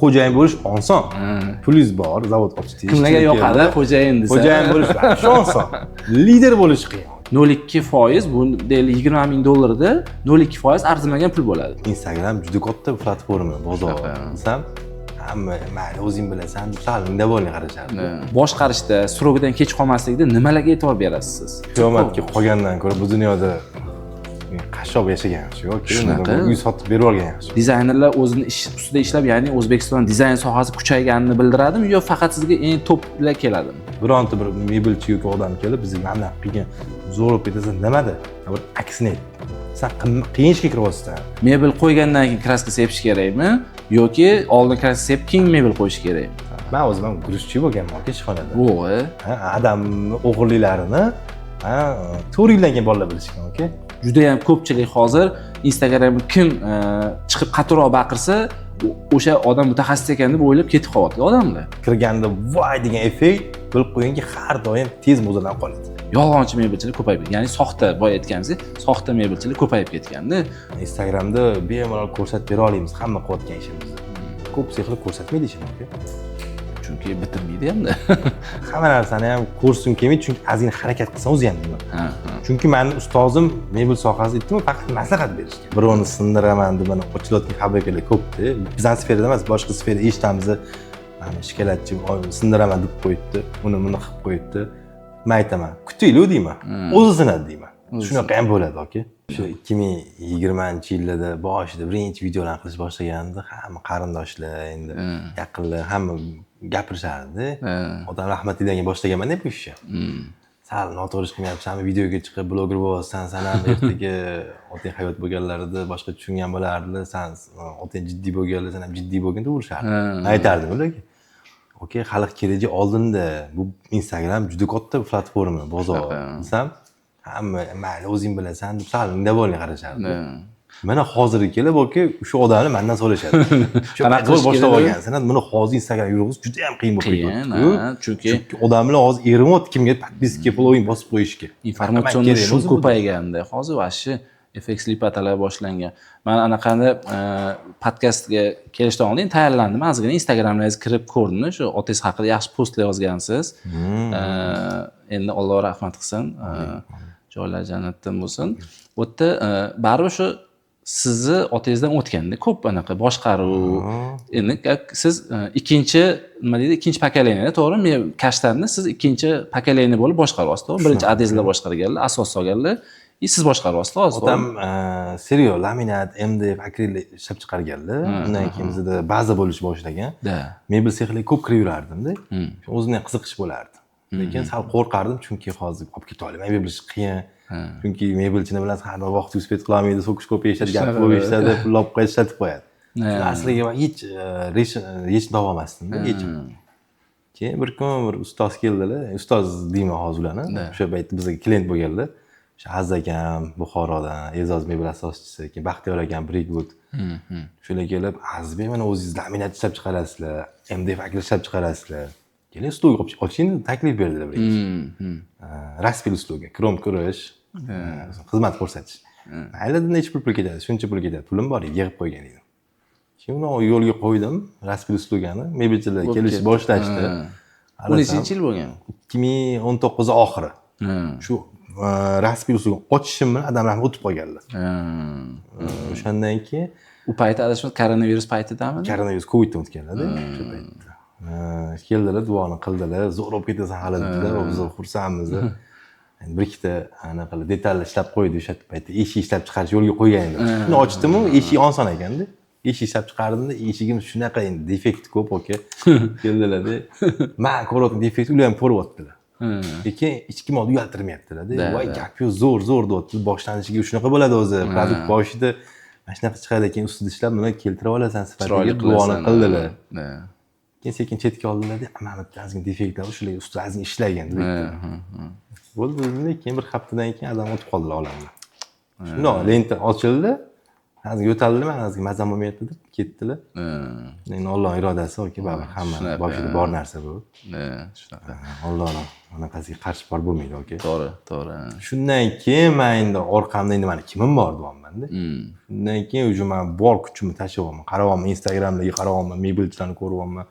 xo'jayin bo'lish oson. Pulingiz bor, zavod ochdingiz. Kimlarga yoqadi xo'jayin desa? Xo'jayin bo'lish shu oson. Lider bo'lish qiyin. 0.2% bu deylik $20,000 0.2% arzimagan pul bo'ladi. Instagram juda katta platforma, bozor. Desam, hamma mayli o'zing bilasan, sal indavoling qarashardi. Boshqarishda, srokdan kech qolmaslikda nimalarga e'tibor berasiz siz? Qiyomatga qolgandan ko'ra bu dunyoda qashshoq yashagan yaxshi yoki uy sotib berib olgan yaxshi. Dizaynerlar o'zini ish ustida ishlab, ya'ni O'zbekiston dizayn sohasi kuchayganini bildiradimi yo faqat sizga eng toplar keladimi? Bironta bir mebelchi yoki odam kelib bizga mana qilgan zo'r bo'lib ketasan demadi. Bir aksini aytdi. Sen qiyin ishga kiryapsan. Mebel qo'ygandan keyin kraska sepish kerakmi yoki oldin kraska sepib keyin mebel qo'yish kerakmi? Men o'zim ham guruchchi bo'lganman ishxonada. Vo'y. Odamni o'g'irliklarini 4 yildan keyin bolalar bilishgan, okey? Juda ham ko'pchilik hozir Instagramga kim chiqib qattiqroq baqirsa, o'sha odam mutaxassis ekan deb o'ylab ketib qolyapti odamlar. Kirganda voy degan effekt bilib qo'yingki, har doim tez mo'zalanib qoladi. Yolg'onchi mebelchilik ko'payib ketgan. Ya'ni soxta, boya aytganingizdek, soxta mebelchilik ko'payib ketganda. Instagramda bemalol ko'rsatib bera olamiz hamma qilayotgan ishimizni. Ko'pchilik qilib ko'rsatmaydi ishini, okey? Chunki bitirmaydi hamda. Hamma narsani ham ko'rsin kelmaydi, chunki ozgina harakat qilsan o'zi ham nima. Chunki meni ustozim mebel sohasida aytdimi, faqat maslahat berishgan. Birovni sindiraman deb mana ochilayotgan fabrikalar ko'pda. Bizning sferada emas, boshqa sferada eshitamiz. Mana shikolatchi sindiraman deb qo'yibdi, uni buni qilib qo'yibdi. Men aytaman, kutinglar deyman. O'zi sinadi deyman. Shunaqa ham bo'ladi, okey? Shu 2020-yillarda boshida birinchi videolarni qilish boshlaganimda hamma qarindoshlar, endi yaqinlar hamma gapirishardi. Odam rahmatlilarga boshlaganman deb ishni. Sal noto'g'ri ish qilmayapsanmi, videoga chiqib bloger bo'lsan, sen ham ertaga otang hayot bo'lganlarida boshqa tushungan bo'lardilar, sen otang jiddiy bo'lganlar, sen ham jiddiy bo'lgin deb urishardi. Aytardim ularga. Okey, xalq kelajak oldinda. Bu Instagram juda katta platforma, bozor. Desam, hamma mayli o'zing bilasan deb sal indavoling qarashardi. Mana hozir kelib, okey, o'sha odamlar mendan so'rashadi. Shu qanaqa boshlab olgansan? Buni hozir Instagram yurg'iz juda ham qiyin bo'lib ketdi. Chunki odamlar hozir erinib kimga podpiska following bosib qo'yishga. Informatsion shum ko'payganda, hozir vashi FX lipatalar boshlangan. Men anaqani podkastga kelishdan oldin tayyorlandim. Ozgina Instagramingizga kirib ko'rdim. Shu otangiz haqida yaxshi postlar yozgansiz. Endi Alloh rahmat qilsin. Joylar jannatdan bo'lsin. Bu yerda baribir shu sizni otangizdan o'tganda ko'p anaqa boshqaruv. Endi siz ikkinchi, nima deydi, ikkinchi pokoleniya, to'g'rimi? Kashtanni siz ikkinchi pokoleniya bo'lib boshqaryapsiz, to'g'rimi? Birinchi adezlar boshqarganlar, asos solganlar, siz boshqaryapsiz hozir. Otam serial, laminat, MDF, akril ishlab chiqarganlar. Undan keyin bizda baza bo'lish boshlagan. Mebel sexiga ko'p kirib yurardim-da. O'zimga qiziqish bo'lardi. Lekin sal qo'rqardim, chunki hozir olib keta olmayman, mebel ish qiyin. Chunki mebelchini bilasiz, har doim vaqt uspet qila olmaydi, so'kish ko'p eshitadi, gap ko'p eshitadi, pul olib qo'yib ishlatib qo'yadi. Asliga men hech topa olmasdim, hech. Keyin bir kun bir ustoz keldilar, ustoz deyman hozir ularni. O'sha payt bizga klient bo'lganlar. O'sha Aziz akam Buxorodan, E'zoz mebel asoschisi, keyin Baxtiyor akam Brickwood. Shular kelib, Azizbek, mana o'zingiz laminat ishlab chiqarasizlar, MDF akril ishlab chiqarasizlar. Keling, stolga oching, taklif berdilar birinchi. Raspil stolga, krom ko'rish, xizmat ko'rsatish. Mayli, necha pul ketadi, shuncha pul ketadi. Pulim bor, yig'ib qo'ygan edim. Keyin uni yo'lga qo'ydim, Raspil stolgani, mebelchilar kelishni boshlashdi. Bu nechinchi yil bo'lgan? 2019 oxiri. Shu Raspil stolgani ochishim bilan odamlar o'tib qolganlar. O'shandan keyin u payt adashmas koronavirus paytidami? Koronavirus Coviddan o'tganlar-da, o'sha paytda. Keldilar, duoni qildilar, zo'r olib ketasan hali dedilar, biz xursandmiz. Endi bir ikkita anaqa detallar ishlab qo'ydi o'sha paytda, eshik ishlab chiqarish yo'lga qo'ygan edim. Shuni ochdim, eshik oson ekanda. Eshik ishlab chiqardimda, eshigimiz shunaqa endi defekt ko'p, oka. Keldilar-da. Men ko'rayotgan defekt ular ham ko'ryaptilar. Lekin hech kim oldi uyaltirmayaptilar-da. Voy, gap yo'q, zo'r deyapti. Boshlanishiga shunaqa bo'ladi o'zi. Produkt boshida mana shunaqa chiqadi, keyin ustida ishlab buni keltirib olasan sifatida duoni qildilar. Keyin sekin chetga oldilar-da, mana bittasining defektlar shular ustida azin ishlagan dedilar. Bo'ldi, keyin bir haftadan keyin adam o'tib qoldilar olamdan. Shundoq lenta ochildi. hozir yo'taldilar, men hozir mazam bo'lmayapti deb ketdilar. Endi Alloh irodasi yoki baribir hamma boshida bor narsa bu. Shunaqa. Alloh anaqasiga qarshi bor bo'lmaydi yoki. To'g'ri. Shundan keyin men endi orqamda endi mani kimim bor deyapman-da. Shundan keyin уже men bor kuchimni tashlayapman. Qarayapman, Instagramdagi qarayapman, mebelchilarni ko'ryapman,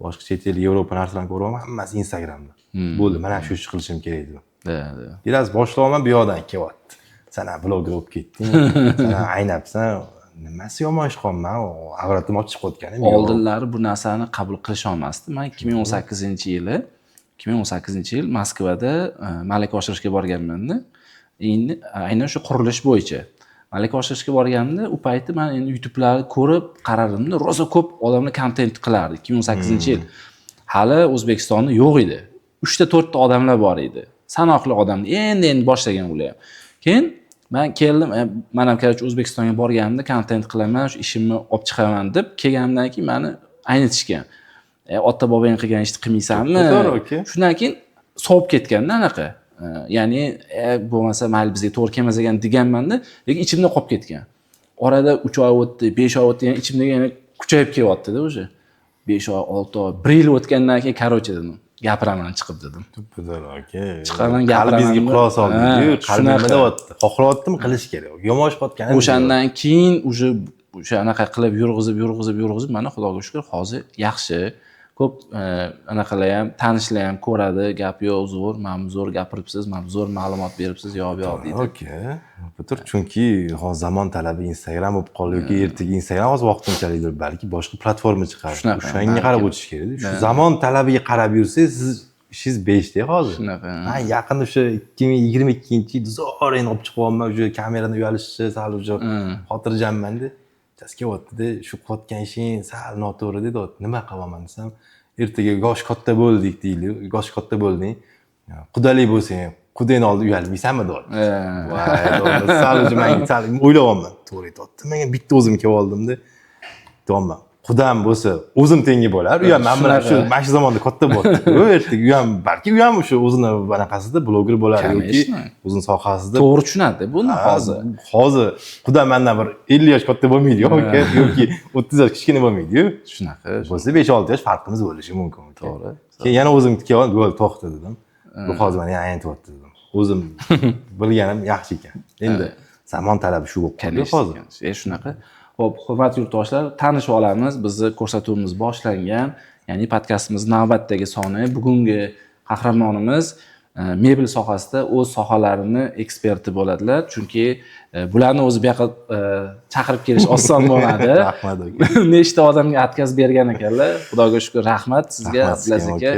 boshqa chet el, Yevropa narsalarni ko'ryapman, hammasi Instagramda. Bo'ldi, men ham shu ish qilishim kerak dedim. Biraz boshlayapman, bu yoqdan kelyapti. Sen ham bloger bo'lib ketding, sen ham aynabsan. Nimasi yomon ish qilman, avratim ochib qo'yganim. Oldinlari bu narsani qabul qilisha olmasdim. Men 2018-yil Moskvada malaka oshirishga borganman-da. Endi aynan shu qurilish bo'yicha malaka oshirishga borganimda, u paytda men endi YouTube'larni ko'rib qarardim-da, rosa ko'p odamlar kontent qilardi. 2018-yil hali O'zbekistonda yo'q edi. 3 ta 4 ta odamlar bor edi. Sanoqli odamlar. Endi boshlagan ular ham. Keyin men keldim, men ham qaror O'zbekistonga borganimda kontent qilaman, shu ishimni olib chiqaman deb kelganimdan keyin meni aynitishgan. Ota bobong qilgan ishni qilmaysanmi? Shundan keyin sovib ketganda anaqa. Ya'ni bo'lmasa mayli bizga to'g'ri kelmas ekan deganman-da, lekin ichimda qolib ketgan. Orada 3 oy o'tdi, 5 oy o'tdi, yana ichimda yana kuchayib kelyapti-da o'sha. 5 oy, 6 oy, 1 yil o'tgandan keyin qarochi dedim. Gapiraman chiqib dedim. Tupidor aka. Chiqaman gapiraman. Qalbingizga quloq soldi-yu, qalbimda o'tdi. Xohlayaptimi qilish kerak. Yomon ish qotgan. O'shandan keyin o'sha anaqa qilib yurg'izib, mana Xudoga shukr, hozir yaxshi. Ko'p anaqalar ham, tanishlar ham ko'radi, gap yo'q, zo'r, men zo'r gapiribsiz, men zo'r ma'lumot beribsiz, yo'q deydi. Okey. Butur chunki hozir zamon talabi Instagram bo'lib qoldi yoki ertaga Instagram hozir vaqtinchalikdir, balki boshqa platforma chiqadi. O'shanga qarab o'tish kerak. Shu zamon talabiga qarab yursangiz, siz ishingiz 5 da hozir. Shunaqa. Men yaqinda o'sha 2022-yil zo'r endi olib chiqyapman, o'sha kameradan uyalishni sal o'sha xotirjamman-da. Kelyapti-da, shu qilayotgan ishing sal noto'g'ri dedi. Nima qilaman desam, ertaga yosh katta bo'ldik deydi. Yosh katta bo'lding. Qudalik bo'lsang, qudangni oldida uyalmaysanmi deydi. Voy, sal men sal o'ylayapman. To'g'ri aytdi. Men bitta o'zim kelib oldim-da. Deyapman. Qudam bo'lsa, o'zim tengi bo'lar. U ham men bilan shu shu zamonda katta bo'ldi. Ertaga u ham balki u ham o'sha o'zini bunaqasida bloger bo'lar yoki o'zini sohasida to'g'ri tushunadi buni hozir. Hozir qudam mendan bir 50 yosh katta bo'lmaydi yoki 30 yosh kichkina bo'lmaydi-yu. Shunaqa. Bo'lsa 5-6 yosh farqimiz bo'lishi mumkin. To'g'ri. Keyin yana o'zim kelib, "Yo'q, to'xta" dedim. Bu hozir meni aytyapti dedim. O'zim bilganim yaxshi ekan. Endi zamon talabi shu bo'lib qoldi hozir. Shunaqa. Xo'p, hurmatli yurtdoshlar, tanishib olamiz. Bizni ko'rsatuvimiz boshlangan. Ya'ni podkastimiz navbatdagi soni. Bugungi qahramonimiz mebel sohasida o'z sohalarini eksperti bo'ladilar. Chunki bularni o'zi bu yoqqa chaqirib kelish oson bo'lmadi. Rahmat aka. Nechta odamga atkaz bergan ekanlar. Xudoga shukr, rahmat sizga, Abdulaziz aka.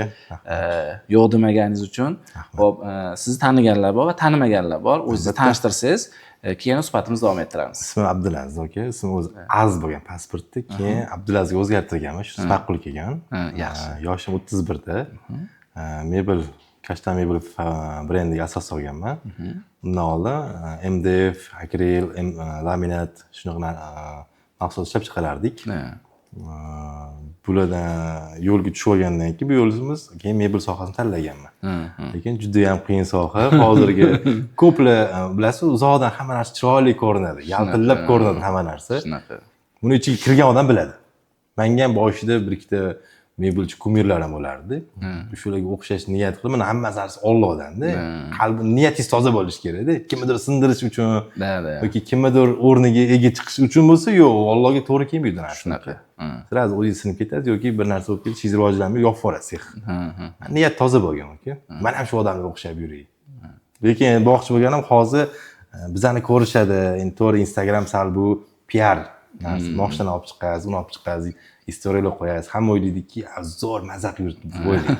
Yo'q demaganingiz uchun. Xo'p, sizni taniganlar bor va tanimaganlar bor. O'zingizni tanishtirsangiz, keyin suhbatimiz davom ettiramiz. Ismim Abdulaziz aka. Ismim o'zi Az bo'lgan pasportda, keyin Abdulazizga o'zgartirganman. Shu ma'qul kelgan. Yaxshi. Yoshim 31 da. Mebel Kashtan mebel brendiga asos solganman. Undan oldin MDF, akril, laminat shunaqa mahsulot ishlab chiqarardik. Bulardan yo'lga tushib olgandan keyin bu yo'limiz keyin mebel sohasini tanlaganman. Lekin juda ham qiyin soha. Hozirgi ko'plar bilasiz, uzoqdan hamma narsa chiroyli ko'rinadi, yaltillab ko'rinadi hamma narsa. Shunaqa. Buni ichiga kirgan odam biladi. Menga ham boshida bir ikkita mebelchi kumirlar ham bo'lardi. Shularga o'xshash niyat qilib, mana hamma narsa Allohdan-da. Qalbi niyatingiz toza bo'lishi kerak-da. Kimnidir sindirish uchun yoki kimnidir o'rniga ega chiqish uchun bo'lsa, yo'q, Allohga to'g'ri kelmaydi narsa. Shunaqa. Sirasi o'zingiz sinib ketadi yoki bir narsa bo'lib ketib, siz rivojlanmay yo'q yuborasiz. Niyat toza bo'lgan aka. Men ham shu odamga o'xshab yuray. Lekin boqchi bo'lganim hozir bizani ko'rishadi. Endi to'g'ri Instagram sal bu PR narsa. Moshina olib chiqasiz, uni olib chiqasiz. Istoriyalar qo'yasiz. Hamma o'ylaydiki, zo'r mazaq yurtdi bo'ylaydi.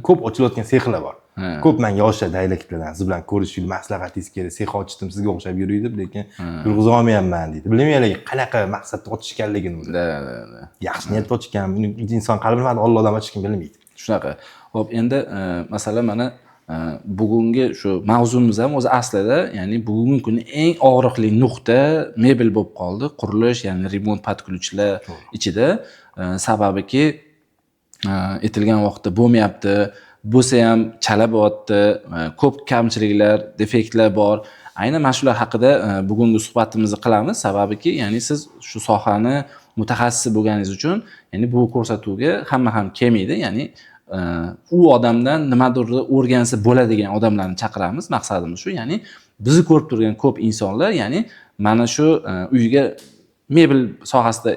Ko'p ochilayotgan sexlar bor. Ko'p men yoshlar daylakladan siz bilan ko'rishishni maslahatingiz kerak. Sex ochdim, sizga o'xshab yuraydi, lekin yurg'iza olmayapman deydi. Bilmayman qanaqa maqsadda ochishganligini. Yaxshi niyatda ochgan, inson qalbini Allohdan ochishni bilmaydi. Shunaqa. Xo'p, endi masalan mana bugungi shu mavzumiz ham o'zi aslida, ya'ni bugungi kunda eng og'riqli nuqta mebel bo'lib qoldi. Qurilish, ya'ni remont podключlar ichida. Sababiki aytilgan vaqtda bo'lmayapti, bo'lsa ham chala bo'lyapti, ko'p kamchiliklar, defektlar bor. aynan mana shular haqida bugungi suhbatimizni qilamiz. Sababiki, ya'ni siz shu sohani mutaxassisi bo'lganingiz uchun, ya'ni bu ko'rsatuvga hamma ham kelmaydi, ya'ni u odamdan nimadir o'rgansa bo'ladigan odamlarni chaqiramiz. Maqsadimiz shu, ya'ni bizni ko'rib turgan ko'p insonlar, ya'ni mana shu uyga mebel sohasida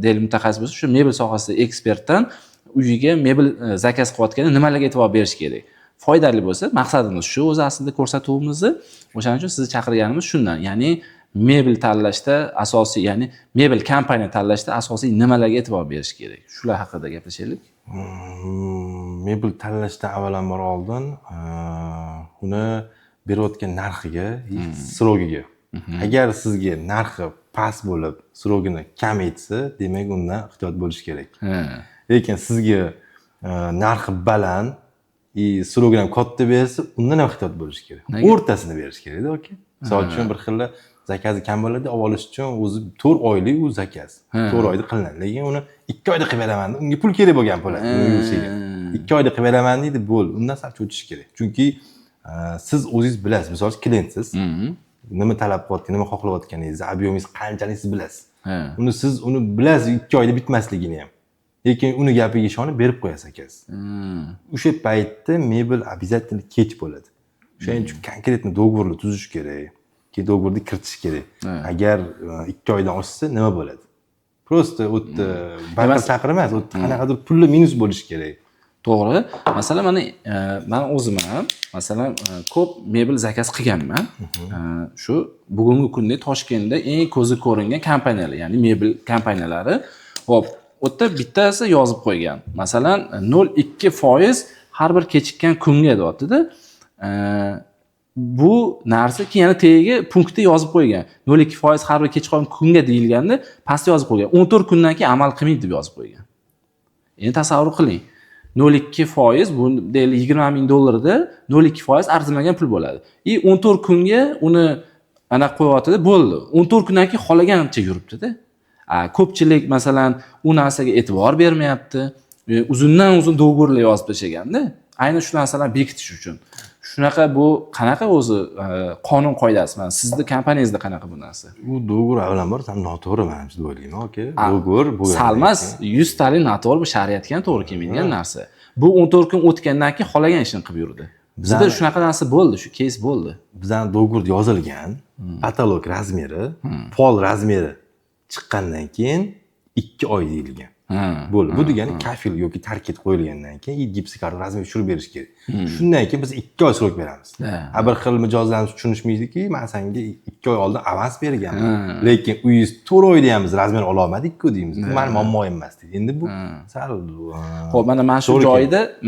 deylik mutaxassis bo'lsa, shu mebel sohasida ekspertdan uyiga mebel zakaz qilayotganda nimalarga e'tibor berish kerak? Foydali bo'lsa, maqsadimiz shu o'zi aslida ko'rsatuvimizni. O'shaning uchun sizni chaqirganimiz shundan. Ya'ni mebel tanlashda asosiy, ya'ni mebel kompaniya tanlashda asosiy nimalarga e'tibor berish kerak? Shular haqida gaplashaylik. Mebel tanlashdan avvalambor oldin uni berayotgan narxiga, srogiga. Agar sizga narxi past bo'lib, srogini kam etsa, demak undan ehtiyot bo'lish kerak. Lekin sizga narxi baland, srogini ham katta bersa, undan ham ehtiyot bo'lish kerak. O'rtasini berish kerak-da, oke? Misol uchun bir xilla zakazi kam bo'ladi, olish uchun o'zi 4 oylik u zakaz. 4 oyda qilinadi. Lekin uni 2 oyda qilib beraman. Unga pul kerak bo'lgan pul. 2 oyda qilib beraman deydi, bo'l. Undan sal cho'chish kerak. Chunki siz o'zingiz bilasiz, misol klientsiz. Nima talab qilayotgan, nima xohlayotganingizni, obyemingiz qanchalik siz bilasiz. Siz uni bilasiz 2 oyda bitmasligini ham. Lekin uni gapiga ishonib berib qo'yasiz akasiz. O'sha paytda mebel обязательно kech bo'ladi. O'shaning uchun konkretni do'g'orni tuzish kerak. Keyin do'g'orni kiritish kerak. Agar 2 oydan oshsa nima bo'ladi? Prosta o'tda barcha chaqir emas, o'tda qanaqadir pulli minus bo'lishi kerak. To'g'ri. Masalan, men o'zim ham masalan ko'p mebel zakaz qilganman. Shu bugungi kunda Toshkentda eng ko'zi ko'ringan kompaniyalar, ya'ni mebel kompaniyalari. Xo'p, o'tda bittasi yozib qo'ygan. Masalan, 0.2% har bir kechikkan kunga deyapti-da. Bu narsa keyin yana tagiga punktda yozib qo'ygan. 0.2% har bir kechikkan kunga deyilganda pastda yozib qo'ygan. 14 kundan keyin amal qilmaydi deb yozib qo'ygan. Endi tasavvur qiling. 0.2% bu deylik $20,000 $0.2% arzimagan pul bo'ladi. 14 kunga uni ana qo'yotdi, bo'ldi. 14 kundan keyin xolagancha yuribdi-da. Ko'pchilik masalan u narsaga e'tibor bermayapti. Uzundan uzun do'g'orlar yozib tashlaganda, aynan shu narsalarni bekitish uchun. Shunaqa bu qanaqa o'zi qonun qoidasi? Mana sizning kompaniyangizda qanaqa bu narsa? Bu do'g'or avvalambor ham noto'g'ri menimcha deb o'ylayman, oke. Do'g'or bu salmas 100 talik noto'g'ri, bu shariatga ham to'g'ri kelmaydigan narsa. Bu 14 kun o'tgandan keyin xolagan ishini qilib yurdi. Bizda shunaqa narsa bo'ldi, shu case bo'ldi. Bizning do'g'orda yozilgan patolog razmeri, pol razmeri chiqqandan keyin 2 oy deyilgan. Bo'ldi. Bu degani kafil yoki tarkib qo'yilgandan keyin gipsi karta rasmiy tushirib berish kerak. Shundan keyin biz 2 oy srok beramiz. Bir xil mijozlarimiz tushunishmaydiki, men senga 2 oy oldin avans berganman. Lekin uyingiz 4 oyda ham biz razmer ola olmadik-ku deymiz. Bu meni muammoim emas deydi. Endi bu sal xo'p,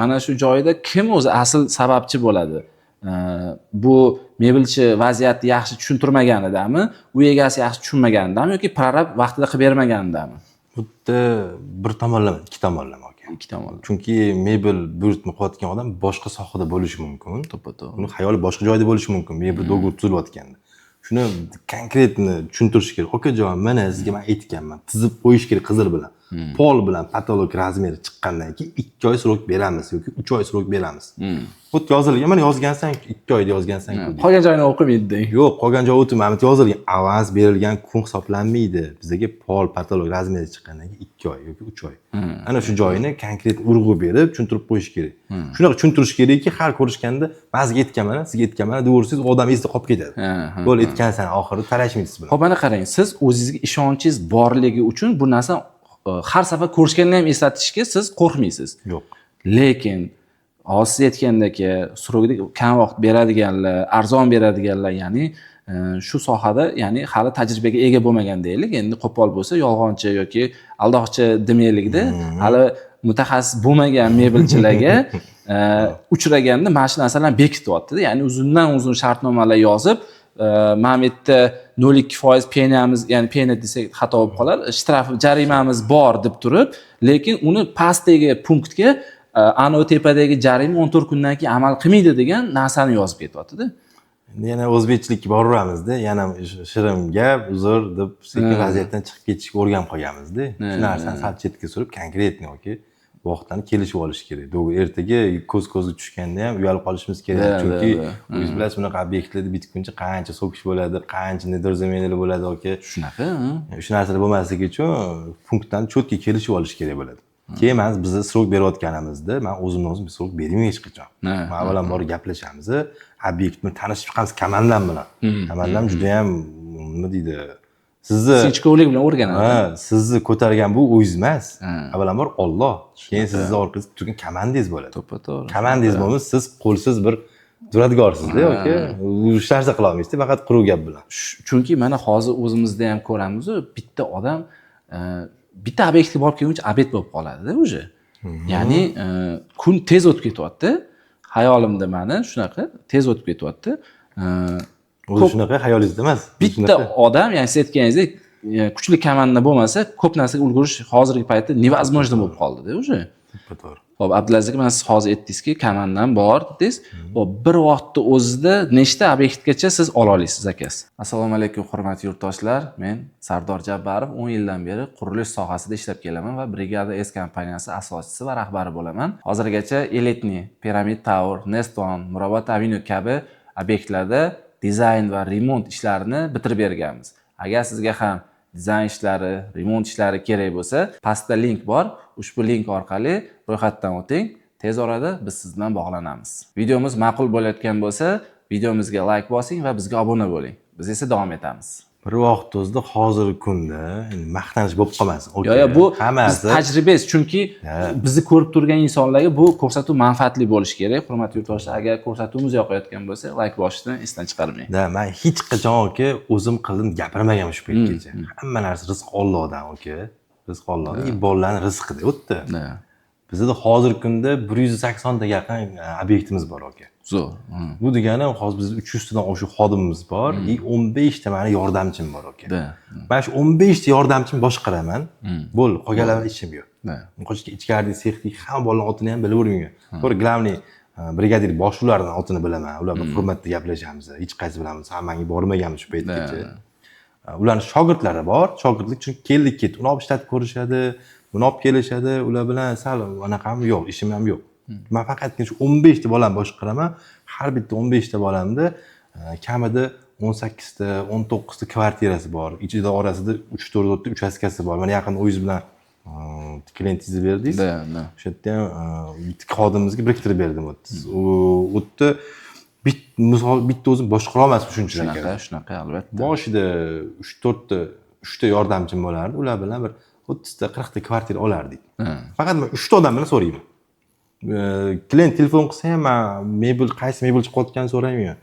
mana shu joyda kim o'zi asl sababchi bo'ladi? Bu mebelchi vaziyatni yaxshi tushuntirmaganidami, uy egasi yaxshi tushunmaganidami yoki prorab vaqtida qilib bermaganidami? Bitta bir tomonlama, ikki tomonlama ekan. Ikki tomonlama. Chunki mebel buyurtma qilayotgan odam boshqa sohada bo'lishi mumkin. To'ppa-to'g'ri. Uni xayoli boshqa joyda bo'lishi mumkin. Mebel do'g'ri tuzilayotganda. Shuni konkretni tushuntirish kerak. Okajon, mana sizga men aytganman, tizib qo'yish kerak qizil bilan. Pol bilan patolog razmeri chiqqandan keyin 2 oy srok beramiz yoki 3 oy srok beramiz. Xuddi yozilgan, mana yozgansan 2 oyda yozgansan-ku. Qolgan joyini o'qimaydi. Yo'q, qolgan joy o'tmaydi. Yozilgan avans berilgan kun hisoblanmaydi. Bizga pol patolog razmeri chiqqandan keyin 2 oy yoki 3 oy. Ana shu joyini konkret urg'u berib tushuntirib qo'yish kerak. Shunaqa tushuntirish kerakki, har ko'rishganda ba'ziga aytganman, sizga aytganman, deyorsiz, odam esda qolib ketadi. Bo'ldi, aytgansan, oxirida talashmaysiz bilan. Xo'p, mana qarang, siz o'zingizga ishonchingiz borligi uchun bu narsa har safar ko'rishganda ham eslatishga siz qo'rqmaysiz. Yo'q. Lekin hozir siz aytgandagi surogida kam vaqt beradiganlar, arzon beradiganlar, ya'ni shu sohada, ya'ni hali tajribaga ega bo'lmagan deylik, endi qo'pol bo'lsa yolg'onchi yoki aldoqchi demaylikda, hali mutaxassis bo'lmagan mebelchilarga uchraganda mana shu narsalarni bekityapti-da, ya'ni uzundan uzun shartnomalar yozib, mana bu yerda 0.2% peniyamiz, ya'ni peni desak xato bo'lib qolar, shtraf jarimamiz bor deb turib, lekin uni pastdagi punktga ana o tepadagi jarima 14 kundan keyin amal qilmaydi degan narsani yozib ketyapti-da. Endi yana o'zbekchilikka boraveramizda, yana shirin gap, uzr deb sekin vaziyatdan chiqib ketishga o'rganib qolganmiz-da. Shu narsani sal chetga surib, konkretni yoki vaqtlarni kelishib olish kerak. Ertaga ko'zga tushganda ham uyalib qolishimiz kerak. Chunki o'zingiz bilasiz, bunaqa obyektlarda bitguncha qancha so'kish bo'ladi, qancha недоразумениялар bo'ladi yoki shunaqa. Shu narsalar bo'lmasligi uchun punktdan cho'tki kelishib olish kerak bo'ladi. Keyin biz srok berayotganimizda men o'zim srok bermayman hech qachon. Avvalambor gaplashamiz, obyektni bilan tanishib chiqamiz komandam bilan. Komandam juda ham nima deydi, sizni sinchkovlik bilan o'rganadi. Sizni ko'targan bu o'zingiz emas. Avvalambor Alloh, keyin sizni orqangizda turgan komandangiz bo'ladi. To'ppa-to'g'ri. Komandangiz bo'lmasa, siz qo'lsiz bir duradgorsizda yoki hech narsa qila olmaysiz, faqat quruq gap bilan. Chunki mana hozir o'zimizda ham ko'ramiz, bitta odam bitta obyektga borib kelguncha obyekt bo'lib qoladi-da o'zi. Ya'ni kun tez o'tib ketyapti. Hayolimda meni shunaqa tez o'tib ketyapti. O'zi shunaqa hayolingizda emas. Bitta odam, ya'ni siz aytganingizdek, kuchli komanda bo'lmasa, ko'p narsaga ulgurish hozirgi paytda невозможно bo'lib qoldi-da o'zi. To'g'ri. Xo'p, Abdulaziz aka, mana siz hozir aytdingizki, komandam bor dedingiz. Xo'p, bir vaqtda o'zida nechta obyektgacha siz ola olasiz, akasi? Assalomu alaykum, hurmatli yurtdoshlar. Men Sardor Jabbarov, 10 yildan beri qurilish sohasida ishlab kelaman va Brigada S kompaniyasi asoschisi va rahbari bo'laman. Hozirgacha Elitni, Pyramid Tower, Nest One, Murobot Avenue kabi obyektlarda dizayn va remont ishlarini bitirib berganmiz. Agar sizga ham dizayn ishlari, remont ishlari kerak bo'lsa, pastda link bor. Ushbu link orqali ro'yxatdan o'ting. Tez orada biz siz bilan bog'lanamiz. Videomiz ma'qul bo'layotgan bo'lsa, videomizga like bosing va bizga obuna bo'ling. Biz esa davom etamiz. Bir vaqt o'zida hozirgi kunda maqtanish bo'lib qolmasin. Yo'q, bu biz tajribamiz, chunki bizni ko'rib turgan insonlarga bu ko'rsatuv manfaatli bo'lishi kerak. Hurmatli yurtdoshlar, agar ko'rsatuvimiz yoqayotgan bo'lsa, like bosishni esdan chiqarmang. Men hech qachon o'zim qildim gapirmagan shu paytgacha. Hamma narsa rizq Allohdan, rizq Allohdan. Bolalarning rizqida o'tdi. Bizda hozirgi kunda 180 ta yaqin obyektimiz bor, Zo'r. Bu degani hozir bizda 300 tadan oshiq xodimimiz bor, 15 ta meni yordamchim bor, Men shu 15 ta yordamchimni boshqaraman. Bo'ldi, qolganlarning ishim yo'q. Ichkarida sexdagi hamma bolalarning otini ham bilib o'rgangan. To'g'ri, glavniy brigadir boshliqlarning otini bilaman. Ular bilan hurmatda gaplashamiz. Hech qaysi bilamiz, hammaga bormaganmiz shu paytgacha. Ularning shogirdlari bor. Shogirdlik chunki keldik-ketdik. Uni olib ishlatib ko'rishadi, uni olib kelishadi. Ular bilan sal anaqami yo'q, ishim ham yo'q. Men faqatgina shu 15 ta bolani boshqaraman. Har bitta 15 ta bolamda kamida 18 ta, 19 ta kvartirasi bor. Ichida orasida 3-4 ta uchastkasi bor. Mana yaqin o'zingiz bilan klientingizni berdingiz. O'sha yerda ham bitta xodimimizga biriktirib berdim. U yerda misol bitta o'zim boshqara olmasdim shunchalar. Shunaqa albatta. Boshida 3 ta yordamchim bo'lardi. Ular bilan bir 30 ta, 40 ta kvartira olardik. Faqat men 3 ta odam bilan so'rayman. Klient telefon qilsa ham men qaysi mebel chiqib qotganini so'rayman.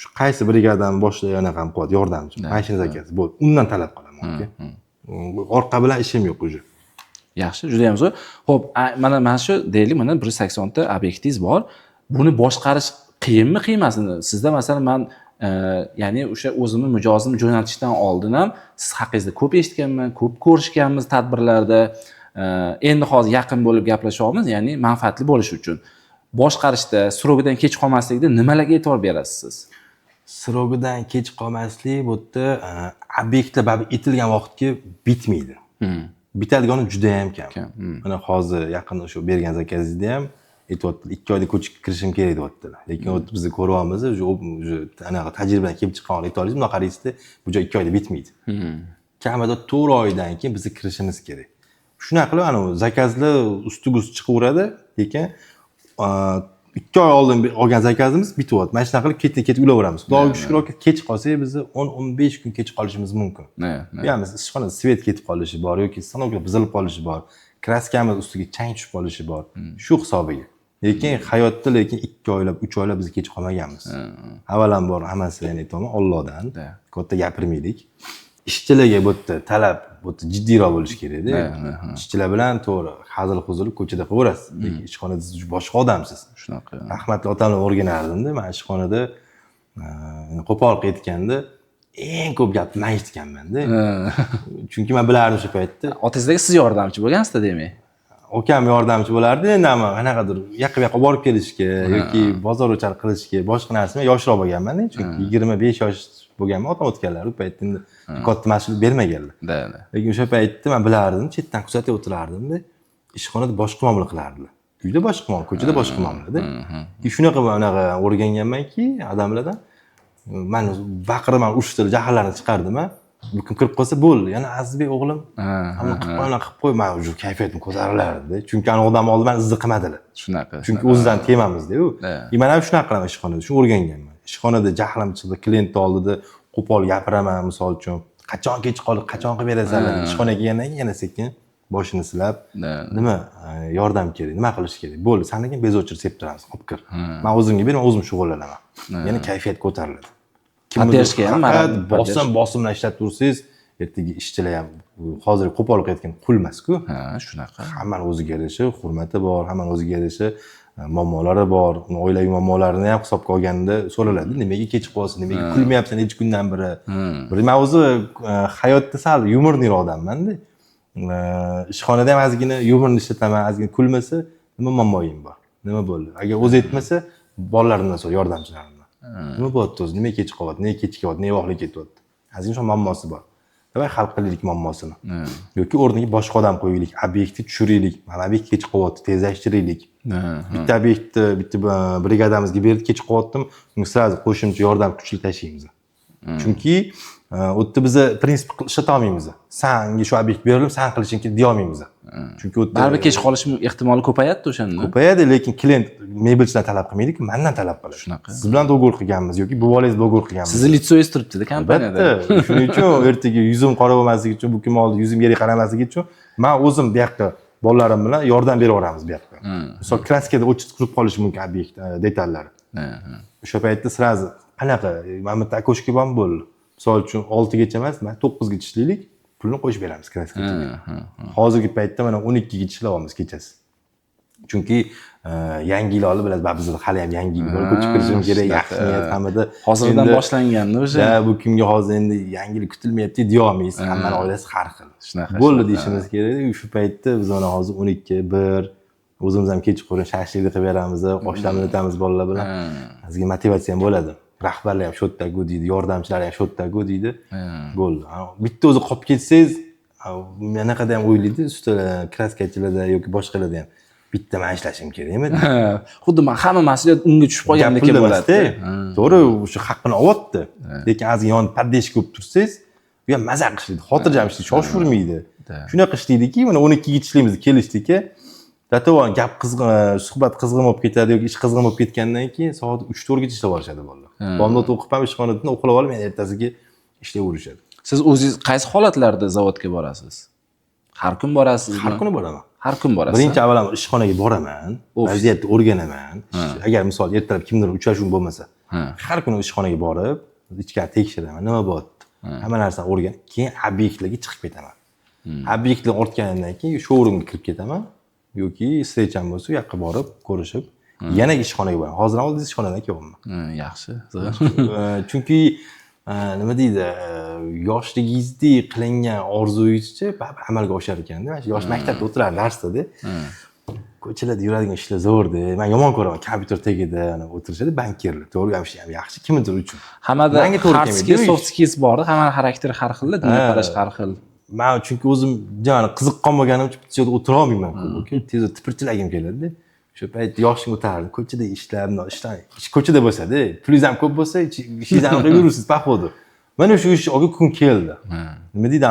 Shu qaysi brigadani boshlig'ini ham qo'yadi yordamchi. Mashina zakasi. Bo'ldi. Undan talab qilaman. Orqa bilan ishim yo'q o'zi. Yaxshi, juda ham zo'r. Xo'p, mana shu deylik, mana 180 ta obyektingiz bor. Buni boshqarish qiyinmi, qiyin emasmi? Sizda masalan men ya'ni o'sha o'zimni mijozimni jo'natishdan oldin ham siz haqingizda ko'p eshitganman, ko'p ko'rishganmiz tadbirlarda. Endi hozir yaqin bo'lib gaplashyapmiz, ya'ni manfaatli bo'lish uchun. Boshqarishda, srogidan kech qolmaslikda nimalarga e'tibor berasiz siz? Srogidan kech qolmaslik bu yerda obyektlar baribir etilgan vaqtga bitmaydi. Bitadigani juda ham kam. Mana hozir yaqin o'sha bergan zakazingizda ham aytayaptilar, 2 oyda ko'chib kirishim kerak deyaptilar. Lekin bizni ko'ryapmiz, anaqa tajribadan kelib chiqqan aytaylik, bunday qaraysizda bu joy 2 oyda bitmaydi. Kamida 4 oydan keyin biz kirishimiz kerak. Shunaqa qilib ana zakazlar ustiga chiqaveradi, lekin 2 oy oldin olgan zakazimiz bityapti. Mana shunaqa qilib ketib ulaveramiz. Xudoga shukr, kech qolsak biz 10-15 kun kech qolishimiz mumkin. Ya'ni ishxonada svet ketib qolishi bor yoki stanoklar buzilib qolishi bor, kraskamiz ustiga chang tushib qolishi bor. Shu hisobiga. Lekin hayotda 2 oylab, 3 oylab biz kech qolmaganmiz. Avvalambor hammasi ya'ni aytaman Allohdan. Katta gapirmaylik. Ishchilarga bu yerda talab jiddiyroq bo'lish kerak-da. Ishchilar bilan to'g'ri hazil-huzul ko'chada qilaverasiz. Lekin ishxonada siz boshqa odamsiz. Shunaqa. Rahmatli otamdan o'rganardim-da. Men ishxonada qo'pol aytganda eng ko'p gapni men eshitganman-da. Chunki men bilardim shu paytda. Otangizdagi siz yordamchi bo'lgansiz-da, demak. Akam yordamchi bo'lardi. Endi qanaqadir yoqqa borib kelishga yoki bozor o'char qilishga, boshqa narsa yoshroq bo'lganman-da. Chunki 25 yosh bo'lganman, otam o'tganlar. U paytda endi katta mas'uliyat bermaganlar. Lekin o'sha paytda men bilardim, chetdan kuzatib o'tirardim-da. ishxonada boshqa muomala qilardilar. Uyda boshqa muomala, ko'chada boshqa muomalada. Shunaqa o'rganganmanki, odamlardan men baqiraman, ushtirib, jahllarni chiqardim. Bu kim kirib qolsa bo'ldi. Yana Azizbek o'g'lim, hamma qilib qo'y, men уже kayfiyatim ko'tarilardi. Chunki ana odam oldiman izni qilmadilar. Shunaqa. Chunki o'zidan temamizda-ku. Men ham shunaqa qilaman ishxonada, shuni o'rganganman. Ishxonada jahlim chiqdi, klient oldida qo'pol gapiraman, misol uchun. Qachon kech qolib, qachon qilib berasanlar? Ishxonaga kelgandan keyin yana sekin boshini silab, nima yordam kerak, nima qilish kerak? Bo'ldi, sendan keyin bezochir sepib turamiz, olib kir. Men o'zimga beraman, o'zim shug'ullanaman. Yana kayfiyat ko'tariladi. Poddershka ham bosimdan ishlab tursangiz, ertaga ishchilar ham hozir qo'pol qilayotgan qul emas-ku. Shunaqa. Hammani o'ziga yarasha hurmati bor, hammani o'ziga yarasha muammolari bor. Uni oilaviy muammolarini ham hisobga olganda so'raladi. Nimaga kech qolyapsan, nimaga kulmayapsan necha kundan beri? Men o'zi hayotda sal yumorli odamman-da. Ishxonada ham ozgina yumorni ishlataman, ozgina kulmasa, nima muammoyim bor? Nima bo'ldi? Agar o'zi aytmasa, bolalarimdan so'ra yordamchilarimdan. Nima bo'lyapti o'zi? Nima kech qolyapti? Nega kech kelyapti? Nega vaqtli ketyapti? Ozgina shu muammosi bor. Davay hal qilaylik muammosini. Yoki o'rniga boshqa odam qo'yaylik, obyektni tushiraylik. Mana obyekt kech qolyapti, tezlashtiraylik. Bitta obyektni bitta brigadamizga berib kech qolyaptim, unga sразу qo'shimcha yordam kuchli tashlaymiz. Chunki u yerda biz prinsip ishlata olmaymiz. Senga shu obyekt berilib, sen qilishing kerak deya olmaymiz. Chunki u yerda baribir kech qolish ehtimoli ko'payadi o'shanda. Ko'payadi, lekin klient mebelchidan talab qilmaydi-ku, mendan talab qiladi. Shunaqa. Siz bilan do'g'or qilganmiz yoki bu bolangiz do'g'or qilganmiz. Sizni litsoyingiz turibdi-da kompaniyada. Albatta. Shuning uchun ertaga yuzim qora bo'lmasligi uchun, bu kim oldi yuzim yerga qaramasligi uchun men o'zim bu yoqqa bolalarim bilan yordam beraveramiz bu yoqqa. Misol kraskada o'chib turib qolishi mumkin obyekt detallari. O'sha paytda sразу qanaqa mana bitta akoshka bormi bo'ldi. Misol uchun 6 gacha emas, men 9 gacha ishlaylik, pulni qo'shib beramiz kraskaga. Hozirgi paytda mana 12 gacha ishlayapmiz kechasi. Chunki yangi yil oldi bilasiz, bizda hali ham yangi yil bor, ko'chib kirishim kerak, yaxshi niyat hamida. Hozirdan boshlanganda o'sha. Bu kimga hozir endi yangi yil kutilmayapti deya olmaysiz, hammaning oilasi har xil. Shunaqa. Bo'ldi deyishimiz kerak. Shu paytda biz mana hozir 12, 1 o'zimiz ham kechqurun shashlikni qilib beramiz, oshlarni o'tamiz bolalar bilan. Bizga motivatsiya ham bo'ladi. Rahbarlar ham shotdagu deydi, yordamchilar ham shotdagu deydi. Bo'ldi. Bitta o'zi qolib ketsangiz, menaqada ham o'ylaydi, ustolar, kraskachilarda yoki boshqalarda ham bitta men ishlashim kerakmi? Xuddi hamma mas'uliyat unga tushib qolgandek bo'ladi. To'g'ri, o'sha haqqini olyapti. Lekin ozgina yonib pardesh ko'p tursangiz, bu ham maza qilishdi, xotirjam ishlaydi, shosh urmaydi. Shunaqa ishlaydiki, mana 12 ga ishlaymiz, kelishdik-a. Tatavon gap qizg'in, suhbat qizg'in bo'lib ketadi yoki ish qizg'in bo'lib ketgandan keyin soat 3-4 gacha ishlab olishadi bolalar. Bomdod o'qib ham ishxonadan o'qilib olib, men ertasiga ishlayverishadi. Siz o'zingiz qaysi holatlarda zavodga borasiz? Har kun borasizmi? Har kuni boraman. Har kun borasiz. Birinchi avvalambor ishxonaga boraman, vaziyatni o'rganaman. Agar misol ertalab kimdir uchrashuv bo'lmasa, har kuni ishxonaga borib, ichkari tekshiraman, nima bo'lyapti. Hamma narsani o'rganib, keyin obyektlarga chiqib ketaman. Obyektlar ortgandan keyin showroomga kirib ketaman yoki strecham bo'lsa, u yoqqa borib, ko'rishib, yana ishxonaga boraman. Hozir oldingiz ishxonadan kelyapman. Yaxshi. Chunki nima deydi, yoshligingizdek qilingan orzuyingizcha amalga oshar ekanda. Mana shu yosh maktabda o'tiradi darsda-da. Ko'chalarda yuradigan ishlar zo'rda. Men yomon ko'raman, kompyuter tagida o'tirishadi bankirlar. To'g'ri, ham ham yaxshi kimdir uchun. Hammada hard skills, soft skills bor, hamma xarakteri har xil, dunyo qarash har xil. Men chunki o'zim jani qiziqqan bo'lganim uchun bitta joyda o'tira olmayman. Tez tipirchilagim keladi-da. Shu payt yoshim o'tardi, ko'chada ishlab, ko'chada bo'lsa-da, pulingiz ham ko'p bo'lsa, ishingizni ham qilib yurasiz, paxo'di. Mana shu ish olga kun keldi. Nima deydi,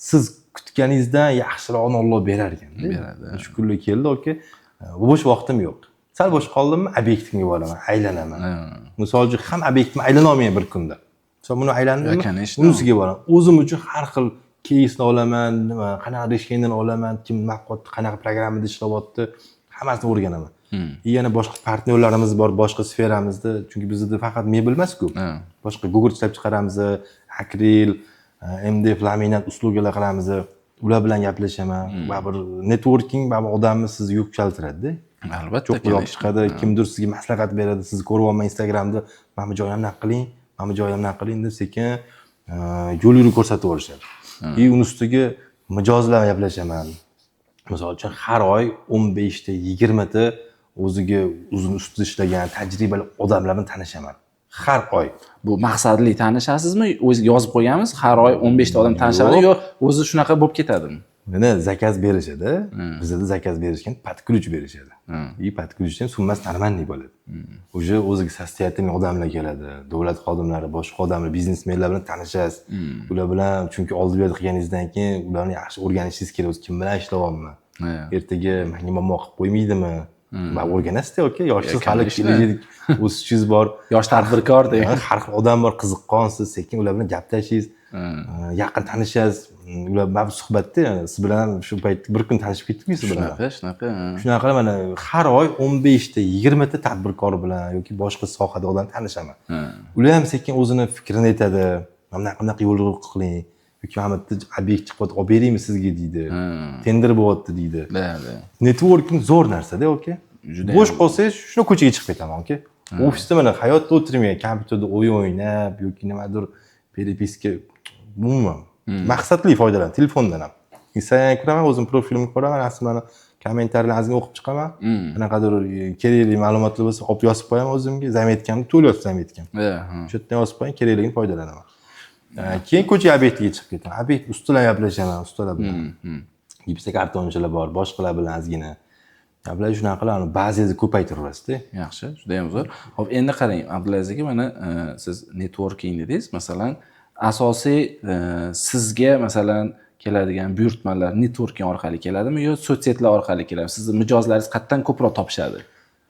siz kutganingizdan yaxshiroqni Alloh berar ekan-da. Beradi. Shu kunlar keldi, oka. Bo'sh vaqtim yo'q. Sal bo'sh qoldimmi, obyektimga boraman, aylanaman. Misol uchun ham obyektni aylana olmayman bir kunda. Misol buni aylandim, unisiga boraman. O'zim uchun har xil keysni olaman, qanaqa reshkendan olaman, kim qanaqa programmada ishlayapti, hammasini o'rganaman. Yana boshqa partnyorlarimiz bor, boshqa sferamizda, chunki bizda faqat mebel emas-ku. Boshqa gugurt ishlab chiqaramiz, akril, MDF, laminat uslugalar qilamiz. Ular bilan gaplashaman. Baribir networking baribir odamni sizni yuksaltiradi-da. Albatta. Cho'q bo'lib chiqadi, kimdir sizga maslahat beradi, sizni ko'ryapman Instagramda, mana bu joyimni qiling, mana bu joyimni qiling deb sekin yo'l yo'l ko'rsatib yuborishadi. Uni ustiga mijozlar bilan gaplashaman. Misol uchun har oy 15 ta 20 ta o'ziga uzun ustida ishlagan tajribali odamlar bilan tanishaman. Har oy. Bu maqsadli tanishasizmi? O'zingiz yozib qo'ygansiz, har oy 15 ta odam tanishadi yo o'zi shunaqa bo'lib ketadimi? Mana zakaz berishadi. Bizda zakaz berishgan podключ berishadi. И podключ ham summasi normalniy bo'ladi. Уже o'ziga состоятельный odamlar keladi, davlat xodimlari, boshqa odamlar, biznesmenlar bilan tanishasiz. Ular bilan chunki oldi berdi qilganingizdan keyin ularni yaxshi o'rganishingiz kerak, o'zi kim bilan ishlayapman. Ertaga menga muammo qilib qo'ymaydimi? Va o'rganasizda, okay, yoshsiz hali kelajak o'sishingiz bor. Yosh tadbirkor degan. Har xil odam bor, qiziqqonsiz, sekin ular bilan gaplashingiz, yaqin tanishasiz. Ular mana bu suhbatda siz bilan shu paytda bir kun tanishib ketdik-ku siz bilan. Shunaqa mana har oy 15 ta, 20 ta tadbirkor bilan yoki boshqa sohada odam tanishaman. Ular ham sekin o'zini fikrini aytadi. Mana qanaqa yo'l qiling yoki mana bitta obyekt chiqyapti, olib beraymi sizga deydi. Tender bo'lyapti deydi. Networking zo'r narsa-da, okay? Bo'sh qolsangiz shuni ko'chaga chiqib ketaman, okay? Ofisda mana hayotda o'tirmay, kompyuterda o'yin o'ynab yoki nimadir переписка umuman maqsadli foydalan telefondan ham. Instagramga kiraman, o'zim profilimga ko'raman, rasmlarni, kommentarlarni ozgina o'qib chiqaman. Qanaqadir kerakli ma'lumotlar bo'lsa, olib yozib qo'yaman o'zimga, zametkamni to'lib zametkam. Shu yerdan yozib qo'ying, kerakligini foydalanaman. Keyin ko'cha obyektiga chiqib ketaman. Obyekt ustilar gaplashaman, ustalar bilan. Gipsokartonchilar bor, boshqalar bilan ozgina gaplar shunaqalar, ba'zida ko'paytirasiz-da. Yaxshi, juda ham zo'r. Xo'p, endi qarang, Abdulaziz aka, mana siz networking dedingiz. Masalan, asosiy sizga masalan keladigan buyurtmalar networking orqali keladimi yo sotsiyetlar orqali keladimi? Sizning mijozlaringiz qayerdan ko'proq topishadi?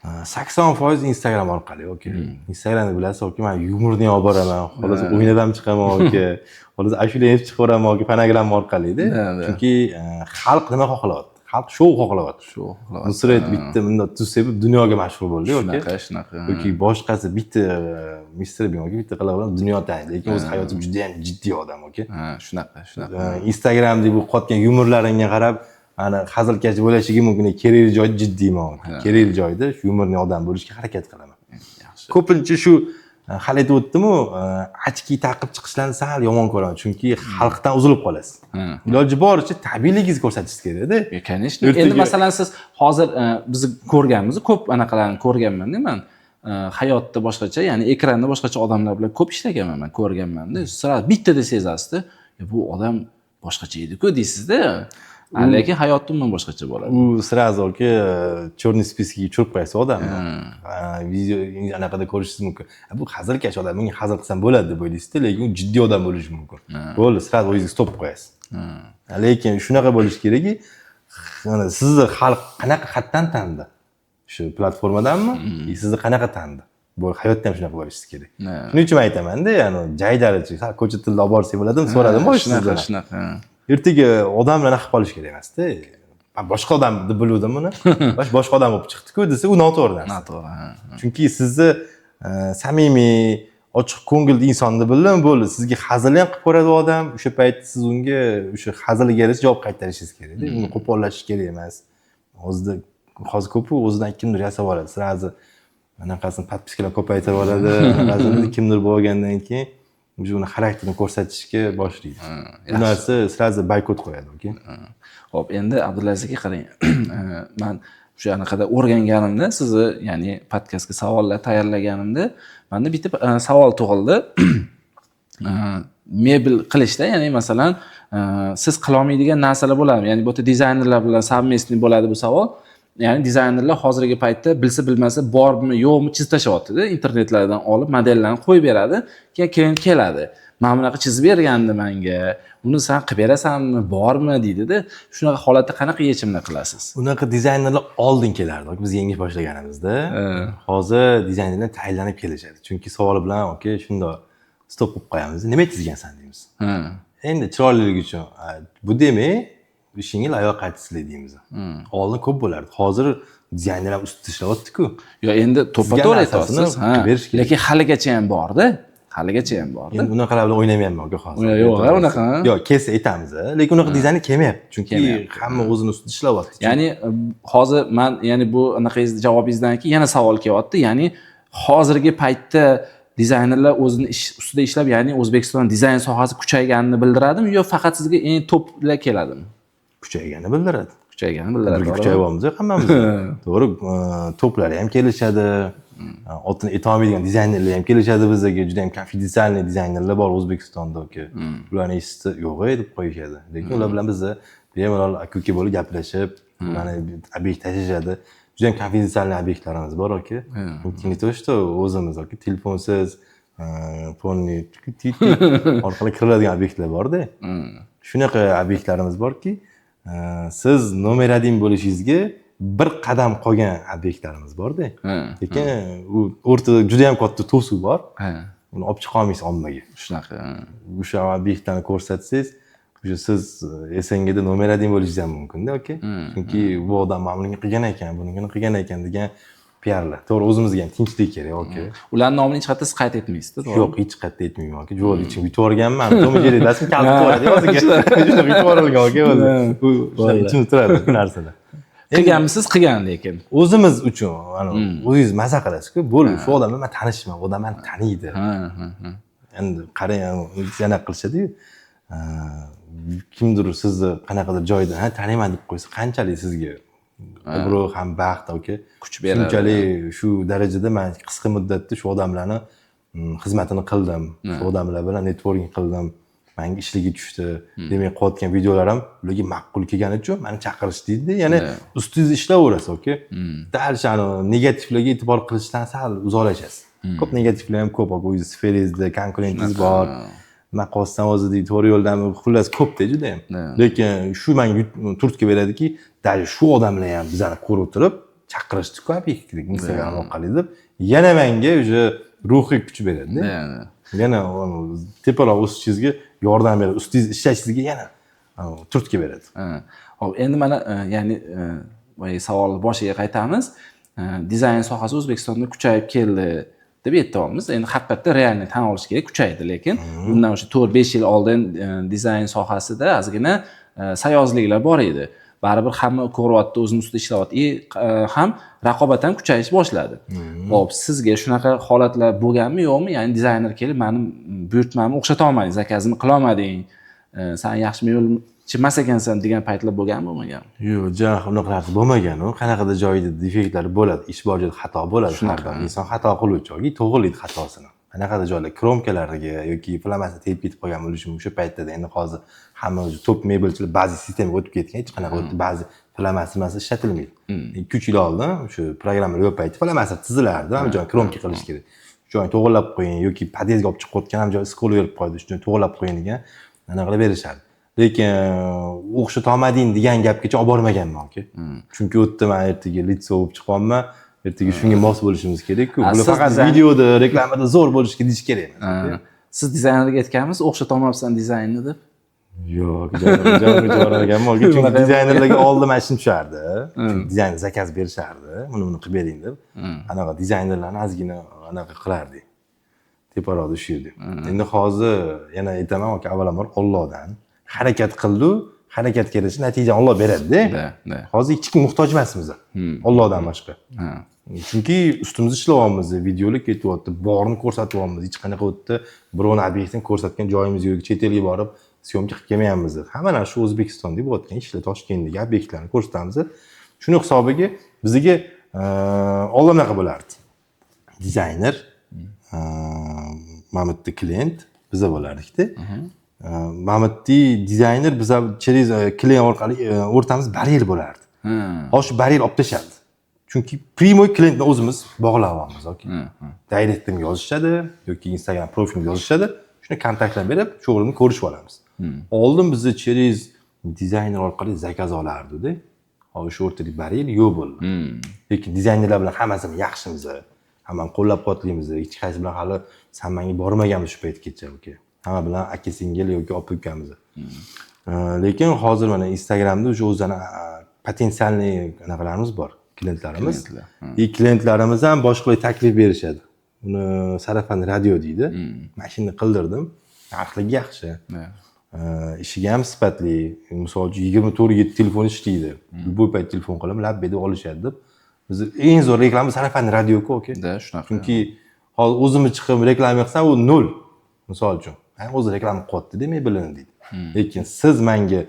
80% Instagram orqali, okay. Instagramni bilasiz, okay, men yumorni olib boraman, xolos o'ynab ham chiqaman, okay. Xolos ashula aytib chiqaman, okay, fonogramma orqali-da. Chunki xalq nima xohlayapti? Xalq shou xohlayapti. Nusrat bitta bunday tuzib dunyoga mashhur bo'ldi, okay. Shunaqa. Yoki boshqasi bitta Mr. Bean yoki bitta qilib dunyo taniydi, lekin o'z hayoti juda ham jiddiy odam, okay. Shunaqa. Instagramda bu qotgan yumorlaringga qarab, ana hazilkash bo'lishiga mumkin, kerakli joyda jiddiyman. Kerakli joyda shu yumorli odam bo'lishga harakat qilaman. Yaxshi. Ko'pincha shu hal aytib o'tdim-ku, ochki taqib chiqishlarni sal yomon ko'raman, chunki xalqdan uzilib qolasiz. Iloji boricha tabiiyligingizni ko'rsatishingiz kerak-da. Конечно. Endi masalan siz hozir biz ko'rganmiz, ko'p anaqalarni ko'rganman-da men. Hayotda boshqacha, ya'ni ekranda boshqacha odamlar bilan ko'p ishlaganman, men ko'rganman-da. Sira bittada sezasiz-da, bu odam boshqacha edi-ku deysizda. Lekin hayotda umuman boshqacha bo'ladi. U сразу ki черный spiskiga tushirib qo'yasiz odamni. Video anaqada ko'rishingiz mumkin. Bu hazilkash odam, menga hazil qilsam bo'ladi deb o'ylaysizda, lekin u jiddiy odam bo'lishi mumkin. Bo'ldi, sразу o'zingizga stop qo'yasiz. Lekin shunaqa bo'lishi kerakki, mana sizni xalq qanaqa xatdan tanidi? Shu platformadanmi? Sizni qanaqa tanidi? Bu hayotda ham shunaqa bo'lishi kerak. Shuning uchun aytaman-da, ya'ni jaydarichi, ko'cha tilda olib borsak bo'ladimi? So'radim boshida. Shunaqa. Ertaga odam bilan qilib qolish kerak emas-da. Men boshqa odam deb biluvdim buni. Boshqa odam bo'lib chiqdi-ku desa, u noto'g'ri narsa. Noto'g'ri. Chunki sizni samimiy, ochiq ko'ngilli insonni bildim, bo'ldi. Sizga hazil ham qilib ko'radi odam. O'sha payt siz unga o'sha haziliga yarasha javob qaytarishingiz kerak-da. Uni qo'pollashish kerak emas. Hozir ko'p o'zidan kimdir yasab oladi. Sirazi anaqasini podpiskalar ko'paytirib oladi. Anaqasini kimdir bo'lgandan keyin uni xarakterini ko'rsatishga boshlaydi. Bu narsa sirazi boykot qo'yadi, okay? Xo'p, endi Abdulaziz aka qarang. Men o'sha anaqada o'rganganimda, sizni, ya'ni podkastga savollar tayyorlaganimda, menda bitta savol tug'ildi. Mebel qilishda, ya'ni masalan, siz qila olmaydigan narsalar bo'ladimi? Ya'ni bu yerda dizaynerlar bilan совместный bo'ladi bu savol. Ya'ni dizaynerlar hozirgi paytda bilsa bilmasa bormi, yo'qmi chizib tashlayapti-da, internetlardan olib modellarni qo'yib beradi, keyin keladi. Men bunaqa chizib bergandi menga. Uni sen qilib berasanmi, bormi deydi-da. Shunaqa holatda qanaqa yechimlar qilasiz? Unaqa dizaynerlar oldin kelardi, biz yangi boshlaganimizda. Hozir dizaynerlar tayyorlanib kelishadi. Chunki savol bilan, okay, shunday stop qilib qo'yamiz. Nima chizgansan deymiz. Endi chiroyliligi uchun bu demak ishingga layoq qaytisizlar deymiz. Oldin ko'p bo'lardi. Hozir dizaynerlar ustida ishlayapti-ku. Yo, endi to'ppa-to'g'ri aytasiz. Lekin haligacha ham bor-da. Haligacha ham bor-da. Endi unaqalar bilan o'ynamayapman hozir. Yo'q, unaqa. Yo'q, kelsa aytamiz. Lekin unaqa dizayner kelmayapti. Chunki hamma o'zini ustida ishlayapti. Ya'ni hozir men, ya'ni bu anaqangiz javobingizdan keyin yana savol kelyapti. Ya'ni hozirgi paytda dizaynerlar o'zini ish ustida ishlab, ya'ni O'zbekiston dizayn sohasi kuchayganini bildiradimi yo faqat sizga eng toplar keladimi? Kuchayganini bildiradi. Kuchayganini bildiradi. Kuchayapmiz hammamiz. To'g'ri, to'plari ham kelishadi. Otini aytolmaydigan dizaynerlar ham kelishadi bizga. Juda ham konfidensialniy dizaynerlar bor O'zbekistonda, okay. Ularni eshitsa, yo'q deb qo'yishadi. Lekin ular bilan biz bemalol aka-uka bo'lib gaplashib, mana obyekt tashishadi. Juda ham konfidensialniy obyektlarimiz bor aka. Не то что o'zimiz aka, telefonsiz, polniy orqali kiriladigan obyektlar bor-da. Shunaqa obyektlarimiz borki, siz nomer 1 bo'lishingizga bir qadam qolgan obyektlarimiz bor-da. Lekin u o'rtada juda ham katta to'siq bor. Uni olib chiqa olmaysiz ommaga. Shunaqa. O'sha obyektlarni ko'rsatsangiz, o'sha siz SNGda nomer 1 bo'lishingiz ham mumkin-da, aka. Chunki bu odam mana bunga qilgan ekan, buningini qilgan ekan degan PR-lar. To'g'ri, o'zimizga ham tinchlik kerak, aka. Ularning nomini hech qayerda siz qayd etmaysiz-da, to'g'ri? Yo'q, hech qayerda aytmayman, aka. Jo'l ichim yutib yuborganman. To'mijelik dastim kalib qo'yadi o'ziga. Shunday yutib yuborilgan, aka, o'zi. Bu ichimda turadi bu narsalar. Qilganmisiz, qilgan lekin. O'zimiz uchun, mana o'zingiz maza qilasiz-ku. Bo'ldi, shu odam bilan men tanishman, odam meni taniydi. Endi qarang, yana qilishadi-yu. Kimdir sizni qanaqadir joydan taniyman deb qo'ysa, qanchalik sizga obro' ham baxt aka, kuch beradi. Shunchalik shu darajada men qisqa muddatda shu odamlarni xizmatini qildim. Shu odamlar bilan networking qildim. Menga ishligi tushdi. Demak, qilayotgan videolar ham ularga ma'qul kelgani uchun meni chaqirishdi-da. Ya'ni ustingiz ishlayverasiz aka. Dal shani negativlarga e'tibor qilishdan sal uzoqlashasiz. Ko'p negativlar ham ko'p aka, o'zingiz sferangizda konkurentingiz bor. Maqosdan o'zida to'g'ri yo'ldan xullas ko'pda juda ham. Lekin shu menga turtki beradiki, dal shu odamlar ham bizani ko'rib turib chaqirishdi-ku obyektga, Instagram orqali deb, yana menga o'sha ruhiy kuch beradi-da. Yana teparoq o'sishingizga yordam beradi, ustingiz ishlashingizga yana turtki beradi. Hop, endi mana ya'ni boya savolni boshiga qaytamiz. Dizayn sohasi O'zbekistonda kuchayib keldi deb aytamiz. Endi haqiqatda realni tan olish kerak, kuchaydi, lekin bundan o'sha 4-5 yil oldin dizayn sohasida ozgina sayozliklar bor edi. Baribir hamma ko'ryapti, o'zini ustida ishlayapti. Ham raqobat ham kuchayish boshladi. Xo'p, sizga shunaqa holatlar bo'lganmi, yo'qmi? Ya'ni dizayner kelib, "Meni buyurtmamni o'xshata olmading, zakazimni qila olmading, sen yaxshi yo'lchimas ekansan" degan paytlar bo'lganmi, bo'lmaganmi? Yo'q, janob unaqalar bo'lmagan. U qanaqadir joyda defektlar bo'ladi, ish bor joyda xato bo'ladi. Shunaqa. Inson xato qiluvchi yoki to'g'rilaydi xatosini. Qanaqadir joylar kromkalariga yoki flamasi tegib ketib qolgan bo'lishi mumkin. O'sha paytda endi hozir hamma top mebelchilar ba'zi sistemaga o'tib ketgan, hech qanaqa ba'zi flamasi ishlatilmaydi. 2-3 yil oldin shu programmalar yo'q payti flamasi chizilardi, hamma joy kromka qilish kerak. Shu joyni to'g'rilab qo'ying yoki podyezdga olib chiqib o'tgan ham joy iskol berib qo'ydi, shu joyni to'g'rilab qo'ying degan anaqa qilib berishardi. Lekin o'xshata olmading degan gapgacha olib bormaganman aka. Chunki u yerda men ertaga litso bo'lib chiqyapman. Ertaga shunga mos bo'lishimiz kerak-ku. Bular faqat videoda, reklamada zo'r bo'lishga deyish kerak emas. Siz dizaynerga aytganmisiz, o'xshata olmabsan dizaynni deb? Yo'q, jo'raganman. Chunki dizaynerlarga oldin mana shuni tushardi. Dizayn zakaz berishardi, buni qilib bering deb. Anaqa dizaynerlarni ozgina anaqa qilardik. Teparoqda shu edi. Endi hozir yana aytaman, avvalambor Allohdan harakat qildi, harakat kelishi natijani Alloh beradi-da. Hozir hech kim muhtoj emasmiz. Allohdan boshqa. Chunki ustimizda ishlayapmiz, videolar ketyapti, borni ko'rsatyapmiz. Hech qanaqa o'tda birovni obyektini ko'rsatgan joyimiz yo'q, chet elga borib syomka qilib kelmayapmiz. Hamma shu O'zbekistonda bo'layotgan ishlar, Toshkentdagi obyektlarni ko'rsatamiz. Shuni hisobiga bizga oldin bunaqa bo'lardi. Dizayner, Mamitda klient biza bo'lardik-da. Mamitda dizayner biza через klient orqali o'rtamiz baryer bo'lardi. Hozir shu baryer olib tashladi. Chunki primoy klientni o'zimiz bog'layapmiz, aka. Direct'ga yozishadi yoki Instagram profilimga yozishadi. Shuni kontaktlar berib, shu o'rinni ko'rishib olamiz. Oldin bizni через dizayner orqali zakaz olardi-da. Hozir shu o'rtada baryer yo'q bo'ldi. Lekin dizaynerlar bilan hammasini yaxshimiz, hammani qo'llab-quvvatlaymiz. Hech qaysi bilan hali san menga bormaganmiz shu paytgacha, aka. Hamma bilan aka-singil yoki opa-ukamiz. Lekin hozir mana Instagramda o'zini potensialniy anaqalarimiz bor. Klientlarimiz. Klientlarimiz ham boshqalarga taklif berishadi. Uni Sarafan radio deydi. Men shuni qildirdim. Narxligi yaxshi. Ishiga ham sifatli. Misol uchun 24/7 telefon ishlaydi. Bu payt telefon qilib, labbeda olishadi deb. Biz eng zo'r reklama Sarafan radio-ku, aka. Shunaqa. Chunki hozir o'zimiz chiqib reklama qilsam, u 0. Misol uchun. Men o'zi reklama qilyapti demay bilindi deydi. Lekin siz menga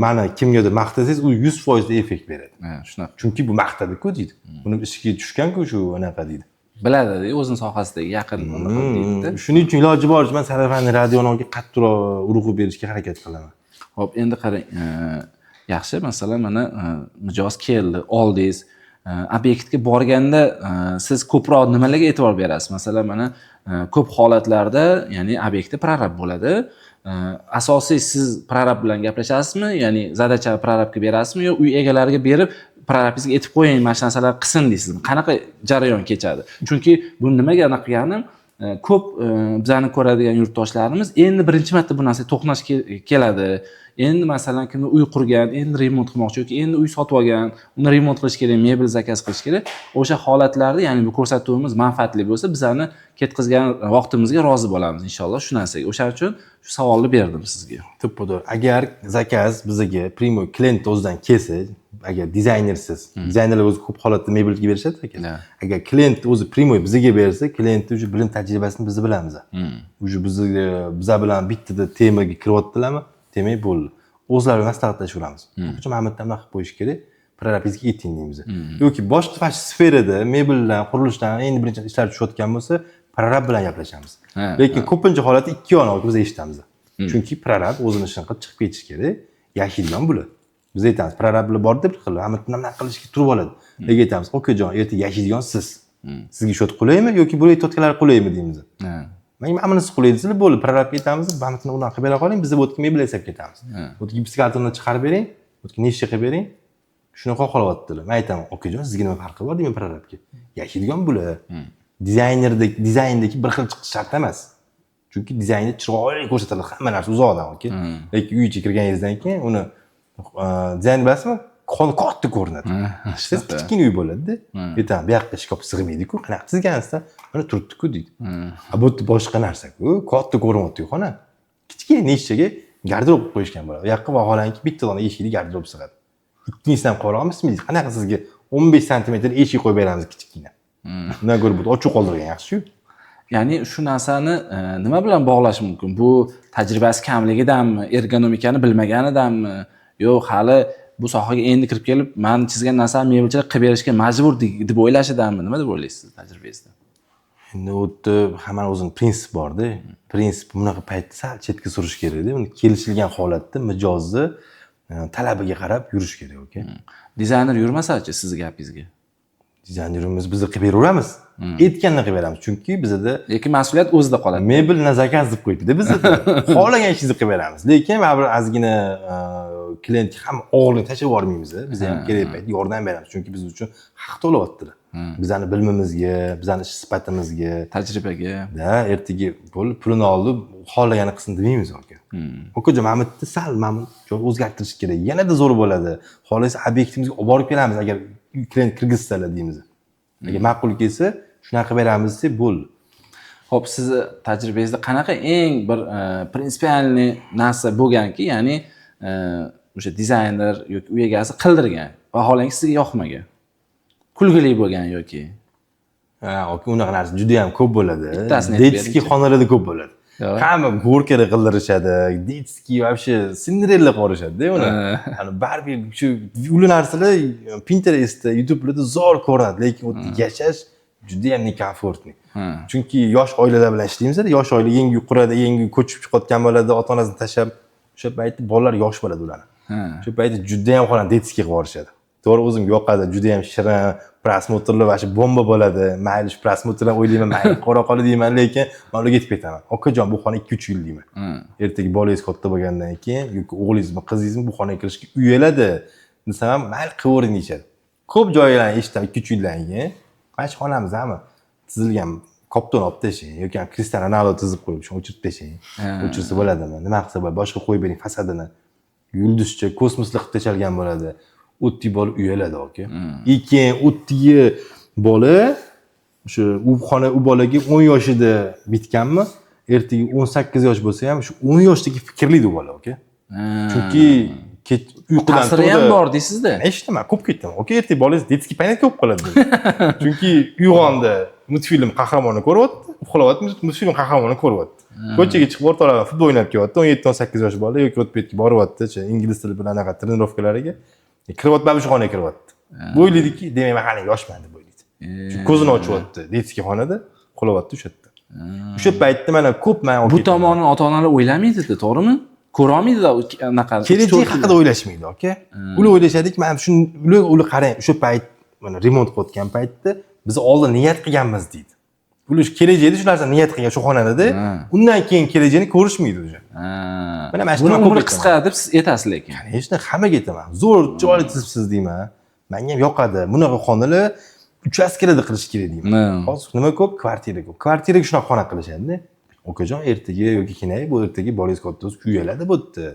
mana kimgadir maqtasangiz, u 100% effekt beradi. Shunaqa. Chunki bu maqtadi-ku deydi. Buni ishiga tushgan-ku shu anaqa deydi. Biladi-da, o'zining sohasidagi yaqin anaqa deydi-da. Shuning uchun iloji boricha men Sarafan radioniga qattiqroq urg'u berishga harakat qilaman. Xo'p, endi qarang, yaxshi, masalan, mana mijoz keldi, oldingiz. Obyektga borganda siz ko'proq nimalarga e'tibor berasiz? Masalan, mana ko'p holatlarda, ya'ni obyektda prorab bo'ladi. Asosiy siz prorab bilan gaplashasizmi? Ya'ni zadachani prorabga berasizmi yo uy egalariga berib prorabingizga aytib qo'ying, mana shu narsalar qilsin deysizmi? Qanaqa jarayon kechadi? Chunki bu nimaga aniq qilganim, ko'p bizani ko'radigan yurtdoshlarimiz endi birinchi marta bu narsaga to'qnash keladi. Endi masalan kimni uy qurgan, endi remont qilmoqchi yoki endi uy sotib olgan, uni remont qilish kerak, mebel zakaz qilish kerak. O'sha holatlarda, ya'ni bu ko'rsatuvimiz manfaatli bo'lsa, bizani ketkizgan vaqtimizga rozi bo'lamiz inshaalloh shu narsaga. O'shaning uchun shu savolni berdim sizga. To'ppa-to'g'ri. Agar zakaz bizga primo klient o'zidan kelsa, agar dizaynersiz, dizaynerlar o'zi ko'p holatda mebelga berishadi ekan. Agar klient o'zi primo bizga bersa, klient o'sha bilim tajribasini biz bilamiz. O'sha bizga bilan bittada temaga kiryaptilarmi? Demak bo'ldi. O'zlari maslahatlashaveramiz. Ko'pincha Muhammaddan nima qilib qo'yish kerak? Prorabingizga ayting deymiz. Yoki boshqa sferada, mebeldan, qurilishdan endi birinchi ishlar tushayotgan bo'lsa, prorab bilan gaplashamiz. Lekin ko'pincha holatda ikki yo'nalib biz eshitamiz. Chunki prorab o'zini ishini qilib chiqib ketish kerak. Yashilgan bular. Biz aytamiz, prorab bilan bor deb qilib, Muhammaddan nima qilishga turib oladi. Lekin aytamiz, "Okajon, erta yashilgan siz. Sizga shot qulaymi yoki bu aytayotganlar qulaymi?" deymiz. Menga amanisi qulay desizlar, bo'ldi, prorabga aytamiz, "Bamitni undan qilib bera qoling, biz o'tga mebel yasab ketamiz. O'tga gips kartonni chiqarib bering, o'tga nechta qilib bering." Shunaqa xohlayaptilar. Men aytaman, "Okajon, sizga nima farqi bor?" deyman prorabga. Yashilgan bular. Dizayndagi bir xil chiqish shart emas. Chunki dizaynda chiroyli ko'rsatiladi hamma narsa uzoqdan, okey? Lekin uyga kirganingizdan keyin uni dizayn bilasizmi? Katta ko'rinadi. Siz kichkina uy bo'ladi-da. Aytaman, "Bu yoqqa shkop sig'maydi-ku, qanaqa chizgansizda?" Mana turibdi-ku deydi. Bu boshqa narsa-ku, katta ko'rinyapti xona. Kichkina nechtaga garderob qo'yishgan bo'ladi. U yoqqa vaholanki bitta dona eshikli garderob sig'adi. Ikkinchisidan qo'rqamizmi? Qanaqa sizga 15 sm eshik qo'yib beramiz kichkina. Undan ko'ra bu ochiq qoldirgan yaxshi-ku. Ya'ni shu narsani nima bilan bog'lash mumkin? Bu tajribasi kamligidanmi, ergonomikani bilmaganidanmi, yo hali bu sohaga endi kirib kelib, men chizgan narsani mebelchilar qilib berishga majbur deb o'ylashidanmi? Nima deb o'ylaysiz tajribangizda? Endi o'tda hamma o'zining prinsipi bor-da. Prinsip bunaqa paytda sal chetga surish kerak-da. Uni kelishilgan holatda mijozni talabiga qarab yurish kerak, okey? Dizayner yurmasa-chi siz gapingizga? Dizaynerimiz biz qilib beraveramiz. Aytganini qilib beramiz. Chunki bizda lekin mas'uliyat o'zida qoladi. Mebel na zakaz deb qo'yibdi-da bizda. Xohlagan ishingizni qilib beramiz. Lekin baribir ozgina klient ham og'irlik tashlab yubormaymiz. Biz ham kerak payt yordam beramiz. Chunki biz uchun haq to'layaptilar. Bizani bilimimizga, bizani ish sifatimizga, tajribaga, ertaga pulini olib, xohlaganini qilsin demaymiz, aka. Okajon, Muhammadni sal o'zgartirish kerak. Yanada zo'r bo'ladi. Xohlasa obyektimizga olib borib kelamiz agar klient kirgizsalar deymiz. Agar ma'qul kelsa, shunaqa beramiz deb bo'ldi. Xo'p, sizni tajribangizda qanaqa eng bir prinsipialniy narsa bo'lganki, ya'ni o'sha dizayner yoki uy egasi qildirgan, vaholanki sizga yoqmagan, kulgili bo'lgan yoki unaqa narsa juda ham ko'p bo'ladi. Detskiy xonalarda ko'p bo'ladi. Hamma gorkada qildirishadi, detskiy вообще Cinderella qilishadi-da uni. Hani baribir shu uli narsalar Pinterestda, YouTube'larda zo'r ko'rinadi, lekin u yashash juda ham nekomfortli. Chunki yosh oilalar bilan ishlaymiz-da, yosh oila yangi quradi, yangi ko'chib chiqayotgan bo'ladi, ota-onasini tashlab, o'sha paytda bolalar yosh bo'ladi ular. Shu paytda juda ham xona detskiy qilib yuborishadi. To'g'ri, o'zimga yoqadi, juda ham shirin, prosmotrlar va shu bomba bo'ladi. Mayli shu prosmotrdan o'ylayman, mayli qora qoli deyman, lekin men ularga aytib ketaman. Okajon, bu xona 2-3 yil deyman. Ertaga bolangiz katta bo'lgandan keyin yoki o'g'lingizmi, qizingizmi bu xonaga kirishga uyaladi desam ham mayli qilavering deyishadi. Ko'p joylarni eshitaman 2-3 yildan keyin. Mana shu xonamizdami tizilgan kopton olib tashlang yoki Cristiano Ronaldo tizib qo'yib shuni o'chirib tashlang. O'chirsa bo'ladimi? Nima qilsa bo'ladi? Boshqa qo'yib bering fasadini. Yulduzcha, kosmosli qilib tashalgan bo'ladi. O'tdi bola uyaladi, aka. Keyin o'tdigi bola o'sha u bolaga 10 yoshida bitganmi, ertaga 18 yosh bo'lsa ham shu 10 yoshdagi fikrli u bola, aka. Chunki uyqudan ta'siri ham bor deysizda. Eshitaman, ko'p ketdim. Aka, ertaga bolangiz detskiy paynet ko'p qoladi. Chunki uyg'ondi, multfilm qahramoni ko'ryapti, uxlayapti, multfilm qahramoni ko'ryapti. Ko'chaga chiqib o'rtoqlar futbol o'ynab kelyapti, 17-18 yosh bola yoki o'tib boryapti, ingliz tili bilan anaqa trenirovkalariga. Kiryapti, shu xonaga kiryapti. Bo'ylaydiki, demak, men hali yoshman deb o'ylaydi. Chunki ko'zini ochyapti, detskiy xonada qo'layapti o'sha yerda. O'sha paytda mana ko'p men bu tomonini ota-onalar o'ylamaydi-da, to'g'rimi? ko'ra olmaydida anaqa. Kelajak haqida o'ylashmaydi, aka. Ular o'ylashadiki, mana shu ular qarang, o'sha payt mana remont qilayotgan paytda biz oldin niyat qilganmiz deydi. Ular kelajakda shu narsani niyat qilgan shu xonada, undan keyin kelajakni ko'rishmaydi o'sha. Mana mana shu umri qisqa deb siz aytasiz lekin. Hech narsa hammaga aytaman. Zo'r joyli tizibsiz deyman. Menga ham yoqadi. Bunaqa xonalar uchastkalarda qilish kerak deyman. Hozir nima ko'p, kvartira ko'p. Kvartiraga shunaqa xona qilishadi-da. Okajon ertaga yoki keyin bu ertaga bolangiz katta bo'lsa kuyaladi bu yerda.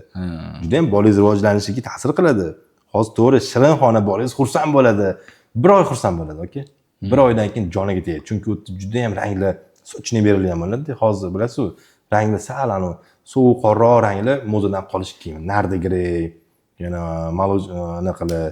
Juda ham bolangiz rivojlanishiga ta'sir qiladi. Hozir to'g'ri shirin xona bolangiz xursand bo'ladi. Bir oy xursand bo'ladi, aka. Bir oydan keyin joniga tegadi. Chunki u juda ham ranglar sochini berilgan bo'ladi. Hozir bilasiz, ranglar sal anu sovuq qorroq ranglar modadan qolishi keyin. Nardigray, yana maloj anaqalar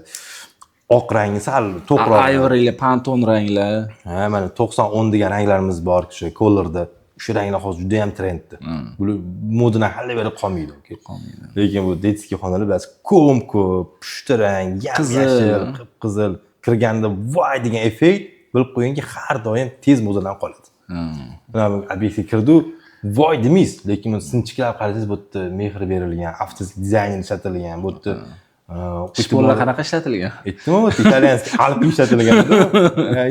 oq rangi sal to'qroq. Ivorylar, Pantone ranglar. Ha, mana 90-10 degan ranglarimiz bor, o'sha colorda. O'sha ranglar hozir juda ham trendda. Bular modadan hali beri qolmaydi, aka. Qolmaydi. Lekin bu detskiy xonalar bas ko'p, pushti rang, yashil, qizil kirganda voy degan effekt bilib qo'yingki, har doim tez modadan qoladi. Mana obyektga kirdi, voy demaysiz, lekin uni sinchiklab qarasangiz, bu yerda mehr berilgan, avtomatik dizayn ishlatilgan, bu yerda shpollar qanaqa ishlatilgan? Aytdim-ku, italyanskiy alpi ishlatilgan.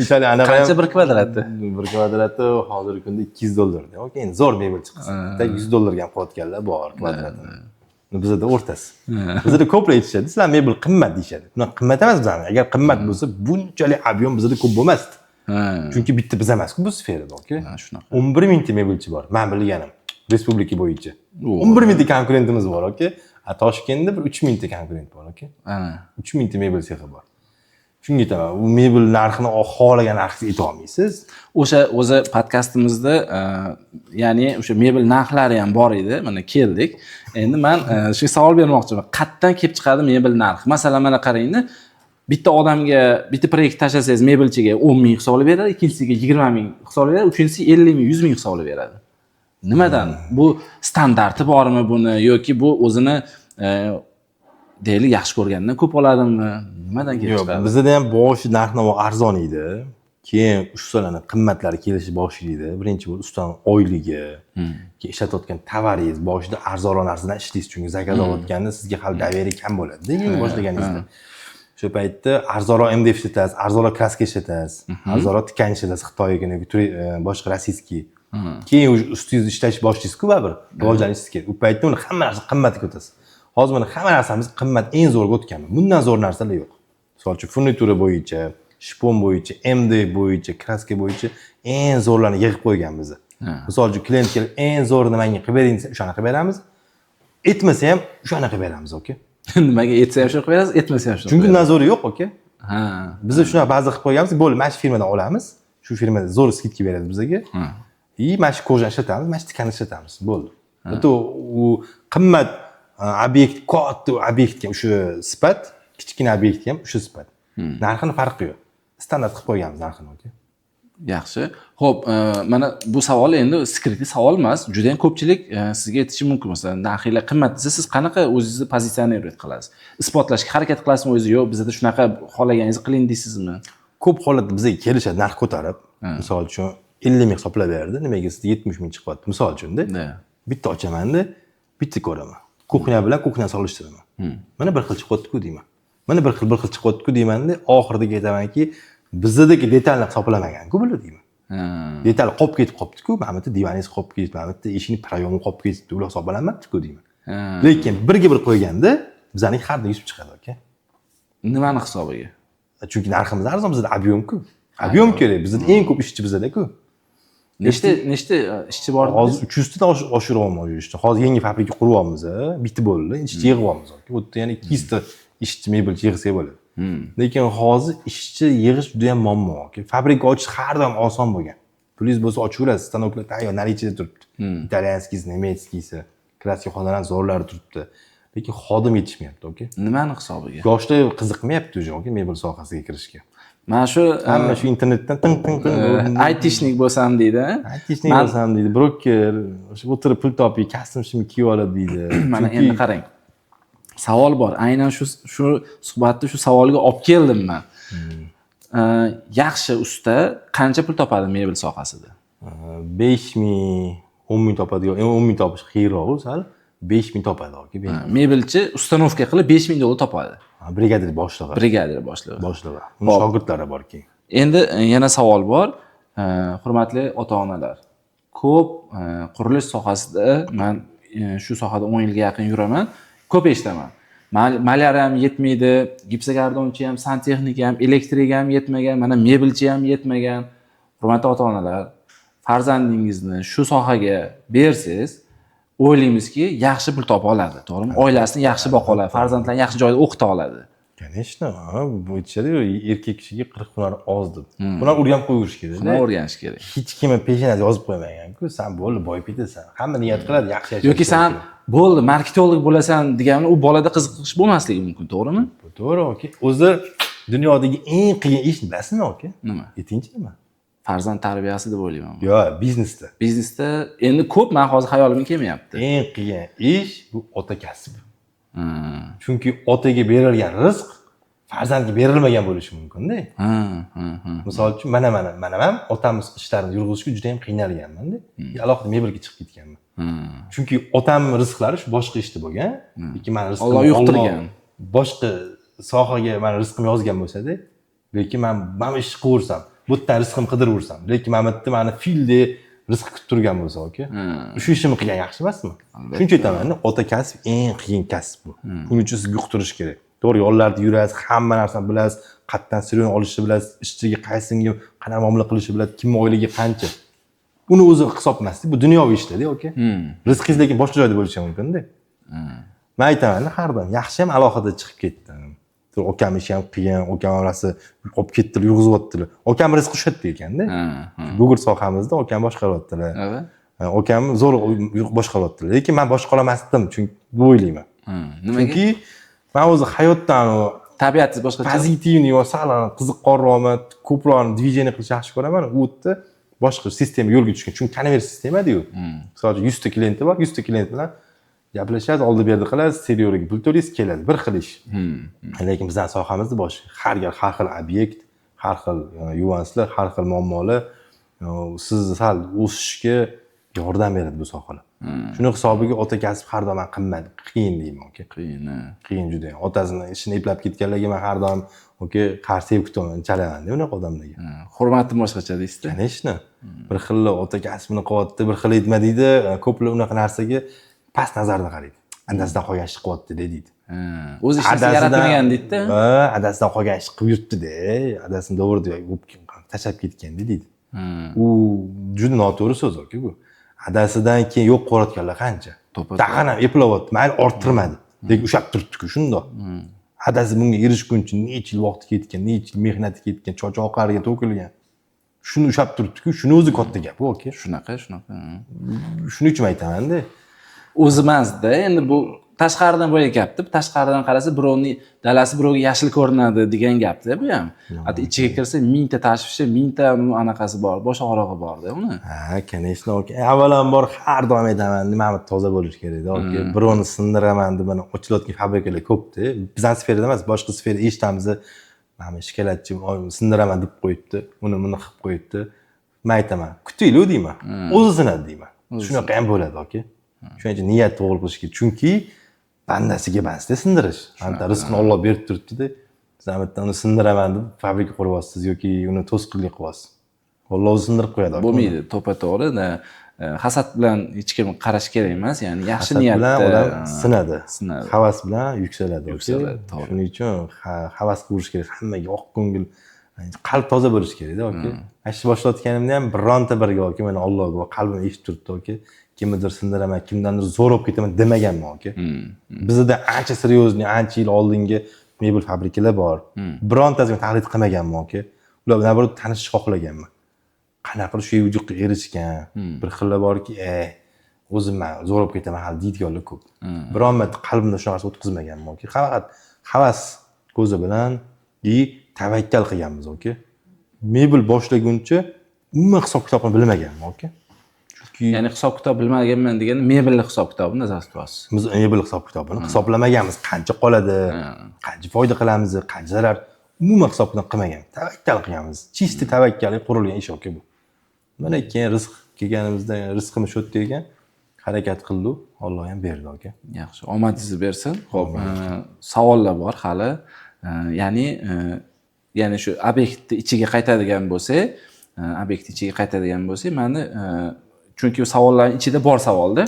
Italiya anaqa qancha bir kvadratda? Bir kvadratda hozirgi kunda $200. Yoki endi zo'r mebel chiqsa, $100 ham qo'yotganlar bor kvadratini. Bizda o'rtasi. Bizda ko'plar aytishadi, sizlar mebel qimmat deyishadi. Buni qimmat emas bizda. Agar qimmat bo'lsa, bunchalik ob'yom bizda ko'p bo'lmasdi. Chunki bitta biz emas-ku bu sferada, aka. Shunaqa. 11 mingta mebelchi bor. Men bilganim, respublika bo'yicha. 11 mingta konkurentimiz bor, aka. Toshkentda bir 3 mingta konkurent bor, aka. 3 mingta mebel sexi bor. Shunga aytaman, u mebel narxini xohlagan narxga ayta olmaysiz. O'sha o'zi podkastimizda, ya'ni o'sha mebel narxlari ham bor edi. Mana keldik. Endi men shu savol bermoqchiman. Qayerdan kelib chiqadi mebel narxi? Masalan, mana qarangda, bitta odamga bitta proyekt tashlasangiz mebelchiga 10 ming hisoblab beradi, ikkinchisiga 20 ming hisoblab beradi, uchinchisiga 50 ming, 100 ming hisoblab beradi. Nimadan? Bu standarti bormi buni yoki bu o'zini deylik yaxshi ko'rgandan ko'p oladimi? Nimadan kelib chiqadi? Yo'q, bizda ham boshi narx-navo arzon edi. Keyin ustalarning qimmatlari kelishi boshlaydi. Birinchi bo'lib ustaning oyligi, keyin ishlatayotgan tovaringiz boshida arzonroq narsadan ishlaysiz, chunki zakaz olayotganda sizga hali daveri kam bo'ladi. Keyin boshlaganingizda. Shu paytda arzonroq MDF ishlatasiz, arzonroq kraska ishlatasiz, arzonroq tkань ishlatasiz, Xitoyga yoki boshqa rossiyskiy. Keyin ustingizni ishlash boshlaysiz-ku baribir, rivojlanishingiz kerak. U paytda uni hamma narsa qimmatga o'tasiz. Hozir mana hamma narsamiz qimmat, eng zo'rga o'tganmi? Bundan zo'r narsalar yo'q. Misol uchun furnitura bo'yicha, shpon bo'yicha, MDF bo'yicha, kraska bo'yicha eng zo'rlarni yig'ib qo'yganmiz. Misol uchun klient kelib, eng zo'rini menga qilib bering desa, o'shani qilib beramiz. Etmasa ham o'shani qilib beramiz, aka. Nimaga etsa ham shuni qilib berasiz, etmasa ham shuni. Chunki nazori yo'q, aka. Biz shunaqa ba'zi qilib qo'yganmiz, bo'ldi, mana shu firmadan olamiz. Shu firmada zo'r skidka beradi bizga. Mana shu kojani ishlatamiz, mana shu tkani ishlatamiz. Bo'ldi. Hatto u qimmat obyekt, katta obyektga o'sha sifat, kichkina obyektga ham o'sha sifat. Narxini farqi yo'q. Standart qilib qo'yganmiz narxini, aka. Yaxshi. Xo'p, mana bu savol endi skriptli savol emas, juda ham ko'pchilik sizga aytishi mumkin. Masalan, narxlar qimmat desa, siz qanaqa o'zingizni pozitsionerlik qilasiz? Isbotlashga harakat qilasizmi o'zingiz? Yo'q, bizda shunaqa xohlaganingizni qiling deysizmi? Ko'p holatda bizga kelishadi narx ko'tarib. Misol uchun 50 ming hisoblab berdi, nimaga sizga 70 ming chiqyapti? Misol uchun-da. Bitta ochaman-da, bitta ko'raman. Kuxnya bilan kuxnya solishtiraman. Mana bir xil chiqyapti-ku deyman. Mana bir xil chiqyapti-ku deyman-da, oxirida aytamanki, bizdagi detalni hisoblamagan-ku bular deyman. Detal qolib ketib qolibdi-ku, mana bu divaningiz qolib ketibdi, mana bu eshikning proyomi qolib ketibdi, ular hisoblanmabdi-ku deyman. Lekin birga bir qo'yganda bizning har doim yusib chiqadi, aka. Nimani hisobiga? Chunki narximiz arzon, bizda ob'yom-ku. Ob'yom kerak, bizda eng ko'p ishchi bizda-ku. Nechta ishchi bor? Hozir 300 tadan oshiryapmiz ishni. Hozir yangi fabrika quryapmiz, bitta bo'ldi, ishchi yig'yapmiz. Bu yerda yana 200 ta ishchi mebelchi yig'sa bo'ladi. Lekin hozir ishchi yig'ish juda ham muammo. Fabrika ochish har doim oson bo'lgan. Pulingiz bo'lsa ochaverasiz, stanoklar tayyor, narichida turibdi. Italyanskiysi, nemetskiysi, kraska xonalar zo'rlari turibdi. Lekin xodim yetishmayapti, aka. Nimani hisobiga? Yoshlar qiziqmayapti o'sha, aka, mebel sohasiga kirishga. Mana shu hamma shu internetdan ting aytishnik bo'lsam deydi. Aytishnik bo'lsam deydi, broker, o'sha o'tirib pul topib, kasbimni kiyib oladi deydi. Mana endi qarang. Savol bor. Aynan shu suhbatda shu savolga olib keldim men. Yaxshi usta qancha pul topadi mebel sohasida? 5 ming, 10 ming topadigan, 10 ming topish qiyinroq sal. 5000 topadi aka. Mebelchi ustanovka qilib $5000 topadi. Brigadir boshlig'i. Brigadir boshlig'i. Uni shogirdlari bor keyin. Endi yana savol bor. Hurmatli ota-onalar. Ko'p qurilish sohasida men shu sohada 10 yilga yaqin yuraman. Ko'p eshitaman. Malyar ham yetmaydi, gipsogardonchi ham, santexnik ham, elektrik ham yetmagan, mana mebelchi ham yetmagan. Hurmatli ota-onalar, farzandingizni shu sohaga bersangiz, o'ylaymizki, yaxshi pul topa oladi, to'g'rimi? Oilasini yaxshi boqa oladi, farzandlarni yaxshi joyda o'qita oladi. Конечно, bu aytishadi-ku, erkak kishiga 40 hunar oz deb. Buni o'rganib qo'yish kerak. Buni o'rganish kerak. Hech kim peshanasiga yozib qo'ymagan-ku, sen bo'ldi, boyib ketasan. Hamma niyat qiladi, yaxshi yashash. Yoki sen bo'ldi, marketolog bo'lasan degani u bolada qiziqish bo'lmasligi mumkin, to'g'rimi? To'g'ri, aka. O'zi dunyodagi eng qiyin ish bilasizmi, aka? Nima? Yettinchi nima? Farzand tarbiyasi deb o'ylayman. Yo'q, biznesda. Biznesda endi ko'p men hozir hayolimga kelmayapti. Eng qiyin ish bu ota kasb. Chunki otaga berilgan rizq farzandga berilmagan bo'lishi mumkin-da. Misol uchun mana ham otamiz ishlarini yurg'izishga juda ham qiynalganman-da. Alohida mebelga chiqib ketganman. Chunki otamning rizqlari shu boshqa ishda bo'lgan. Lekin men rizqimni Alloh yuqtirgan. Boshqa sohaga men rizqim yozgan bo'lsa-da, lekin men mana ish qilaversam, bu yerdan rizqim qidiraversam, lekin mana bu yerda meni filda rizq kutib turgan bo'lsa, aka. Shu ishimni qilgan yaxshi emasmi? Shuncha aytaman-da, ota kasb eng qiyin kasb bu. Buning uchun siz yuqtirish kerak. To'g'ri, yo'llarda yurasiz, hamma narsani bilasiz, qayerdan siryon olishni bilasiz, ishchiga qaysinga qanday muomala qilishni bilasiz, kimning oilaga qancha. Uni o'zi hisob emas-da, bu dunyoviy ishda-da, aka. Rizqingiz lekin boshqa joyda bo'lishi mumkin-da. Men aytaman, har doim yaxshi ham alohida chiqib ketdim. Okam ishi ham qiyin, okam orasi olib ketdilar, yurg'izyaptilar. Okam rizq ushatdi ekanda. Google sohamizda okam boshqaryaptilar. Okam zo'r boshqaryaptilar. Lekin men boshqara olmasdim, chunki bu o'ylayman. Nimaga? Chunki men o'zi hayotdan tabiatingiz boshqacha. Pozitivni va sal qiziqqonroqman, ko'proq dvijeniya qilishni yaxshi ko'raman. U yerda boshqa sistema yo'lga tushgan. Chunki konvert sistemada-yu. Masalan, 100 ta klienti bor, 100 ta klient bilan gaplashasiz, oldi-berdi qilasiz, seriyorga pul to'laysiz, keladi. Bir xil ish. Lekin bizning sohamizda boshqa. Har xil obyekt, har xil yuvanslar, har xil muammolar sizni sal o'sishga yordam beradi bu sohalar. Shuni hisobiga ota kasb har doim qimmat, qiyin deyman, aka. Qiyin juda ham. Otasini ishini eplab ketganlarga men har doim aka qarshi kutaman, chalaman-da unaqa odamlarga. Hurmatim boshqacha deysiz-da. Конечно. Bir xil ota kasbini qilyapti, bir xil aytma deydi, ko'plar unaqa narsaga past nazarda qaraydi. Adasidan qolgan ish qilyapti deydi. O'zi ishni yaratmagan deydi-da. Adasidan qolgan ish qilib yuribdi-da. Adasini to'g'ri tashlab ketgan deydi. U juda noto'g'ri so'z aka bu. Adasidan keyin yo'q qo'yayotganlar qancha. Tag'in ham eplayapti, mayli orttirmadi. Lekin ushab turibdi-ku, shundoq. Adasi bunga erishguncha necha yil vaqti ketgan, necha yil mehnati ketgan, chochoqlariga to'kilgan. Shuni ushab turibdi-ku, shuni o'zi katta gap bu aka. Shunaqa. Shuning uchun aytaman-da. O'zi emasda, endi bu tashqaridan bo'lgan gapda, tashqaridan qarasa birovning dalasi birovga yashil ko'rinadi degan gapda bu ham. Hatto ichiga kirsa 1000 ta tashvishi, 1000 ta anaqasi bor, bosh og'rig'i borda uni. Конечно, aka. Avvalambor har doim aytaman, nimani toza bo'lish kerak-da, aka. Birovni sindiraman deb mana ochilayotgan fabrikalar ko'p-da. Bizning sferada emas, boshqa sferada eshitamiz. Mana shikolatchi sindiraman deb qo'yibdi, uni qilib qo'yibdi. Men aytaman, kutinglar deyman. O'zi sinadi deyman. Shunaqa ham bo'ladi, aka. Shuning uchun niyat to'g'ri qilish kerak. Chunki bandasiga bandasida sindirish. Anta rizqni Alloh berib turibdi-da. Siz albatta uni sindiraman deb fabrika quryapsiz yoki uni to'sqinlik qilyapsiz. Alloh o'zi sindirib qo'yadi. Bo'lmaydi, to'g'ri. Hasad bilan hech kim qarash kerak emas, ya'ni yaxshi niyatda odam sinadi. Havas bilan yuksaladi. Shuning uchun havas qilish kerak. Hammaga oq ko'ngil, qalb toza bo'lish kerak-da, aka. Ish boshlayotganimda ham bironta birga aka, mana Allohga qalbim eshitib turibdi, aka. Kimnidir sindiraman, kimdandir zo'r olib ketaman demaganman, aka. Bizda ancha seryozni, ancha yil oldingi mebel fabrikalar bor. Birontasiga tahlil qilmaganman, aka. Ular bilan bir tanishish xohlaganman. Qanaqa shu yujuqqa erishgan, bir xillar borki, o'zim men zo'r olib ketaman hali deydiganlar ko'p. Biron marta qalbimda shu narsa o'tkazmaganman, aka. Faqat havas ko'zi bilan tavakkal qilganmiz, aka. Mebel boshlaguncha umuman hisob-kitobni bilmaganman, aka. Ya'ni hisob-kitob bilmaganman degani mebelni hisob-kitobini nazarda tutyapsiz. Biz mebel hisob-kitobini hisoblamaganmiz. Qancha qoladi, qancha foyda qilamiz, qancha zarar, umuman hisob-kitob qilmagan. Tavakkal qilganmiz. Chisti tavakkalga qurilgan ish aka bu. Mana keyin rizq kelganimizda rizqimiz shu yerda ekan. harakat qildik, Alloh ham berdi aka. Yaxshi, omadingizni bersin. Xo'p, savollar bor hali. Ya'ni shu obyektni ichiga qaytadigan bo'lsak, mani chunki savollarning ichida bor savolda.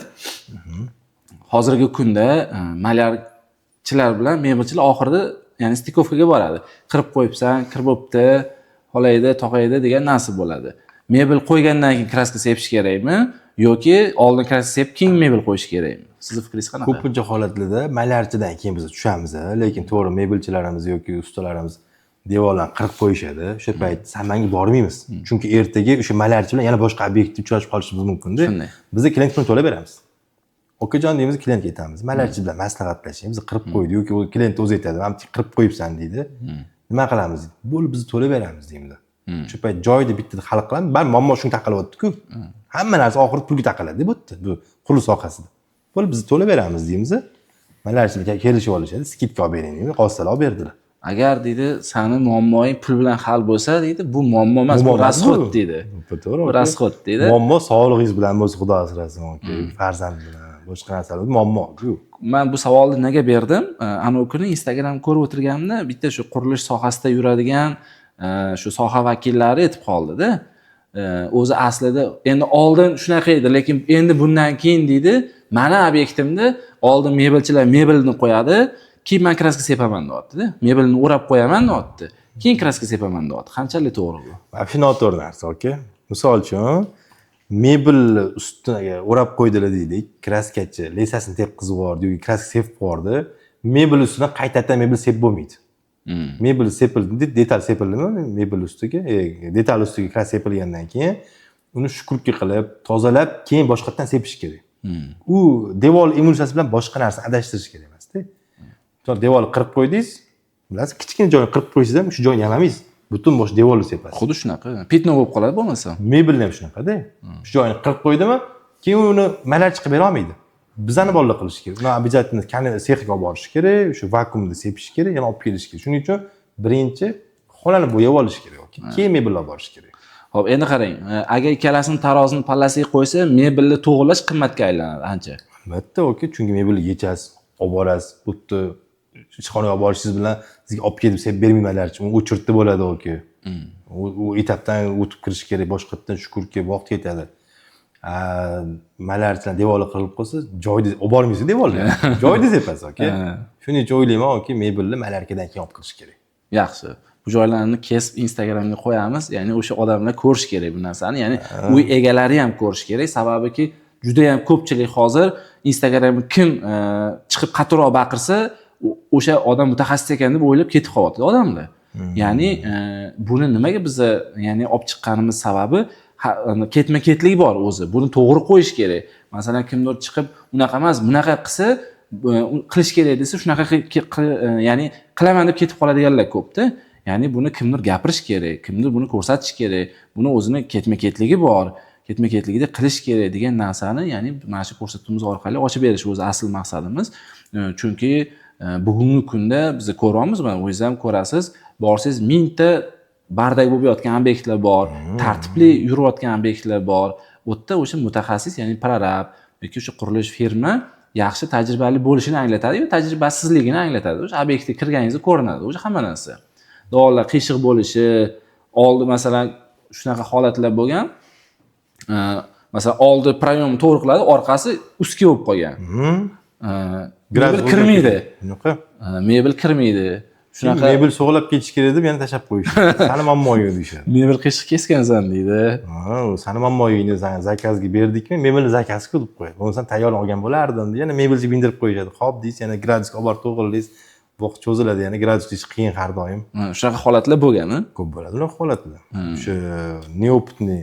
Hozirgi kunda malyarchilar bilan mebelchilar oxirida ya'ni stikovkaga boradi. Qirib qo'yibsan, kir bo'pti, xolaydi, to'qaydi degan narsa bo'ladi. Mebel qo'ygandan keyin kraska sepish kerakmi yoki oldin kraska sepib keyin mebel qo'yish kerakmi? Sizning fikringiz qanaqa? Ko'pincha holatlarda malyarchidan keyin biz tushamiz, lekin to'g'ri mebelchilarimiz yoki ustalarimiz devorlarni qirib qo'yishadi. O'sha payt samanga bormaymiz. Chunki ertaga o'sha malyarchi bilan yana boshqa obyektda uchrashib qolishimiz mumkin-da. Biz klient pulini to'lab beramiz. Okajon deymiz, klientga aytamiz. Malyarchi bilan maslahatlashamiz, qirib qo'ydi yoki u klient o'zi aytadi, "Men qirib qo'yibsan" deydi. Nima qilamiz? Bo'lib biz to'lab beramiz deymiz. Shu payt joyida bittada hal qilamiz. Bar muammo shunga taqalyapti-ku. Hamma narsa oxirida pulga taqaladi deb o'tdi bu qurilish sohasida. Bo'lib biz to'lab beramiz deymiz. Malyarchilar kelishib olishadi, skidka olib bering deydi, qolsalar olib berdilar. Agar deydi, sani muammoing pul bilan hal bo'lsa deydi, bu muammo emas, bu rasxod deydi. To'g'ri. Bu rasxod deydi. Muammo sog'lig'ingiz bilan bo'lsa, Xudo asrasin, farzand bilan, boshqa narsalar muammo-ku. Men bu savolni nega berdim? Ana u kuni Instagram ko'rib o'tirganimda bitta shu qurilish sohasida yuradigan shu soha vakillari aytib qoldi-da. O'zi aslida endi oldin shunaqa edi, lekin endi bundan keyin deydi, meni obyektimda oldin mebelchilar mebelni qo'yadi, keyin men kraska sepaman deyapti-da. Mebelni o'rab qo'yaman deyapti. Keyin kraska sepaman deyapti. Qanchalik to'g'ri bu? Shu noto'g'ri narsa, aka. Misol uchun, mebel ustiga o'rab qo'ydilar deydik, kraskachi lesasini tepqizib yubordi yoki kraska sepib qo'ydi. Mebel ustidan qaytadan mebel sepib bo'lmaydi. Mebel sepildi, detal sepildimi? Mebel ustiga, detal ustiga kraska sepilgandan keyin uni shukurka qilib, tozalab, keyin boshqatdan sepish kerak. U devor emulsiyasi bilan boshqa narsa adashtirish kerak emas-da. Devorni qirib qo'ydingiz, bilasiz, kichkina joyni qirib qo'ysangiz ham shu joyni yamamiz. Butun bosh devorni sepasiz. Xuddi shunaqa. Pitno bo'lib qoladi bo'lmasa. Mebel ham shunaqa-da. Shu joyni qirib qo'ydimi, keyin uni malyarchi qilib bera olmaydi. Bizani bolalar qilish kerak. Uni обязательно sexga olib borish kerak, shu vakuumda sepish kerak, yana olib kelish kerak. Shuning uchun birinchi xonani bo'yab olish kerak, keyin mebel olib borish kerak. Xo'p, endi qarang, agar ikkalasini tarozini pallasiga qo'ysa, mebelni to'g'irlash qimmatga aylanadi, ancha. Albatta, chunki mebelni yechasiz, olib borasiz, butni ishxonaga olib borishingiz bilan sizga olib kelib sepib bermaymanlarchi, uni o'chirtdi bo'ladi u etapdan o'tib kirish kerak, boshqatdan shukurga vaqt ketadi. Malyarchilar devorlar qirilib qolsa, joyda olib bormaysiz devorni. Joyda sepasiz, Shuning uchun o'ylayman, mebelni malyarkadan keyin olib kirish kerak. Yaxshi. Bu joylarni kesib Instagramga qo'yamiz. Ya'ni o'sha odamlar ko'rish kerak bu narsani. Ya'ni uy egalari ham ko'rish kerak, sababiki juda ham ko'pchilik hozir Instagramga kim chiqib qattiqroq baqirsa, o'sha odam mutaxassis ekan deb o'ylab ketib qolyapti odamlar. Ya'ni buni nimaga biz ya'ni olib chiqqanimiz sababi ketma-ketlik bor o'zi. Buni to'g'ri qo'yish kerak. Masalan, kimdir chiqib unaqa emas, bunaqa qilsa qilish kerak desa, shunaqa ya'ni qilaman deb ketib qoladiganlar ko'pda. Ya'ni buni kimdir gapirish kerak, kimdir buni ko'rsatish kerak. Buni o'zini ketma-ketligi bor. Ketma-ketligida qilish kerak degan narsani, ya'ni mana shu ko'rsatuvimiz orqali ochib berish o'zi asl maqsadimiz. Chunki bugungi kunda biz ko'ryapmiz, mana o'zingiz ham ko'rasiz, borsiz 1000 ta bardak bo'lib yotgan obyektlar bor, tartibli yurayotgan obyektlar bor. U yerda o'sha mutaxassis, ya'ni prorab yoki o'sha qurilish firma yaxshi tajribali bo'lishini anglatadi yoki tajribasizligini anglatadi. O'sha obyektga kirganingizda ko'rinadi, o'sha hamma narsa. Devorlar qiyshiq bo'lishi, oldi masalan shunaqa holatlar bo'lgan. Masalan, oldi proyom to'g'ri qiladi, orqasi ustki bo'lib qolgan. Mebel kirmaydi. Mebel kirmaydi. Shunaqa mebel so'g'lab ketish kerak deb yana tashab qo'yishadi. Sani mammoying deyishadi. Mebel qiyshiq kesgansan deydi. Sani mammoyingni zakazga berdikmi, mebelni zakazga qilib qo'yadi. Bo'lmasa tayyor olgan bo'lardim deb yana mebelni bindirib qo'yishadi. Xo'p deysiz, yana gradusga olib borib to'g'rilaysiz. Vaqt cho'ziladi, yana gradus ish qiyin har doim. Shunaqa holatlar bo'lgan-a? Ko'p bo'ladi unaqa holatlar. O'sha neopitni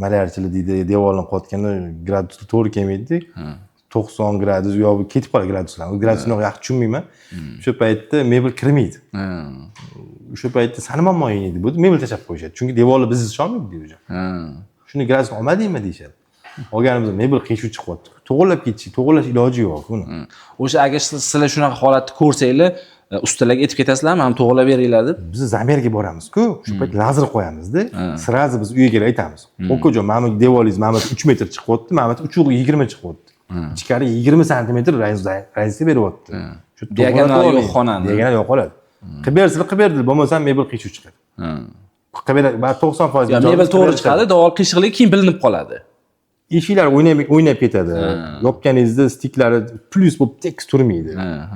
malyarchilar deydi, devorni qotganda gradusga to'g'ri kelmaydi. 90 gradus yo'q ketib qoladi graduslar. U gradusni yaxshi tushunmayman. O'sha paytda mebel kirmaydi. O'sha paytda sani mammoying edi. Bu mebel tashab qo'yishadi. Chunki devorlar bizni ishonmaydi deydi. Shuni gradusni olmadingmi deyshadi. Olganimizda mebel qiyshiq chiqyapti. To'g'irlab ketish, to'g'irlash iloji yo'q uni. O'sha agar sizlar shunaqa holatni ko'rsanglar, ustalarga aytib ketasizlarmi, ham to'g'irlab beringlar deb? Biz zamerga boramiz-ku, shu payt lazer qo'yamiz-da. Sirazi biz uyga kelib aytamiz. Okajon, mana bu devoringiz mana 3 metr chiqyapti, mana 3.20 chiqyapti. ichkari 20 santimetr razniya beryapti. Shu diagonal yo'q xonani. Diagonal yo'q qoladi. Qilib bersizlar, qilib berdi, bo'lmasa mebel qiyshuv chiqadi. Qilib beradi, 90%. Ya mebel to'g'ri chiqadi, devor qiyshiqligi keyin bilinib qoladi. Eshiklar o'ynab ketadi. Yopganingizda stiklari plus bo'lib tekis turmaydi.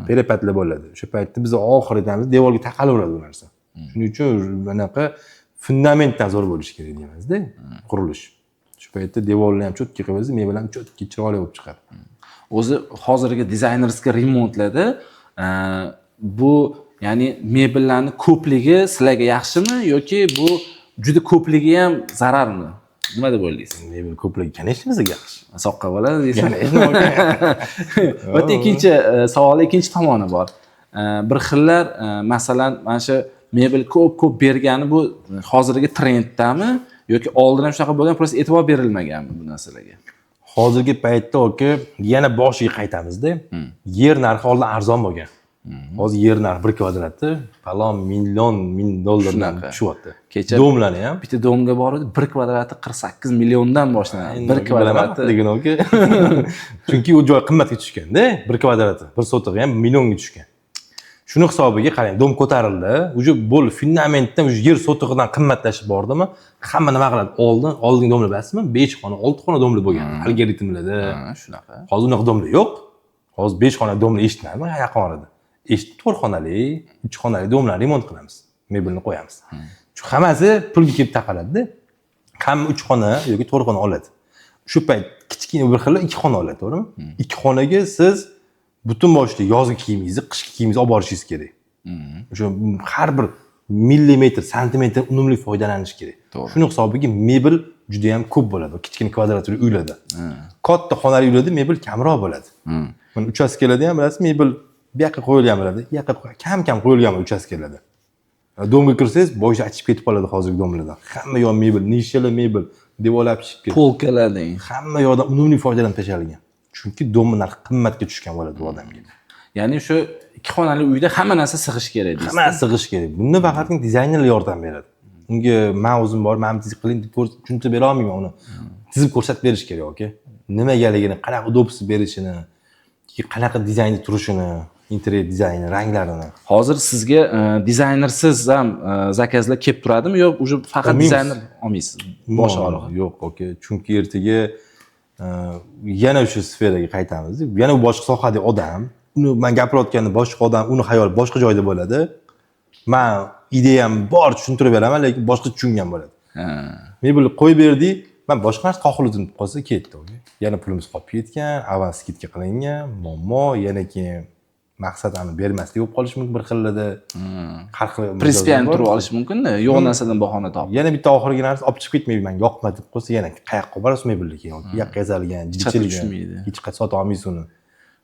Perepatlar bo'ladi. O'sha paytda biz oxir etamiz, devorga taqalaveradi bu narsa. Shuning uchun bunaqa fundamentdan zo'r bo'lishi kerak deymizda, qurilish. Shu paytda devorlarni ham cho'tki qilib, mebel ham cho'tki chiroyli bo'lib chiqadi. O'zi hozirgi dizaynerskiy remontlarda bu ya'ni mebellarning ko'pligi sizlarga yaxshimi yoki bu juda ko'pligi ham zararmi? Nima deb o'ylaysiz? Mebel ko'pligi, конечно, bizga yaxshi. Soqqa bo'ladi deysiz. Va ikkinchi savol, ikkinchi tomoni bor. Bir xillar masalan mana shu mebel ko'p bergani bu hozirgi trenddami yoki oldin ham shunaqa bo'lgan, просто e'tibor berilmaganmi bu narsalarga? Hozirgi paytda yana boshiga qaytamizda. Yer narxi oldin arzon bo'lgan. Hozir yer narxi 1 kvadratda falon ming dollardan tushyapti. Kecha domlarni ham bitta domga bordi, 1 kvadrati 48 milliondan boshlanadi. 1 kvadrati degan oki. Chunki u joy qimmatga tushganda, 1 kvadrati, 1 sotig'i ham millionga tushgan. Shuni hisobiga qarang, dom ko'tarildi, uje bo'l fundamentdan uje yer sotig'idan qimmatlashib bordimi? Hamma nima qiladi? Oldingi domlar bilasizmi? 5 xona, 6 xona domlar bo'lgan algoritmlarda. Shunaqa. Hozir unaqa domlar yo'q. Hozir 5 xona domlar eshitmayman, yaqin orada. 4 xonali, 3 xonali domlar remont qilamiz. Mebelni qo'yamiz. Shu hammasi pulga kelib taqaladi-da. Hamma 3 xona yoki 4 xona oladi. Shu payt kichkina bir xilla 2 xona oladi, to'g'rimi? 2 xonaga siz butun boshli yozgi kiyimingizni, qishki kiyimingizni olib borishingiz kerak. O'sha har bir millimetr, santimetr unumli foydalanish kerak. Shuni hisobiga mebel juda ham ko'p bo'ladi, kichkina kvadratli uylarda. Katta xonali uylarda mebel kamroq bo'ladi. Mana uchastkalarda ham bilasiz, mebel bu yoqqa qo'yilgan bo'ladi, bu yoqqa kam qo'yilgan bo'ladi uchastkalarda. Domga kirsangiz, boshi achib ketib qoladi hozirgi domlardan. Hamma yoq mebel, nishalar mebel, devorlar pishib ketdi. Polkalarding. Hamma yoqdan unumli foydalanib tashlangan. Chunki dom narxi qimmatga tushgan bo'ladi bu odamga. Ya'ni shu 2 xonali uyda hamma narsa sig'ish kerak deysiz. Hamma sig'ish kerak. Bunda faqat dizaynerlar yordam beradi. Unga men o'zim bor, men tizib qiling deb tushuntirib bera olmayman uni. Tizib ko'rsatib berish kerak, oka. Nimagaligini, qanaqa udobsiz berishini, qanaqa dizaynda turishini, interyer dizayni, ranglarini. Hozir sizga dizaynersiz ham zakazlar kelib turadimi yo uje faqat dizayner olmaysiz? Bosh og'rig'i. Yo'q, oka. Chunki ertaga yana o'sha sferaga qaytamiz. Yana u boshqa sohadagi odam, uni men gapirayotganda boshqa odam, uni xayol boshqa joyda bo'ladi. Men ideyam bor, tushuntirib beraman, lekin boshqa tushungan bo'ladi. Mebel qo'yib berdik, men boshqa narsa qo'ldan qolsa ketdi. Yana pulimiz qolib ketgan, avans skidka qilingan, muammo, yana keyin maqsadini bermaslik bo'lib qolish mumkin bir xillada. Har xil prinsipiyani turib olish mumkin-da, yo'q narsadan bahona topib. Yana bitta oxirgi narsa olib chiqib ketmaydi, menga yoqmadi deb qo'ysa, yana qayoqqa borasiz mebelga keyin, yoki yoqqa yazilgan, jiddichilik hech qachon sota olmaysiz uni.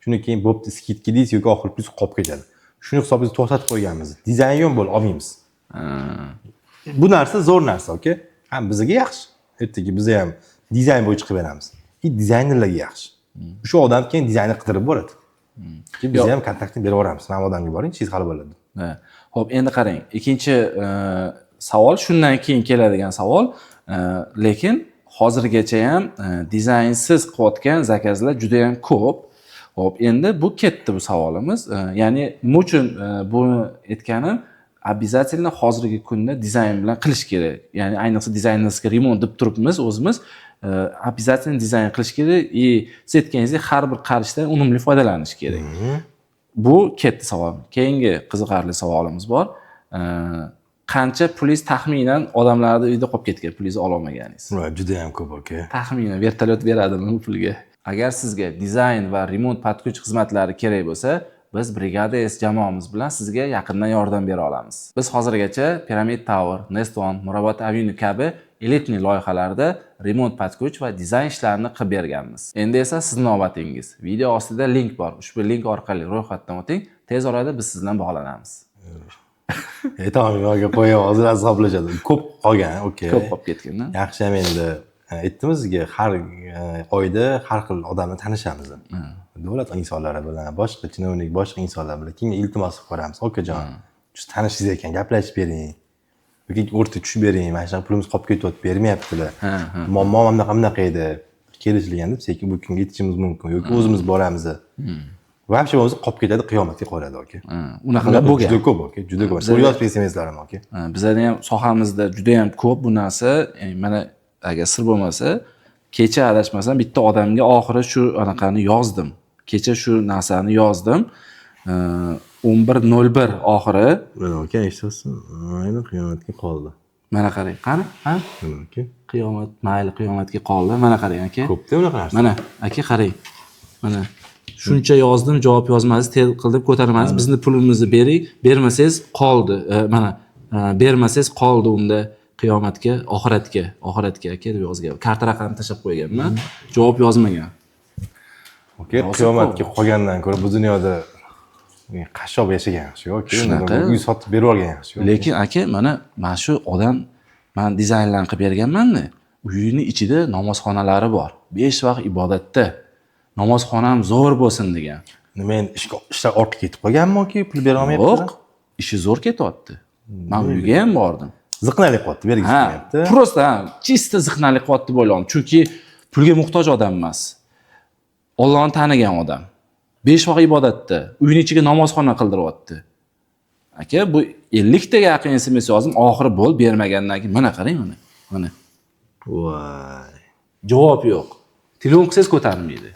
Shundan keyin bo'pti skidka deysiz yoki oxir plyus qolib ketadi. Shuni hisobingizga to'xtatib qo'yganmiz. Dizayn ham bo'lib olmaymiz. Bu narsa zo'r narsa, oka. Ham bizga yaxshi. Ertaga biz ham dizayn bo'yicha qilib beramiz. Dizaynerlarga yaxshi. O'sha odam keyin dizayner qidirib boradi. Biz ham kontaktni berib yuboramiz. Men odamga boring, ishingiz hal bo'ladi. Xo'p, endi qarang. Ikkinchi savol, shundan keyin keladigan savol, lekin hozirgacha ham dizaynsiz qilayotgan zakazlar juda ham ko'p. Xo'p, endi bu ketdi bu savolimiz. Ya'ni nima uchun buni aytganim, обязательно hozirgi kunda dizayn bilan qilish kerak. Ya'ni ayniqsa dizaynerskiy remont deb turibmiz o'zimiz. Обязательно dizayn qilish kerak. Siz aytganingizdek har bir qarishdan unumli foydalanish kerak. Bu ketdi savol. Keyingi qiziqarli savolimiz bor. Qancha pulingiz taxminan odamlarning uyida qolib ketgan, pulingizni ola olmaganingiz? Juda ham ko'p, oka. Taxminan vertolyot beradimi bu pulga? Agar sizga dizayn va remont patkuch xizmatlari kerak bo'lsa, biz Brigada S jamoamiz bilan sizga yaqindan yordam bera olamiz. Biz hozirgacha Pyramid Tower, Nest One, Murabot Avenue kabi elitli loyihalarda remont patkuch va dizayn ishlarini qilib berganmiz. Endi esa sizning navbatingiz. Video ostida link bor. Ushbu link orqali ro'yxatdan o'ting. Tez orada biz siz bilan bog'lanamiz. Tamam, yo'lga qo'yib hozir hisoblashadi. Ko'p qolgan, okey. Ko'p qolib ketgan-da. Yaxshi ham endi aytdimiz sizga, har oyda har xil odamni tanishamiz. Davlat insonlari bilan, boshqa chinovnik, boshqa insonlar bilan kimga iltimos qilib ko'ramiz. Okajon, siz tanishingiz ekan, gaplashib bering. Yoki o'rta tushib bering, mana shunaqa pulimiz qolib ketyapti, bermayaptilar. Muammo bunaqa edi. kelishilgan deb sekin bu kunga yetishimiz mumkin yoki o'zimiz boramiz. Вообще bo'lmasa qolib ketadi, qiyomatga qoladi aka. Unaqalar bo'lgan. Juda ko'p aka, juda ko'p. Yosh pessimistlar ham aka. Bizda ham sohamizda juda ham ko'p bu narsa. Mana agar sir bo'lmasa, kecha adashmasam bitta odamga oxiri shu anaqani yozdim. Kecha shu narsani yozdim. 11:01 oxiri. Mana aka, eshitasiz? Mayli, qiyomatga qoldi. Mana qarang, qani? Ha? Mana aka. Qiyomat, mayli, qiyomatga qoldi. Mana qarang aka. Ko'pda unaqa narsa. Mana aka qarang. Mana shuncha yozdim, javob yozmadingiz, tel qilib ko'tarmadingiz. Bizni pulimizni bering, bermasangiz qoldi. Mana bermasangiz qoldi unda qiyomatga, oxiratga aka deb yozgan. Karta raqamini tashlab qo'yganman. Javob yozmagan. Aka, qiyomatga qolgandan ko'ra bu dunyoda qashshoq yashagan yaxshi yoki uy sotib berib olgan yaxshi. Lekin aka, mana shu odam men dizaynlarni qilib berganman-da. Uyini ichida namozxonalari bor. 5 vaqt ibodatda. Namozxonam zo'r bo'lsin degan. Nima endi ishlar ortga ketib qolganmi yoki pul bera olmayapti? Yo'q, ishi zo'r ketyapti. Men uyga ham bordim. Ziqnalik qilyapti, bergisi kelyapti. Просто chista ziqnalik qilyapti bo'lyapti. Chunki pulga muhtoj odam emas. Allohni tanigan odam. 5 vaqt ibodatda, uyning ichiga namozxona qildiryapti. Aka, bu 50 taga yaqin SMS yozdim, oxiri bo'l bermagandan keyin mana qarang mana. Mana. Voy. Javob yo'q. Telefon qilsangiz ko'tarmaydi.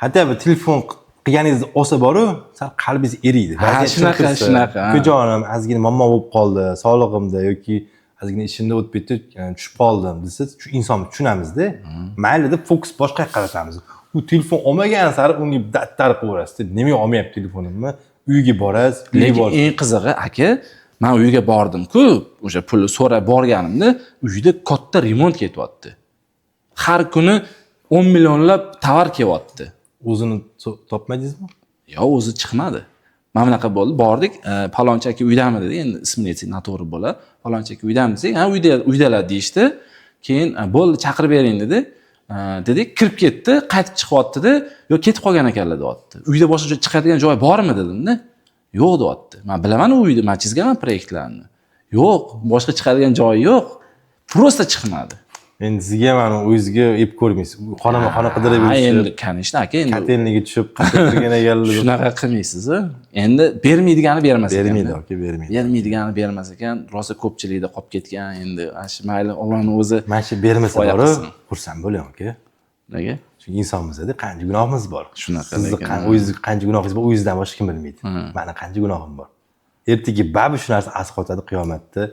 Hatto bu telefon qilganingizni olsa boru, sal qalbingiz eriydi. Shunaqa. Ko'jonim, ozgina muammo bo'lib qoldi, sog'lig'imda yoki ozgina ishimda o'tib ketdi, tushib qoldim desiz, shu insonni tushunamiz-da. Mayli deb fokus boshqa yoqqa qaratamiz. U telefon olmagan sari unga dattar qilaverasiz. Nima olmayapti telefonimni? Uyga borasiz, lekin eng qizig'i aka, men uyga bordim-ku, o'sha pulni so'rab borganimda, uyda katta remont ketyapti. Har kuni 10 millionlab tovar kelyapti. O'zini topmadingizmi? Yo'q, o'zi chiqmadi. Mana bunaqa bo'ldi. Bordik, palonchi aka uydami dedi. Endi ismini aytsak noto'g'ri bo'lar. Palonchi aka uydami desak, ha uydalar deyishdi. Keyin bo'ldi, chaqirib bering dedi. Dedik, kirib ketdi, qaytib chiqyapti-da, yo ketib qolgan ekanlar deyapti. Uyda boshqa chiqadigan joy bormi dedim-da. Yo'q deyapti. Men bilaman u uyda, men chizganman proyektlarni. Yo'q, boshqa chiqadigan joyi yo'q. Prosta chiqmadi. Endi sizga mana o'zingizga ep ko'rmaysiz. Xonama-xona qidirib yuribsiz. Endi kanishda aka, endi katenliga tushib, qatirgan ekanlar. Shunaqa qilmaysiz-a? Endi bermaydigani bermas ekan. Bermaydi aka, bermaydi. Bermaydigani bermas ekan. Rosa ko'pchilikda qolib ketgan. Endi ashi mayli, Allohning o'zi. Mana shu bermasa bor, xursand bo'laman aka. Nega? Chunki insonmizda qancha gunohimiz bor. Shunaqa lekin o'zingiz qancha gunohingiz bor, o'zingizdan boshqa kim bilmaydi. Meni qancha gunohim bor. Ertaga babi shu narsa asqotadi qiyomatda.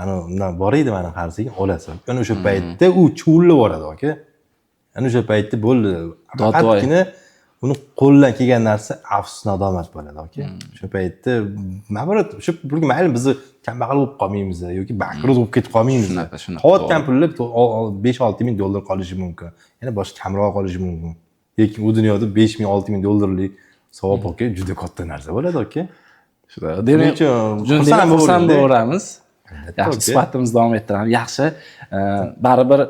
Ana undan bor edi mana qarsiga olasan. Ana o'sha paytda u chuvillab boradi aka. Ana o'sha paytda bo'ldi. Faqatgina uni qo'ldan kelgan narsa afsus nadomat bo'ladi aka. O'sha paytda nabarat o'sha pulga mayli bizni kambag'al bo'lib qolmaymiz yoki bankrot bo'lib ketib qolmaymiz. Qolgan pullar 5-6 ming dollar qolishi mumkin. Yana boshqa kamroq qolishi mumkin. Lekin u dunyoda 5 ming, 6 ming dollarlik savob aka juda katta narsa bo'ladi aka. Shunaqa. Demak, xursand bo'lamiz. Yaxshi suhbatimizni davom ettiramiz. Yaxshi, baribir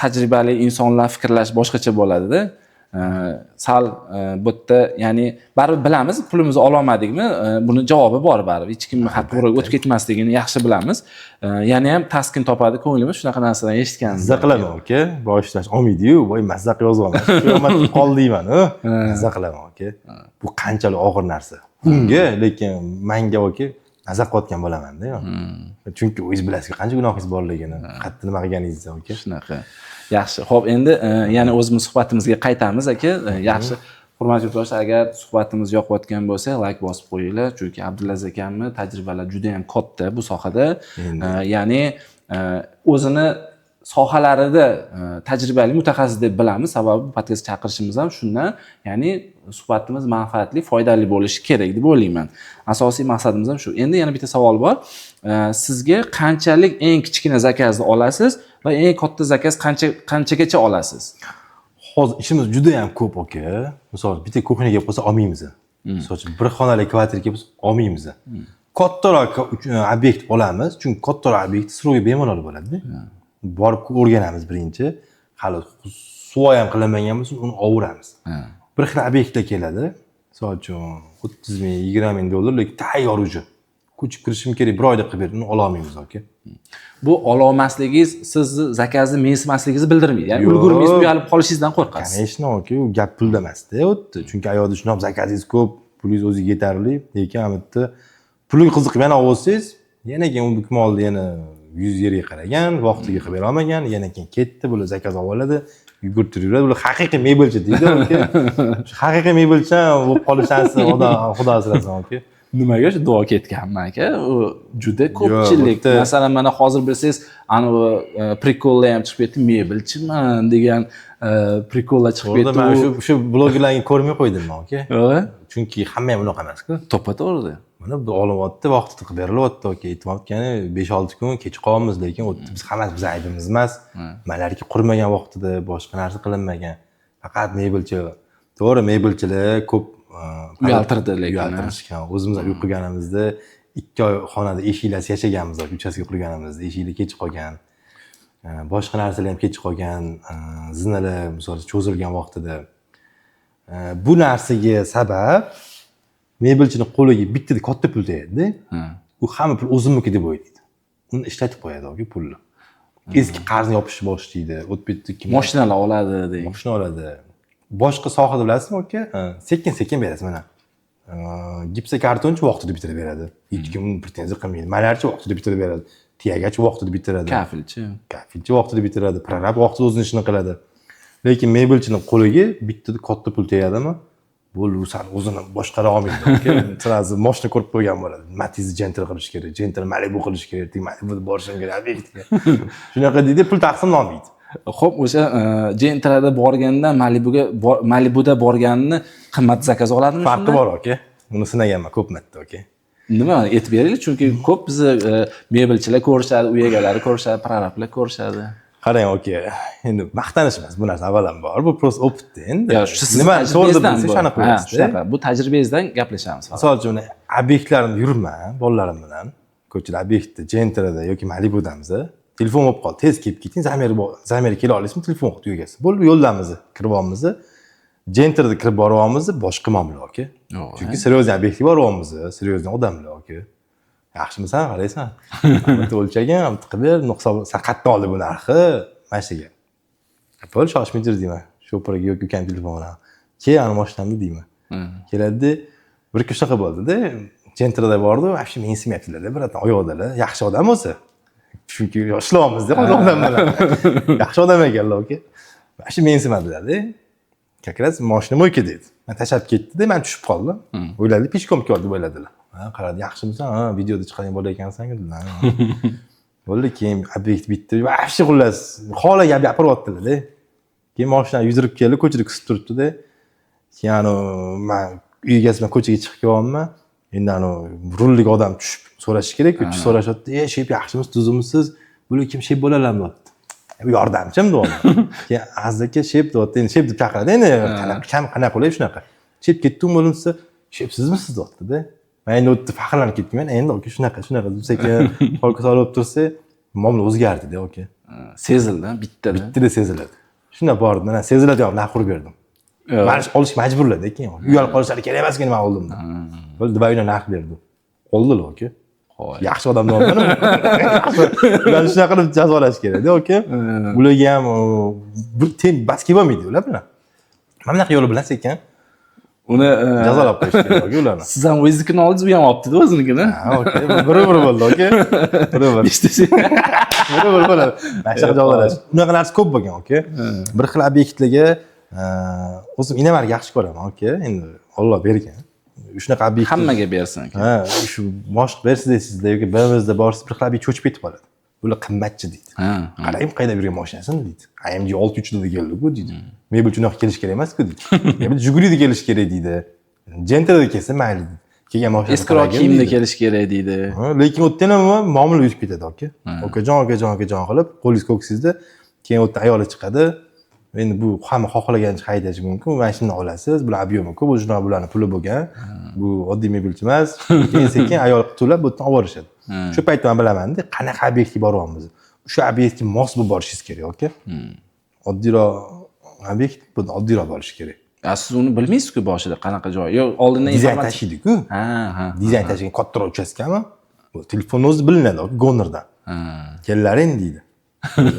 tajribali insonlar fikrlash boshqacha bo'ladi-da. Sal bu yerda, ya'ni baribir bilamiz, pulimizni ola olmadikmi, buni javobi bor baribir. Hech kim haqqi o'tib ketmasligini yaxshi bilamiz. Yana ham taskin topadi ko'nglimiz shunaqa narsadan eshitganmiz. Mazza qilaman aka, boshlash olmaydi-yu, voy mazza qilib yozyapman. Qiyomat qol deyman-ku. Mazza qilaman aka. Bu qanchalik og'ir narsa. Unga, lekin menga aka mazza qilayotgan bo'laman-da. Chunki o'zingiz bilasiz qancha gunohingiz borligini, qattiq nima qilganingizni aka. Shunaqa. Yaxshi. Xo'p, endi yana o'zimiz suhbatimizga qaytamiz aka. Yaxshi. Hurmatli yurtdoshlar, agar suhbatimiz yoqayotgan bo'lsa, like bosib qo'yinglar, chunki Abdulaziz akamning tajribalari juda ham katta bu sohada. Ya'ni o'zini sohalarida tajribali mutaxassis deb bilamiz, sababi podcast chaqirishimiz ham shundan, ya'ni suhbatimiz manfaatli, foydali bo'lishi kerak deb o'ylayman. Asosiy maqsadimiz ham shu. Endi yana bitta savol bor. Sizga qanchalik eng kichkina zakazni olasiz va eng katta zakaz qanchagacha olasiz? Hozir ishimiz juda ham ko'p aka. Misol bitta kuxnya kelib qolsa olmaymiz. Misol uchun bir xonali kvartira kelib qolsa olmaymiz. Kattaroq obyekt olamiz, chunki kattaroq obyekt sro'yi bemalol bo'ladi. Borib o'rganamiz birinchi. Hali suvoy ham qilinmagan bo'lsa, uni ovuramiz. Bir xil obyektlar keladi. Misol uchun 30 ming, 20 ming dollar, lekin tayyor uje. ko'chib kirishim kerak, bir oyda qilib ber, uni ola olmaymiz aka. Bu ololmasligingiz sizni zakazni mensimasligingizni bildirmaydi. Ya'ni ulgurmaysiz, uyalib qolishingizdan qo'rqasiz. Конечно, aka, u gap pulda emasda, o'tdi. Chunki ayolda shunaqa zakazingiz ko'p, pulingiz o'ziga yetarli, lekin ham bitta pulga qiziqib yana olsangiz, yana keyin u molni yana yuz yerga qaragan, vaqtiga qilib bera olmagan, yana keyin ketdi, bular zakaz oladi, yugurtirib yuradi. Bular haqiqiy mebelchi deydi, aka. Shu haqiqiy mebelchi bo'lib qolishansin, xudo asrasin, aka. Nimaga shu duo ketganman aka? U juda ko'pchilik. Masalan, mana hozir bilsangiz, ana prikollar ham chiqib ketdi, mebelchiman degan prikollar chiqib ketdi. Men shu blogerlarni ko'rmay qo'ydimmi, aka? Yo'q. Chunki hamma ham unaqa emas-ku. To'ppa-to'g'ri. Mana bu olyapti, vaqti qilib berilyapti, aka. Aytmoqtgani 5-6 kun kech qolamiz, lekin biz hammasi biz aybimiz emas. Malarki qurmagan vaqtida boshqa narsa qilinmagan. Faqat mebelchi. To'g'ri, mebelchilar ko'p uyaltirdi lekin. Uyaltirishgan. O'zimiz ham uy qurganimizda 2 oy xonada eshiklarsiz yashaganmiz, uchastka qurganimizda eshiklar kech qolgan. Boshqa narsalar ham kech qolgan, zinalar misol cho'zilgan vaqtida. Bu narsaga sabab mebelchini qo'liga bittada katta pul tegadi. U hamma pul o'zimniki deb o'ylaydi. Uni ishlatib qo'yadi aka pulni. Eski qarzni yopishni boshlaydi. O'tib bitdi, mashinalar oladi deydi. Mashina oladi. Boshqa sohada bilasizmi aka? Sekin-sekin berasiz mana. Gipsokartonchi vaqtida bitirib beradi. Hech kim pretenziya qilmaydi. Malarchi vaqtida bitirib beradi. Tiyagachi vaqtida bitiradi. Kafilchi vaqtida bitiradi. Prorab vaqtida o'zini ishini qiladi. Lekin mebelchining qo'liga bittada katta pul tegadimi? Bu san o'zini boshqara olmaydi aka. Sirazi mashina ko'rib qo'ygan bo'ladi. Matiz Gentle qilish kerak, Gentle Malibu qilish kerak, Malibuda borishim kerak, obyektga. Shunaqa deydi, pul taqsimlanmaydi. Xo'p, o'sha Gentle'da borganda Malibuda borganini qimmat zakaz oladimi? Farqi bor aka. Buni sinaganman ko'p marta aka. Nima aytib beraylik, chunki ko'p bizni mebelchilar ko'rishadi, uy egalari ko'rishadi, prorablar ko'rishadi. Qarang aka, endi maqtanish emas, bu narsa avvalambor, bu prosta opitda endi. Yo, shu nima tajribangizdan shunaqa qilyapsiz. Shunaqa, bu tajribangizdan gaplashamiz. Misol uchun, obyektlarni yurman bolalarim bilan, ko'chada obyektda, Gentle'da yoki Malibudamiz, telefon bo'lib qoldi, tez kelib keting, zamirga kela olasizmi, telefon qilib tugaysiz. Bo'ldi, yo'ldamiz, kirib olamiz. Gentle'da kirib boryapmiz, boshqa muomala aka. Chunki seriozniy obyektga boryapmiz, seriozniy odamlar aka. Yaxshimisan, qaraysan. Bitta o'lchagan, bitta qilib, nuqson san qayerdan oldi bu narxi? Mana shu yerga. Bo'l, shoshmay jir deyman. Sho'piraga yoki ukam telefon bilan. Kel, ana mashinamni deyman. Keladi, bir kun shunaqa bo'ldi-da, Gentle'da bordi, vobshe mensimayaptilar-da, biratan oyoqdalar. Yaxshi odam o'zi. Chunki yoshlamizda odam bilan. Yaxshi odam ekanlar aka. Vobshe mensimadilar-da. Kakras mashina mo'yka dedi. Men tashlab ketdi-da, men tushib qoldim. O'yladi, peshkom keldi deb o'yladilar. Qaradi, yaxshimisan? Ha, videoda chiqadigan bo'lar ekansan dedilar. Bo'ldi, keyin obyekt bitdi. Vobshe xullas, xola gap gapiryaptilar-da. Keyin mashina yuzirib keldi, ko'chada kutib turibdi-da. Keyin men uy egasi bilan ko'chaga chiqib kelyapman. Endi rullik odam tushib so'rash kerak-ku. So'rashyapti, "Shep yaxshimisiz, tuzimisiz? Bular kim shep bo'lalarmi?" debdi. Bu yordamchim deyapti. Keyin azdaka shep deyapti. Endi shep deb chaqiradi. Endi qanaqa qilay shunaqa. Shep ketdim bo'limsa, "Shep sizmisiz?" deyapti-da. Men endi o'tdi faxrlanib ketdim. Endi aka shunaqa sekin polka solib tursa, muomala o'zgardi-da aka. Sezildi, bittada. Bittada seziladi. Shunda bordim, mana seziladigan narx qurib berdim. Mana olishga majburladi keyin. Uyalib qolishlari kerak emas ekan men oldim. Bo'ldi, Dubaydan narx berdim. Oldilar aka. Yaxshi odamlar bo'lgan. Ular shunaqa qilib jazolash kerak-da aka. Ularga ham bir tem bas kelmaydi ular bilan. Mana bunaqa yo'li bilan sekin uni jazolab qo'yish kerak ularni. Siz ham o'zingiznikini oldingiz, u ham olibdi-da o'zinikini. Ha, aka. Bir bo'ldi aka. Bir. Bir bo'ladi. Mana shu jazolash. Unaqa narsa ko'p bo'lgan aka. Bir xil obyektlarga o'zim inamarga yaxshi ko'raman aka. Endi Alloh bergan. Shunaqa obyekt hammaga bersin. Ha, shu boshqa bersiz deysizda yoki birimizda borsiz bir xil obyekt cho'chib ketib qoladi. Bular qimmatchi deydi. Qarayim qayda yurgan mashinasini deydi. AMG 603 da keldi-ku deydi. Mebel shunaqa kelish kerak emas-ku deydi. Mebel Jigulida kelish kerak deydi. Gentle'da kelsa mayli deydi. Kelgan mashina eskiroq kiyimda kelish kerak deydi. Lekin o'tdan ham muomala yutib ketadi aka. Okajon qilib, qo'lingiz ko'ksingizda, keyin o'tdan ayoli chiqadi. Endi bu hamma xohlagancha haydashi mumkin. Mashina olasiz, bular ob'yomi ko'p, o'shunaqa bularning puli bo'lgan. Bu oddiy mebelchi emas. Keyin ayol qutulib bu yerdan olib borishadi. Shu paytda men bilaman-da, qanaqa obyektga boryapmiz. O'sha obyektga mos bo'lib borishingiz kerak aka. Oddiyroq obyekt bundan oddiyroq bo'lishi kerak. Siz uni bilmaysiz-ku boshida qanaqa joy. Yo, oldindan dizayn tashiydi-ku. Ha. Dizayn tashigan kattaroq uchastkami? Bu telefonni o'zi bilinadi, gonordan. Kellaring deydi.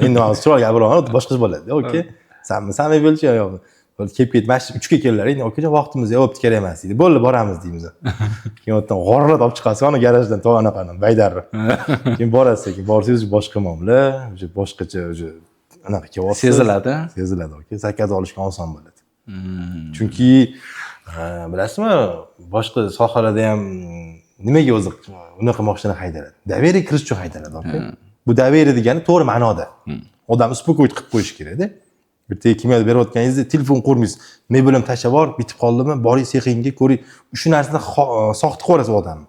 Endi hozir chiroyli gapiraman, boshqa bo'ladi. Okey. Sanmi bo'lchi yo'q. Kelib ketmash 3 ga kellaring, okajon vaqtimiz yo'q, kerak emas deydi. Bo'ldi, boramiz deymiz. Keyin o'tdan g'orlat olib chiqasiz, ana garajdan to anaqani, baydarni. Keyin borasiz, keyin borsangiz boshqa muomala, boshqacha anaqa kelyapsiz. Seziladi. Seziladi, okey. Zakaz olishga oson bo'ladi. Chunki bilasizmi, boshqa sohalarda ham nimaga o'zi unaqa mashina haydaladi? Daveriy kirish uchun haydaladi, okey. Bu daveriy degani to'g'ri ma'noda. Odam uspokоить qilib qo'yish kerak-da. Bitta kimyoga berayotganingizda telefon qo'ymaysiz. Men bilan tashlab bor, bitib qoldimi? Boring sexingga ko'ring. Shu narsani soxta qo'rasiz odamni.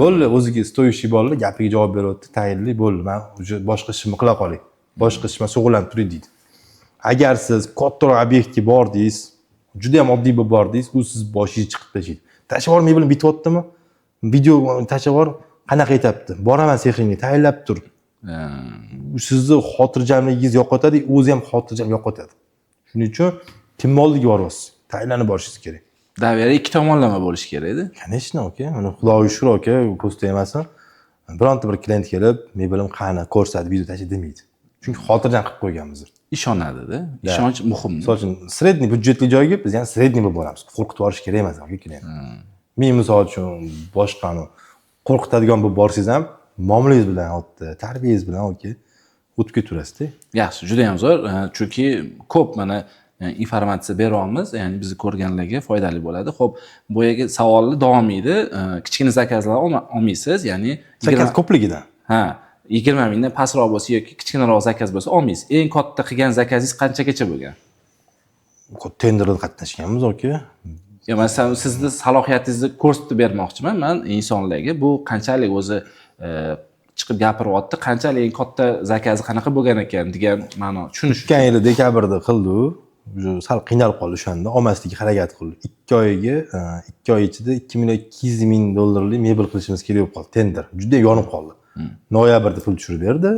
Bo'ldi, o'ziga stoyishi bolalar gapiga javob beryapti, tayinli bo'ldi. Men boshqa ishimni qila qolay. Boshqa ishimni shug'ullanib turay deydi. Agar siz kattaroq obyektga bordingiz, juda ham oddiy bo'lib bordingiz, u siz boshingizni chiqib tashlaydi. Tashlab bor, men bilan bityaptimi? Video tashlab bor, qanaqa aytibdi? Boraman sexingga, tayinlab tur. Sizni xotirjamligingiz yo'qotadi, o'zi ham xotirjam yo'qotadi. Shuning uchun kim oldiga boryapsiz? Tayinlanib borishingiz kerak. Daveriy ikki tomonlama bo'lishi kerak-da. Конечно, okey. Mana Xudoga shukr, okey, post emasin. Bironta bir klient kelib, men bilan qani ko'rsatib video tashlay demaydi. Chunki xotirjam qilib qo'yganmiz. Ishonadi-da. Ishonch muhim. Misol uchun, sredniy byudjetli joyga biz ham sredniy bo'lib boramiz. Qo'rqitib yuborish kerak emas, okey, klient. Men misol uchun boshqani qo'rqitadigan bo'lib borsangiz ham, muomalangiz bilan, tarbiyangiz bilan, okey, o'tib ketaverasiz-da. Yaxshi, juda ham zo'r. Chunki ko'p mana informatsiya beryapmiz, ya'ni bizni ko'rganlarga foydali bo'ladi. Xo'p, bu yerga savolni davomiydi. Kichkina zakazlar olmaysiz, ya'ni zakaz ko'pligidan. Ha, 20 mingdan pastroq bo'lsa yoki kichkinaroq zakaz bo'lsa olmaysiz. Eng katta qilgan zakazingiz qanchagacha bo'lgan? Tenderda qatnashganmiz, okey. Ya masalan, sizni salohiyatingizni ko'rsatib bermoqchiman men insonlarga. Bu qanchalik o'zi chiqib gapiryapti, qanchalik eng katta zakazi qanaqa bo'lgan ekan degan ma'no tushunish. O'tgan yili dekabrda qildi. Sal qiynalib qoldi o'shanda, olmaslikka harakat qildi. 2 oyga, 2 oy ichida $2,200,000 mebel qilishimiz kerak bo'lib qoldi. Tender juda yonib qoldi. Noyabrda pul tushirib berdi.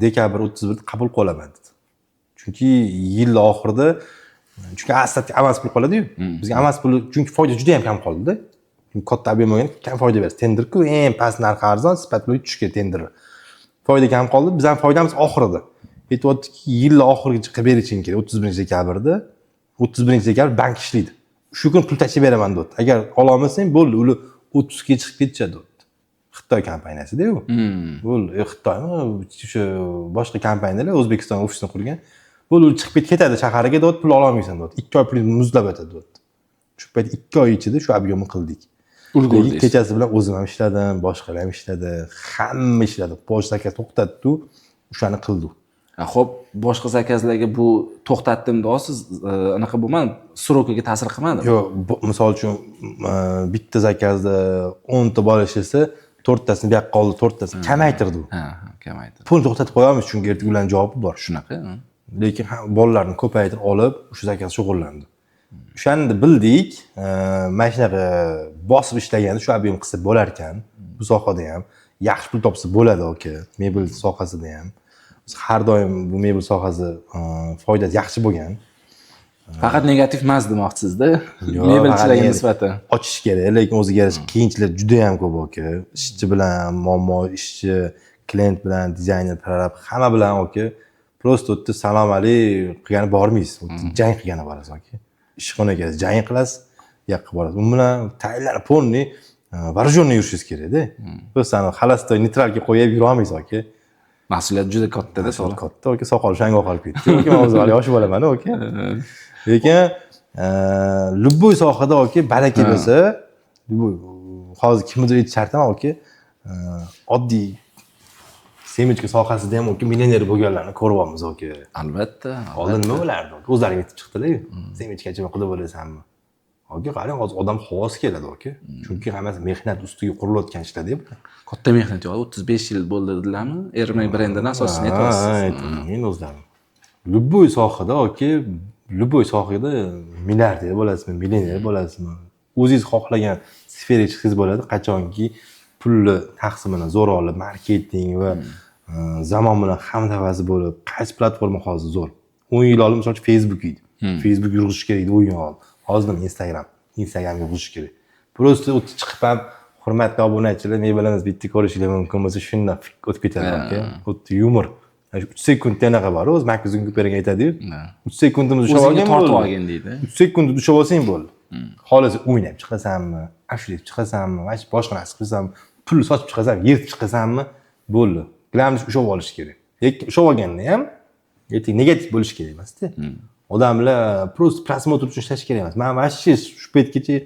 Dekabr 31da qabul qolaman dedi. Chunki yil oxirida chunki asatga avans pul qoladi-yu. Bizga avans puli chunki foyda juda ham kam qoldi-da. Chunki katta ob'em bo'lgan kam foyda beradi. Tender-ku eng past narxi arzon, sifat bilan tushga tender. Foyda kam qoldi. Bizning foydamiz oxirida. Aytyaptiki, yil oxirigacha qilib berishing kerak 31-dekabrda. 31-dekabr bank ishlaydi. Shu kun pul tashlab beraman dedi. Agar ola olmasang, bo'ldi, ular 30 ga chiqib ketishadi dedi. Xitoy kompaniyasida-yu. Bo'ldi, Xitoymi? O'sha boshqa kompaniyalar O'zbekiston ofisini qurgan. Bo'ldi, chiqib ketadi shaharga dedi, pul ola olmaysan dedi. 2 oy pul muzlab o'tadi dedi. Shu payt 2 oy ichida shu ob'yemni qildik. Ulgurdik. Kechasi bilan o'zim ham ishladim, boshqalar ham ishladi, hamma ishladi. Pochtaga to'xtatdi, o'shani qildi. Xo'p, boshqa zakazlarga bu to'xtatdim deysiz, anaqa bo'lmadi, srokiga ta'sir qilmadi? Yo'q, misol uchun bitta zakazda 10 ta bola ishlasa, 4 tasini bu yoqqa qoldi, 4 tasini kamaytirdi. Ha, kamaytirdi. Pulni to'xtatib qo'yamiz, chunki ertaga ularning javobi bor. Shunaqa. Lekin bolalarni ko'paytirib olib, o'sha zakaz shug'ullandi. O'shanda bildik, mana shunaqa bosib ishlaganda shu ob'em qilsa bo'lar ekan. Bu sohada ham yaxshi pul topsa bo'ladi, oka. Mebel sohasida ham. Har doim bu mebel sohasi foydasi yaxshi bo'lgan. Faqat negativ emas demoqchisiz-da. Mebelchilarga nisbatan ochish kerak, lekin o'ziga yarasha qiyinchilik juda ham ko'p oka. Ishchi bilan muammo, ishchi, klient bilan, dizayner, prorab hamma bilan oka. Prosta o'tda salom alaykum qilgani bormaysiz. Jang qilgani borasiz oka. Ishxonaga jang qilasiz, yoqqa borasiz. U bilan tayyorlanib polni varjonni yurishingiz kerak-da. Prosta xalastoy neytralga qo'yib yura olmaysiz oka. Mas'uliyat juda katta-da, so'ra. Katta, oka, soqol shanga qolib ketdi. Oka, men o'zim hali yosh bo'laman, oka. Lekin любой sohada oka, baraka bo'lsa, hozir kimdir aytish shart emas, oka. Oddiy semechka sohasida ham oka millioner bo'lganlarni ko'ryapmiz, oka. Albatta. Oldin nima bo'lardi? O'zlariga aytib chiqdilar-ku. Semechkachi qilib bo'lasanmi? Oka, qarang, hozir odam havosi keladi, oka. Chunki hammasi mehnat ustiga qurilayotgan ishlar-da bu. Katta mehnat yo'q, 35 yil bo'ldirdilarmi? Ermay brendining asosini aytyapsiz. Men o'zlarim. Любой sohada oka, любой sohada milliarder bo'lasizmi, millioner bo'lasizmi? O'zingiz xohlagan sferaga chiqsangiz bo'ladi, qachonki pulni taqsimini zo'r olib, marketing va zamon bilan hamnafas bo'lib, qaysi platforma hozir zo'r? 10 yil oldin masalan Facebook edi. Facebook yurg'ish kerak edi 10 yil oldin. Hozir Instagramga yurg'ish kerak. Prosta o'tib chiqib ham hurmatli obunachilar, mebelimiz bitta ko'rishinglar mumkin bo'lsa, shundan o'tib ketadi aka. Xuddi yumor. 3 sekundda anaqa bor, o'z Mark Zukerberg aytadi-yu. 3 sekundimiz ushlab olgan tortib olgin deydi. 3 sekundda ushlab olsang bo'ldi. Xohlasa o'ynab chiqasanmi, ashlab chiqasanmi, boshqa narsa qilsanmi, pul sochib chiqasanmi, yirtib chiqasanmi, bo'ldi. Glavniy ushlab olish kerak. Lekin ushlab olganda ham negativ bo'lish kerak emas-da. Odamlar просто просмотр uchun ishlash kerak emas. Men vashchi shu paytgacha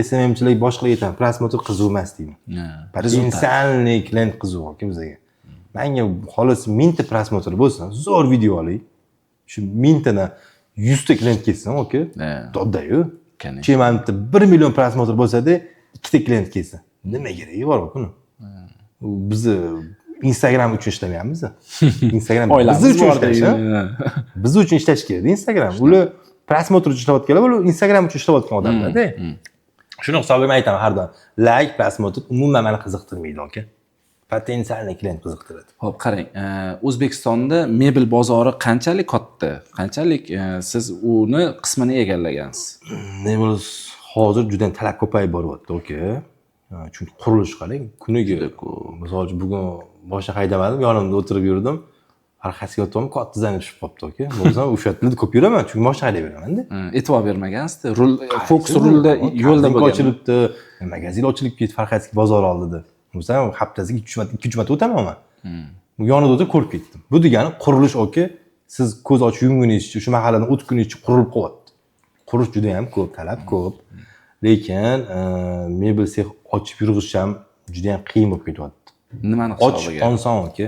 SMMchilar boshqalarga aytaman, просмотр qiziq emas deyman. Potensialniy klient qiziq aka bizga. Menga xolos 1000 ta просмотр bo'lsa, zo'r video olay. Shu 1000 tadan 100 ta klient kelsin, aka. Dodda-yu. Chemanda 1 million просмотр bo'lsa-da, 2 ta klient kelsin. Nima keragi bor buni? Biz Instagram uchun ishlamayapmiz. Instagram biz uchun ishlash. Biz uchun ishlash kerak Instagram. Ular просмотр uchun ishlayotganlar, ular Instagram uchun ishlayotgan odamlar-da. Shuni hisobiga men aytaman har doim. Like, просмотр umuman meni qiziqtirmaydi, aka. Potensialniy klient qiziqtiradi. Xo'p, qarang, O'zbekistonda mebel bozori qanchalik katta? Qanchalik siz uni qismini egallagansiz? Mebel hozir juda ham talab ko'payib boryapti, aka. Chunki qurilish qarang, kuniga misol uchun bugun boshqa haydamadim, yonimda o'tirib yurdim. Orqasiga o'tdim, katta zani tushib qopti, aka. Bo'lsa o'sha yerda ko'p yuraman, chunki boshqa haydayveraman-da. E'tibor bermagansiz-da. Rul fokus rulda yo'lda bo'lgan. Ochilibdi, magazin ochilib ketdi Farxatskiy bozor oldida. Bo'lsa haftasiga 2-3 marta o'taman men. Yonida o'tirib ko'rib ketdim. Bu degani qurilish, aka, siz ko'z ochib yumguningizcha shu mahalladan o'tguningizcha qurilib qo'yapti. Qurish juda ham ko'p, talab ko'p. Lekin mebel sex ochib yurg'ish ham juda ham qiyin bo'lib ketyapti. Nimani hisobiga? Oson aka.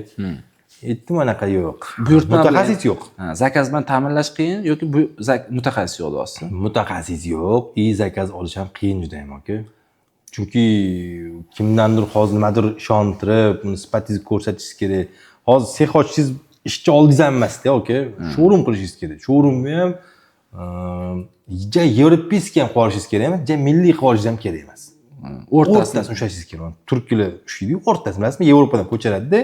Aytdim anaqa yo'q. Buyurtma mutaxassis yo'q. Zakaz bilan ta'minlash qiyin yoki bu mutaxassis yo'q deyapsiz? Mutaxassis yo'q, zakaz olish ham qiyin juda ham aka. Chunki kimdandir hozir nimadir ishontirib, sifatingizni ko'rsatishingiz kerak. Hozir sex ochishingiz ishchi oldingiz ham emas-da aka. Showroom qilishingiz kerak. Showroomni ham yevropiskiy ham qo'yishingiz kerak emas, milliy qo'yishingiz ham kerak emas. O'rtasida ushlashingiz kerak. Turklar ushlaydi, o'rtasida bilasizmi, Yevropadan ko'chiradi-da.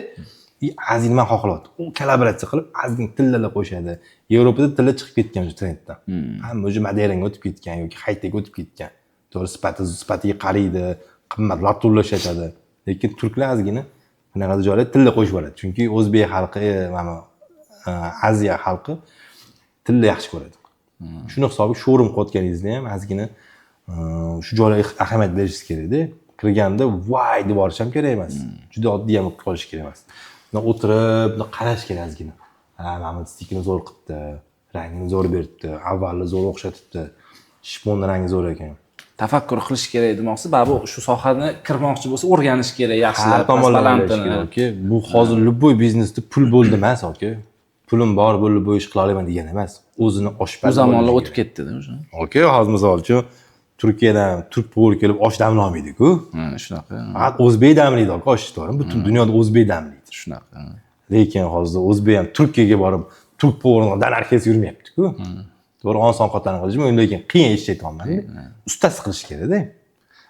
Azin men xohlayapti. U kollaboratsiya qilib, azin tillarga qo'shadi. Yevropada tillar chiqib ketgan o'sha trenddan. Hamma o'sha Maderanga o'tib ketgan yoki Haytega o'tib ketgan. To'g'ri, sifatiga qaraydi, qimmat latullar ishlatadi. Lekin turklar azgina bunaqa joylarda tillar qo'shib yuboradi. Chunki o'zbek xalqi, mana Aziya xalqi tilni yaxshi ko'radi. Shuni hisobiga showroom qo'yotganingizda ham azgina shu joylarga ahamiyat berishingiz kerak-da. Kirganda voy deb borish ham kerak emas. Juda oddiy ham qolish kerak emas. O'tirib, qarash kerak azgina. Mana stikini zo'r qilibdi, rangini zo'r beribdi, avvalni zo'r o'xshatibdi. Shiponni rangi zo'r ekan. Tafakkur qilish kerak demoqchi, baribir shu sohani kirmoqchi bo'lsa, o'rganish kerak, yaxshilab, tomonlama. Bu hozir любой biznesda pul bo'ldi emas, aka. Pulim bor, bo'lib ish qila olaman degan emas. O'zini oshpaz. Bu zamonlar o'tib ketdi-da o'sha. Aka, hozir misol uchun Turkiyadan turk bo'ri kelib osh damlamaydi-ku. Shunaqa. Faqat o'zbek damlaydi, aka, osh to'g'rimi? Butun dunyoda o'zbek damlaydi. Shunaqa. Lekin hozir o'zbek ham Turkiyaga borib, turk bo'rini danar kesib yurmayapti-ku. To'g'ri, oson qotani qilish mumkin, lekin qiyin ish aytolmayman. Ustasi qilish kerak-da.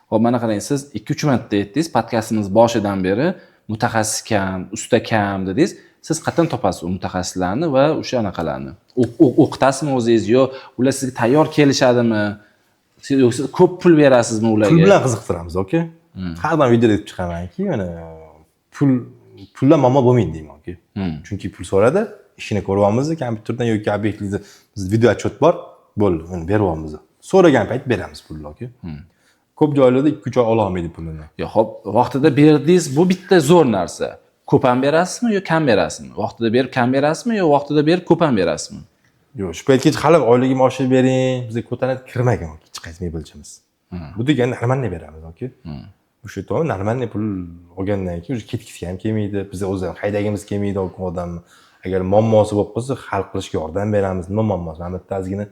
Xo'p, mana qarang, siz 2-3 marta aytdingiz, podkastimiz boshidan beri mutaxassis kam, usta kam dedingiz. Siz qayerdan topasiz u mutaxassislarni va o'sha anaqalarni? O'qitasizmi o'zingiz yo ular sizga tayyor kelishadimi? Yo'qsa ko'p pul berasizmi ularga? Pul bilan qiziqtiramiz, aka. Har doim video aytib chiqamanki, mana puldan muammo bo'lmaydi deyman, aka. Chunki pul so'radi, ishini ko'ryapmiz, kompyuterdan yoki obyektingizda biz video отчет bor, bo'ldi, uni beryapmiz. So'ragan payt beramiz pulni, aka. Ko'p joylarda 2-3 oy ola olmaydi pulini. Yo, xo'p, vaqtida berdingiz, bu bitta zo'r narsa. Ko'p ham berasizmi yo kam berasizmi? Vaqtida berib kam berasizmi yo vaqtida berib ko'p ham berasizmi? Yo'q, shu paytgacha hali oyligim oshirib bering, bizga ko'tarib kirmagan hech qaysi mebelchimiz. Bu degani normalniy beramiz, aka. O'sha to'g'ri, normalniy pul olgandan keyin o'sha ketgisi ham kelmaydi. Biz o'zi haydagimiz kelmaydi odamni. Agar muammosi bo'lib qolsa, hal qilishga yordam beramiz. Nima muammosi? Mana bitta ozgina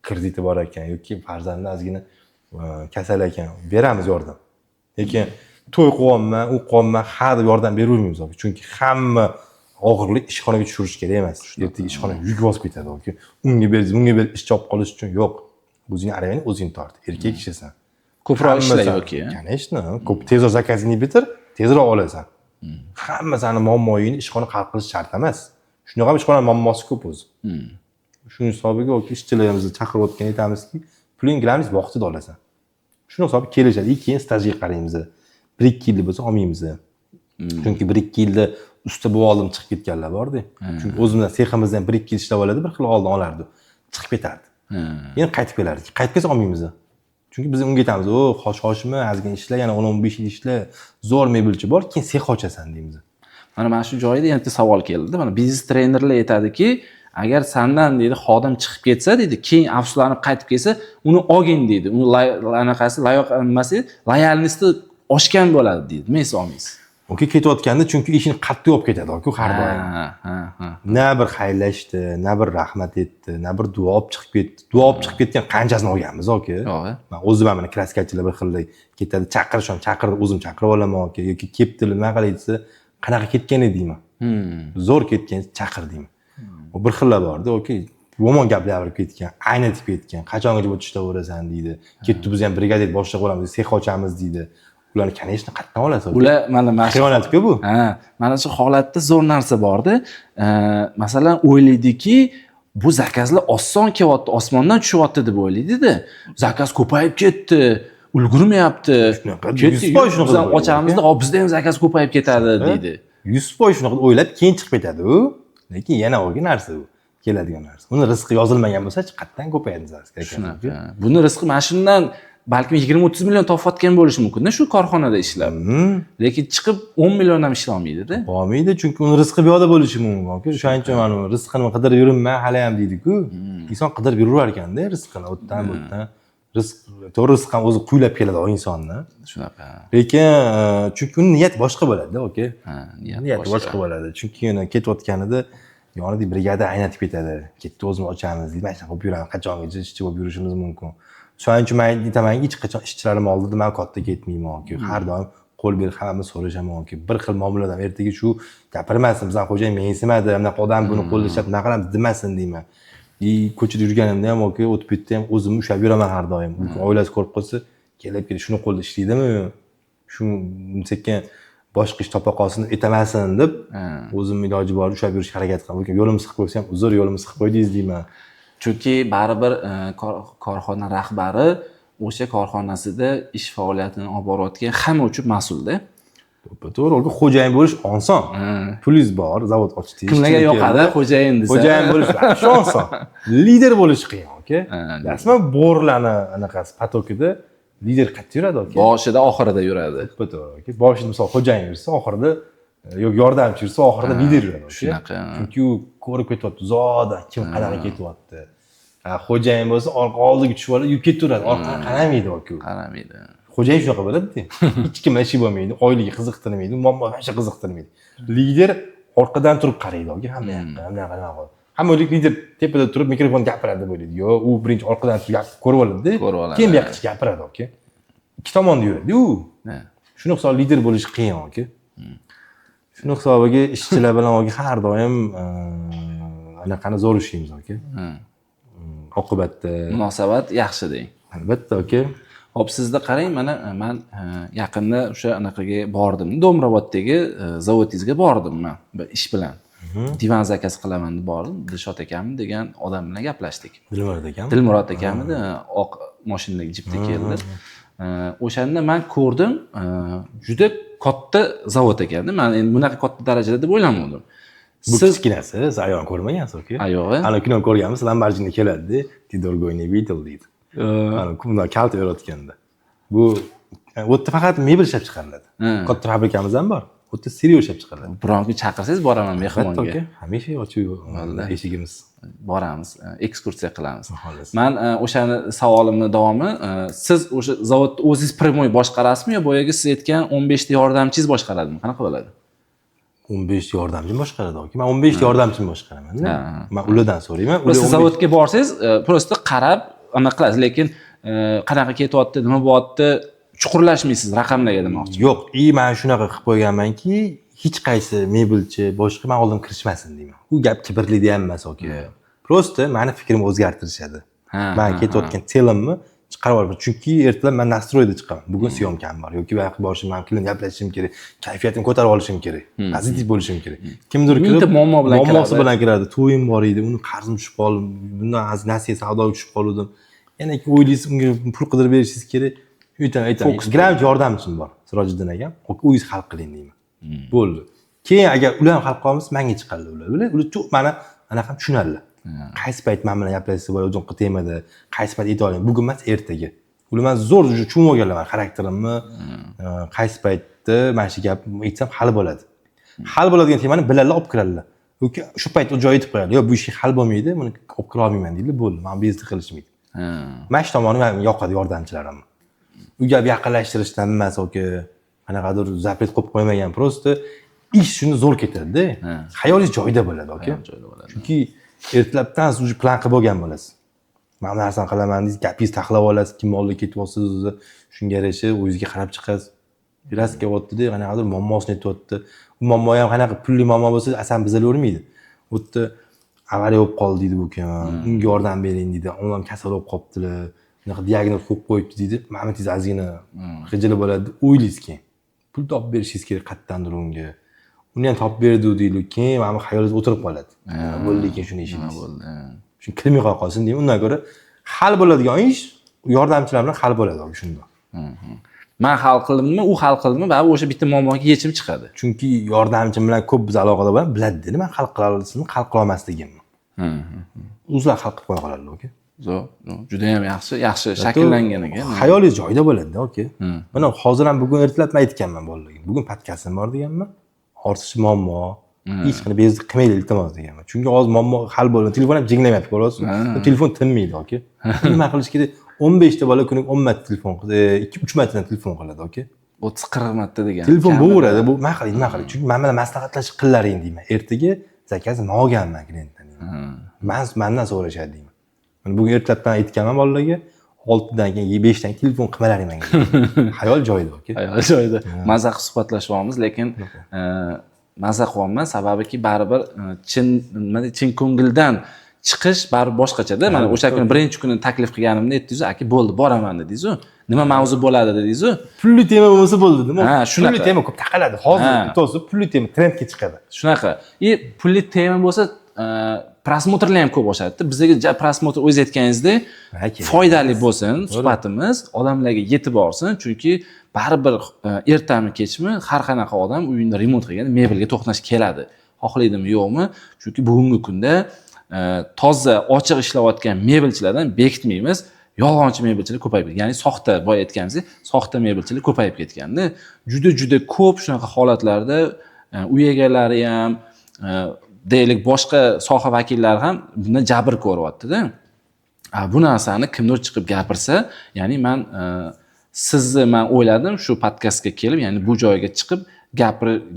krediti bor ekan yoki farzandi ozgina kasal ekan, beramiz yordam. Lekin to'y qilyapman, u qilyapman, ha deb yordam beravermaymiz, chunki hamma og'irlik ishxonaga tushirish kerak emas. Ertaga ishxona yuk bosib ketadi, aka. Unga beringiz, bunga berib ish chop qolish uchun yo'q. O'zing aravani o'zing tort. Erkak kishisan. Ko'proq ishla yoki. Конечно, ko'p tezroq zakazingni bitir, tezroq olasan. Hamma sani muammoingni ishxona hal qilish shart emas. Shunaqa ishxona muammosi ko'p o'zi. Shuning hisobiga ishchilarimizni chaqirib o'tgan aytamizki, puling glavniy vaqtida olasan. Shuni hisobiga kelishadi. Keyin stajga qaraymiz. 1-2 yillik bo'lsa olmaymiz. Chunki 1-2 yilda usta bo'lib oldim chiqib ketganlar bor-da. Chunki o'zimizdan seximizdan 1-2 yil ishlab oladi, bir xil oldin olardi. Chiqib ketardi. Endi qaytib kelardi. Qaytib kelsa olmaymiz. Chunki biz unga aytamiz, "O, xosh-xoshmi, ozgina ishla, yana 10-15 yil ishla, zo'r mebelchi bor, keyin sex ochasan" deymiz. Mana shu joyda yana savol keldi. Mana biznes trenerlar aytadiki, agar sandan deydi xodim chiqib ketsa deydi, keyin afsuslanib qaytib kelsa, uni olgin deydi. Uni anaqasi layoq emas, loyalnosti oshgan bo'ladi deydi. Men olmaysiz. Okey, ketayotganda chunki ishini qattiq olib ketadi, ku har doim. Na bir xayrlashdi, na bir rahmat etdi, na bir duo olib chiqib ketdi. Duo olib chiqib ketgan qanchasini olganmiz, okey. Men o'zim ham kraskachilar bir xilda ketadi, chaqirdi, o'zim chaqirib olaman, okey, yoki kepti, nima qilaydi, qanaqa ketgan edingmi? Zo'r ketgan, chaqir deyman. U bir xillar bor-da, okey. Yomon gaplar gapirib ketgan, aynitib ketgan, qachongacha bu ishlayverasan deydi. Ketdi biz ham brigadir boshliq bo'lamiz, sex ochamiz deydi. Ularni kaneshni qayerdan olasiz? Ular mana xiyonatku bu. Mana shu holatda zo'r narsa bor-da. Masalan, o'ylaydiki, bu zakazlar oson kelyapti, osmondan tushyapti deb o'ylaydi-da. Zakaz ko'payib ketdi, ulgurmayapti. Ketdi, biz ham ochamiz-da, bizda ham zakaz ko'payib ketadi deydi. 100% shunaqa o'ylab keyin chiqib ketadi u. Lekin yana o'rgan narsa u. Keladigan narsa. Uni rizqi yozilmagan bo'lsa-chi, qayerdan ko'payadi zakaz? Shunaqa. Buni rizqi mana shundan balkim 20-30 million topayotgan bo'lishi mumkin-da shu korxonada ishlab. Lekin chiqib 10 million ham ishlay olmaydi-da. Olmaydi, chunki uni rizqi bu yoqda bo'lishi mumkin. O'shaning uchun mana rizqini qidirib yuribman, hali ham deydi-ku. Inson qidirib yurar ekanda, rizqini o'tdan bo'tdan. To'g'ri rizq ham o'zi quylab keladi o insonni. Shunaqa. Lekin chunki uning niyati boshqa bo'ladi, okey. Niyati boshqa bo'ladi. Chunki yana ketayotganida yonida brigada aynatib ketadi. Ketdi o'zimiz ochamiz deydi. Mana shunaqa bo'lib yuramiz, qachongacha ishchi bo'lib yurishimiz mumkin. Shuning uchun men aytamanki, hech qachon ishchilarim oldida men katta ketmayman, okey. Har doim qo'l berib hammamiz so'rashaman, okey. Bir xil muomaladan ertaga shu gapirmasin, bizning xo'jayin mensimadi, bunaqa odam buni qo'lda ishlab nima qilamiz demasin deyman. Ko'chada yurganimda ham, okey, o'tib ketdi ham o'zim ushlab yuraman har doim. Oilasi ko'rib qolsa, kelib shuni qo'lda ishlaydimi? Shu sekin boshqa ish topa qolsin deb aytamasin deb, o'zim iloji bor ushlab yurishga harakat qilaman. Yo'limni siqib qo'ysa ham, uzr, yo'limni siqib qo'ydingiz deyman. Chunki baribir korxona rahbari o'sha korxonasida ish faoliyatini olib borayotgan hamma uchun mas'ulda. To'g'ri, xo'jayin bo'lish oson. Pulingiz bor, zavod ochdingiz. Kimlarga yoqadi xo'jayin desa? Xo'jayin bo'lish shu oson. Lider bo'lish qiyin, okey? Bilasizmi, bo'rlarni anaqasi potokida lider qayerda yuradi, okey? Boshida, oxirida yuradi. To'g'ri, okey. Boshida misol xo'jayin yursa, oxirida yo'q yordamchi yursa, oxirida lider yuradi, okey? Shunaqa. Chunki u ko'rib ketyapti, zoda kim qanaqa ketyapti. Xo'jayin bo'lsa, oldiga tushib oladi, yurib ketaveradi, orqaga qaramaydi, okey. Qaramaydi. Xo'jayin shunaqa bo'ladi-da. Hech kim ishi bo'lmaydi, oilaga qiziqtirmaydi, muammo hech qiziqtirmaydi. Lider orqadan turib qaraydi, okey, hamma yoqqa. Hamma lider tepada turib mikrofon gapiradi deb o'ylaydi. Yo'q, u birinchi orqadan turib ko'rib oladi-da. Keyin bu yoqqa gapiradi, okey. Ikki tomonda yuradi-ku. Shuni hisob lider bo'lish qiyin, okey. Shuni hisobiga ishchilar bilan har doim anaqani zo'r ishlaymiz, okey. Oqibatda munosabat yaxshi deng. Albatta, okey. Hop, sizda qarang, mana men yaqinda o'sha anaqaga bordim. Domraboddagi zavodingizga bordim men bir ish bilan. Divan zakaz qilaman deb bordim. Dilshod akamni degan odam bilan gaplashdik. Dilmurod akamni oq mashinadagi jipda keldi. O'shanda men ko'rdim, juda katta zavod ekanda. Men endi bunaqa katta darajada deb o'ylamadim. Bu kichkinasi, siz ayol ko'rmagansiz, okey? Ayog'i. Ana kino ko'rganmiz, Lamborghini keladi, Tidorgoyni Beetle deydi. Ana bundan kalta yorotganda. Bu o'tda faqat mebel ishlab chiqariladi. Katta fabrikamiz ham bor. O'tda serial ishlab chiqariladi. Biron kun chaqirsangiz boraman mehmonga. Okey. Hamisha ochiq eshigimiz. Boramiz, ekskursiya qilamiz. Men o'shani savolimni davomi, siz o'sha zavodni o'zingiz primoy boshqarasizmi yo boyagi siz aytgan 15 ta yordamchingiz boshqaradimi? Qanaqa bo'ladi? 15 yordamchim boshqaradi, okey. Men 15 yordamchim boshqaraman-da. Men ulardan so'rayman. Siz zavodga borsangiz, prosta qarab anaqa qilasiz, lekin qanaqa ketyapti, nima bo'lyapti, chuqurlashmaysiz raqamlarga demoqchi. Yo'q, men shunaqa qilib qo'yganmanki, hech qaysi mebelchi boshqa men oldin kirishmasin deyman. Bu gap kibrlikda ham emas, okey. Prosta meni fikrimni o'zgartirishadi. Men ketayotgan telimni chiqarib olib, chunki ertalab men nastroyda chiqaman. Bugun syomkam bor yoki vaqt borishim, men bilan gaplashishim kerak, kayfiyatimni ko'tarib olishim kerak, pozitiv bo'lishim kerak. Kimdir kirib muammo bilan kiradi, to'yim bor edi, uni qarzim tushib qoldi, bundan nasiya savdoga tushib qoldim. Yana o'ylaysiz, unga pul qidirib berishingiz kerak. aytaman. Gravit yordamchim bor, Sirojiddin akam. O'zingiz hal qiling deyman. Bo'ldi. Keyin agar ular ham hal qilolmasa, menga chiqadilar ular. Ular cho'q meni anaqa tushunadilar. Qaysi payt men bilan gaplashsa bo'ladi, o'zim temada, qaysi payt ayta olaman, bugun emas, ertaga. Ular men zo'r tushunib olganlar xarakterimni, qaysi paytda mana shu gap aytsam hal bo'ladi. Hal bo'ladigan temani biladilar, olib kiradilar. Shu payt o joyga yetib qo'yadi. Yo, bu ish hal bo'lmaydi, buni olib kira olmayman deydi, bo'ldi. Men bezdi qilishmaydi. Mana shu tomoni menga yoqadi yordamchilarim. U gap yaqinlashtirishdan emas, qanaqadir zapret qo'yib qo'ymagan, prosta ish shuni zo'r ketadi-da. Xayolingiz joyida bo'ladi, Chunki ertalabdan siz plan qilib olgan bo'lasiz. Men bu narsani qilaman deysiz, gapingizni taxlab olasiz, kim oldi ketyapsiz, o'zi shunga yarasha o'zingizga qarab chiqasiz. Biraz kelyapti-da, qanaqadir muammosini aytyapti. Bu muammo ham qanaqa pulli muammo bo'lsa, asab bizavermaydi. U yerda avariya bo'lib qoldi deydi bu kim, unga yordam bering deydi. Ular kasal bo'lib qolibdilar. Bunaqa diagnoz qo'yib qo'yibdi deydi. Ma'natingiz ozgina xijili bo'ladi, o'ylaysiz keyin. Pul topib berishingiz kerak qattandir unga. Uni ham topib berdi deydi, keyin mana xayolingiz o'tirib qoladi. Bo'ldi keyin shuni ishingiz. Bo'ldi. Shuni kirmay qolsin deyman. Undan ko'ra hal bo'ladigan ish yordamchilar bilan hal bo'ladi shunda. Men hal qildimmi, u hal qildimi, baribir o'sha bitta muammoga yechim chiqadi. Chunki yordamchim bilan ko'p biz aloqada bo'lib, biladi, men hal qila olsam, hal qila olmasligimni. O'zlar hal qilib qo'ya qoladilar, Zo'r, juda ham yaxshi shakllangan ekan. Xayolingiz joyida bo'ladi, Mana hozir ham bugun ertalab men aytganman bolalarga. Bugun podkastim bor deganman. Ortiqcha muammo, hech qanday bezdi qilmaylik iltimos deganman. Chunki hozir muammo hal bo'ldi. Telefon ham jinglamayapti, ko'ryapsiz? Telefon tinmaydi, Nima qilish kerak? 15 ta bola kuniga 10 marta telefon qiladi, 2-3 martadan telefon qiladi, 30-40 marta degan. Telefon bo'laveradi, bu nima qiling. Chunki men bilan maslahatlashib qillaring deyman. Ertaga zakaz olganman klientdan deyman. Mendan so'rashadi deyman. Mana bugun ertalabdan aytganman bolalarga, 6 dan keyin 5 dan telefon qilmalaring menga. Xayol joyida, Xayol joyida. Mazza qilib suhbatlashyapmiz, lekin mazza qilyapman, sababiki baribir chin ko'ngildan chiqish baribir boshqacha-da. Mana o'sha kuni birinchi kuni taklif qilganimda aytdingiz, aka bo'ldi, boraman dedingiz-ku. Nima mavzu bo'ladi dedingiz-ku? Pulli tema bo'lsa bo'ldi, nima? Shunaqa. Pulli tema ko'p taqaladi. Hozir bittasi pulli tema trendga chiqadi. Shunaqa. Pulli tema bo'lsa, prosmotrlar ham ko'p oshadi. Bizga prosmotr o'zingiz aytganingizdek, foydali bo'lsin, suhbatimiz odamlarga yetib borsin, chunki baribir ertami kechmi har qanaqa odam uyini remont qilganda mebelga to'qnash keladi. Xohlaydimi, yo'qmi? Chunki bugungi kunda toza ochiq ishlayotgan mebelchilardan bekitmaymiz. Yolg'onchi mebelchilar ko'payib ketgan. Ya'ni soxta, boya aytganimizdek, soxta mebelchilar ko'payib ketganda, juda ko'p shunaqa holatlarda uy egalari ham, deylik boshqa soha vakillari ham bundan jabr ko'ryapti-da. Bu narsani kimdir chiqib gapirsa, ya'ni men sizni o'yladim shu podkastga kelib, ya'ni bu joyga chiqib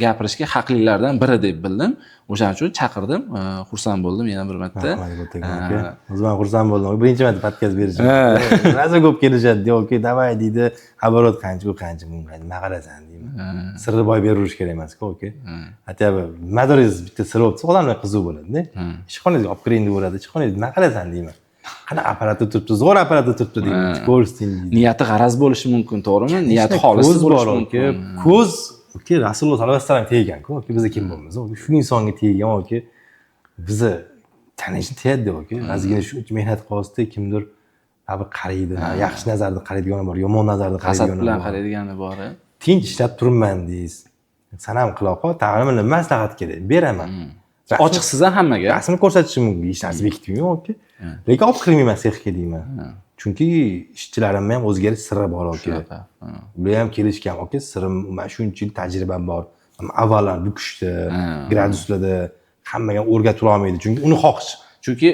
gapirishga haqlilardan biri deb bildim. O'shaning uchun chaqirdim. Xursand bo'ldim yana bir marta. O'zim ham xursand bo'ldim. Birinchi marta podkast berishim. Raza ko'p kelishadi, davay deydi. Оборот qancha, u qancha, bu qancha. Nima qarasan deyman. Sirni boy beraverish kerak emas-ku, Aytayapti, nimadir bitta sir bo'lsa, odamlar qiziq bo'ladi-da. Ishxonangizga olib kiring deyaveradi. Ishxonangizga nima qarasan deyman. Qanaqa apparatda turibdi, zo'r apparatda turibdi deyman. Ko'rsing deydi. Niyati g'araz bo'lishi mumkin, to'g'rimi? Niyati xolis bo'lishi mumkin. Ko'z Rasululloh sollallohu alayhi vasallam tegan-ku, biz kim bo'lamiz? Shu insonga tegan, bizni tanishni tegadi, ozgina shu mehnat qilyapti, kimdir qaraydi, yaxshi nazarda qaraydigani bor, yomon nazarda qaraydigani bor. Hasad bilan qaraydigani bor. Tinch ishlab turibman deysiz. Sanam qila qol, ta'lim maslahat kerak, beraman. Ochiqsiz hammaga. Rasmni ko'rsatishim mumkin, hech narsa bekitmayman, lekin olib kirmayman sexga deyman. Chunki ishchilarimning ham o'ziga siri bor, Ular ham kelishgan, sirim, men shuncha yil tajribam bor. Avvallar bukishdi, graduslarda hammaga o'rgatib olmaydi, chunki uni xohish. Chunki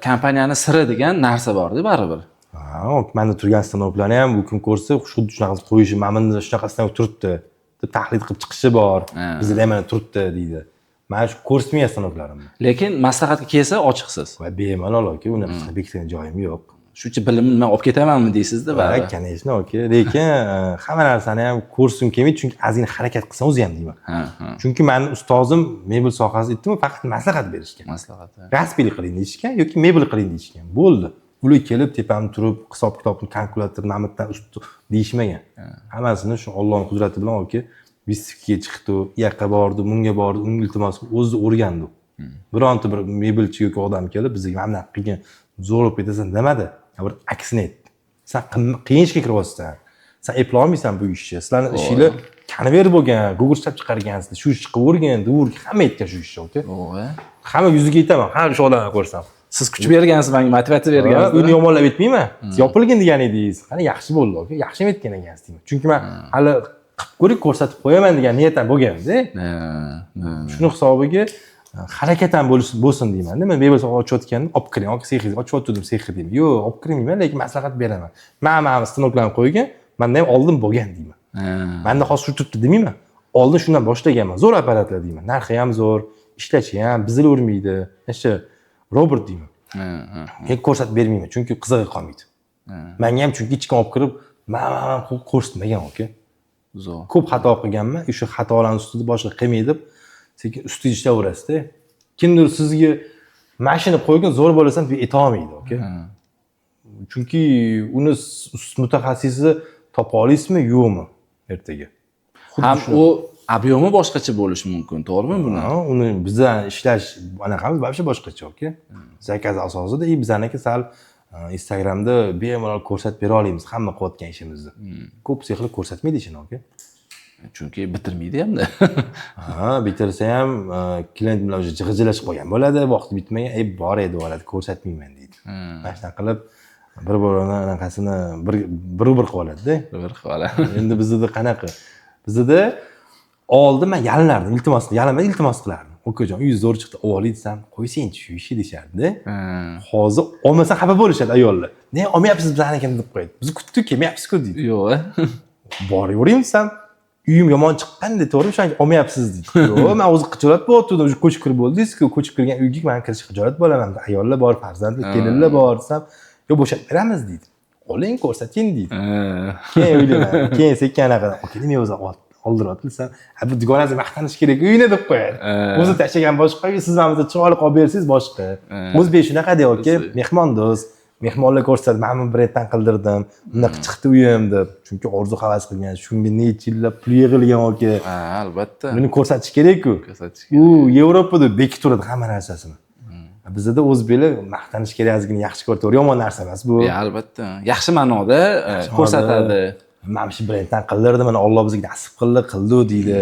kompaniyani siri degan narsa bor-da baribir. Menda turgan stanovlarni ham bu kim ko'rsa, xuddi shunaqa qo'yishi, mana bunda shunaqa stanov turibdi deb tahlil qilib chiqishi bor. Bizda ham mana turibdi deydi. Men shu ko'rsatmayman stanovlarimni. Lekin maslahatga kelsa ochiqsiz. Va bemalol, uni bekitgan joyim yo'q. Shuncha bilimni men olib ketamanmi deysiz-da, baribir. Конечно, lekin hamma narsani ham ko'rsim kelmaydi, chunki ozgina harakat qilsam o'zi ham deyman. Chunki meni ustozim mebel sohasida aytdimi, faqat maslahat berishgan. Maslahat. Raspberry qiling deyishgan yoki mebel qiling deyishgan. Bo'ldi. Ular kelib tepamda turib, hisob-kitobni, kalkulyator, namatdan ust deyishmagan. Hammasini shu Allohning qudrati bilan Visivga chiqdi, u yoqqa bordi, bunga bordi, uni iltimos o'zi o'rgandi. Bironta bir mebelchi yoki odam kelib, bizga mana qilgan zo'r bo'lib ketasan demadi. Bir aksini aytdi. Sen qiyin ishga kiryapsan. Sen eplolmaysan bu ishni. Sizlarning ishinglar konvert bo'lgan, Google ishlab chiqargansizlar. Shu ish chiqavergan, degurga hamma aytgan shu ishni, aka. Hamma yuziga aytaman, har shu odamga ko'rsam. Siz kuch bergansiz, menga motivatsiya bergansiz. Uni yomonlab aytmayman. Yopilgin degan edingiz. Qani yaxshi bo'ldi, aka. Yaxshi aytgan ekansiz deyman. Chunki men hali qilib ko'rib ko'rsatib qo'yaman degan niyatim bo'lganda. Shuni hisobiga harakat ham bo'lsin deyman-da. Men bebas ochayotganda olib kiring, aka sexingizni ochyotdim, sexi deyman. Yo'q, olib kirmayman, lekin maslahat beraman. Men stanoklarni qo'ygan, menda ham oldin bo'lgan deyman. Menda hozir shu turibdi demayman. Oldin shundan boshlaganman. Zo'r apparatlar deyman. Narxi ham zo'r, ishlashi ham bizilavermaydi. O'sha robot deyman. Men ko'rsatib bermayman, chunki qizig'i qolmaydi. Menga ham chunki ichgan olib kirib, men ko'rsatmagan, aka. Zo'r. Ko'p xato qilganman. O'sha xatolarning ustida boshqa qilmay deb sekin ustiga ishlayverasiz-da. Kimdir sizga mashina qo'ygan zo'r bo'lasan deb ayta olmaydi, aka. Chunki uni mutaxassisi topa olasizmi, yo'qmi ertaga. Ham u obyomi boshqacha bo'lishi mumkin, to'g'rimi buni? Uni bizdan ishlash anaqamiz вообще boshqacha, aka. Zakaz asosida bizaniki sal Instagramda bemalol ko'rsatib bera olamiz hamma qilayotgan ishimizni. Ko'p sexlar ko'rsatmaydi ishini, aka. Chunki bitirmaydi hamda. Bitirsa ham klient bilan o'sha jig'ijilashib qolgan bo'ladi, vaqti bitmagan, bor edi bo'ladi, ko'rsatmayman deydi. Mana shunday qilib bir-birini anaqasini bir qilib oladi-da. Bir qilib oladi. Endi bizda qanaqa? Bizda oldin men yalinardim, iltimos qilardim. Okajon, uyingiz zo'r chiqdi, olay desam, qo'ysang-chi shu ishni deshardi. Hozir olmasa xafa bo'lishadi ayollar. Ne, olmayapsiz bizanikin deb qo'yadi. Biz kutdik, kelmayapsiz-ku deydi. Yo'q. Boravering desam, uyim yomon chiqqanda, to'g'rimi? Shunga olmayapsiz deydi. Yo'q, men o'zi xijolat bo'layotdim, o'sha ko'chib kirib bo'ldingiz-ku, ko'chib kirgan uyga men kirish xijolat bo'laman. Ayollar bor, farzandli kelinlar bor desam, yo'q bo'shatib beramiz deydi. Oling, ko'rsating deydi. Keyin o'ylayman. Keyin sekin anaqa, aka, men o'zi oldirib bu dugonangizni maqtanish kerak uyini deb qo'yadi. O'zi tashlagan boshqa, siz ham bitta chiroyli qilib bersangiz boshqa. O'zbek shunaqa-da, aka, mehmondo'st. Mehmonlar ko'rsatdi, men bu brenddan qildirdim, bunaqa chiqdi uyim deb. Chunki orzu havas qilgan, shunga necha yillab pul yig'ilgan, aka. Albatta. Buni ko'rsatish kerak-ku. U Yevropada bekib turadi hamma narsasini. Bizda o'zbeklar maqtanish kerakligini yaxshi ko'radi, yomon narsa emas bu. Albatta. Yaxshi ma'noda ko'rsatadi. Mana shu brenddan qildirdim, mana Alloh bizga nasib qildi deydi.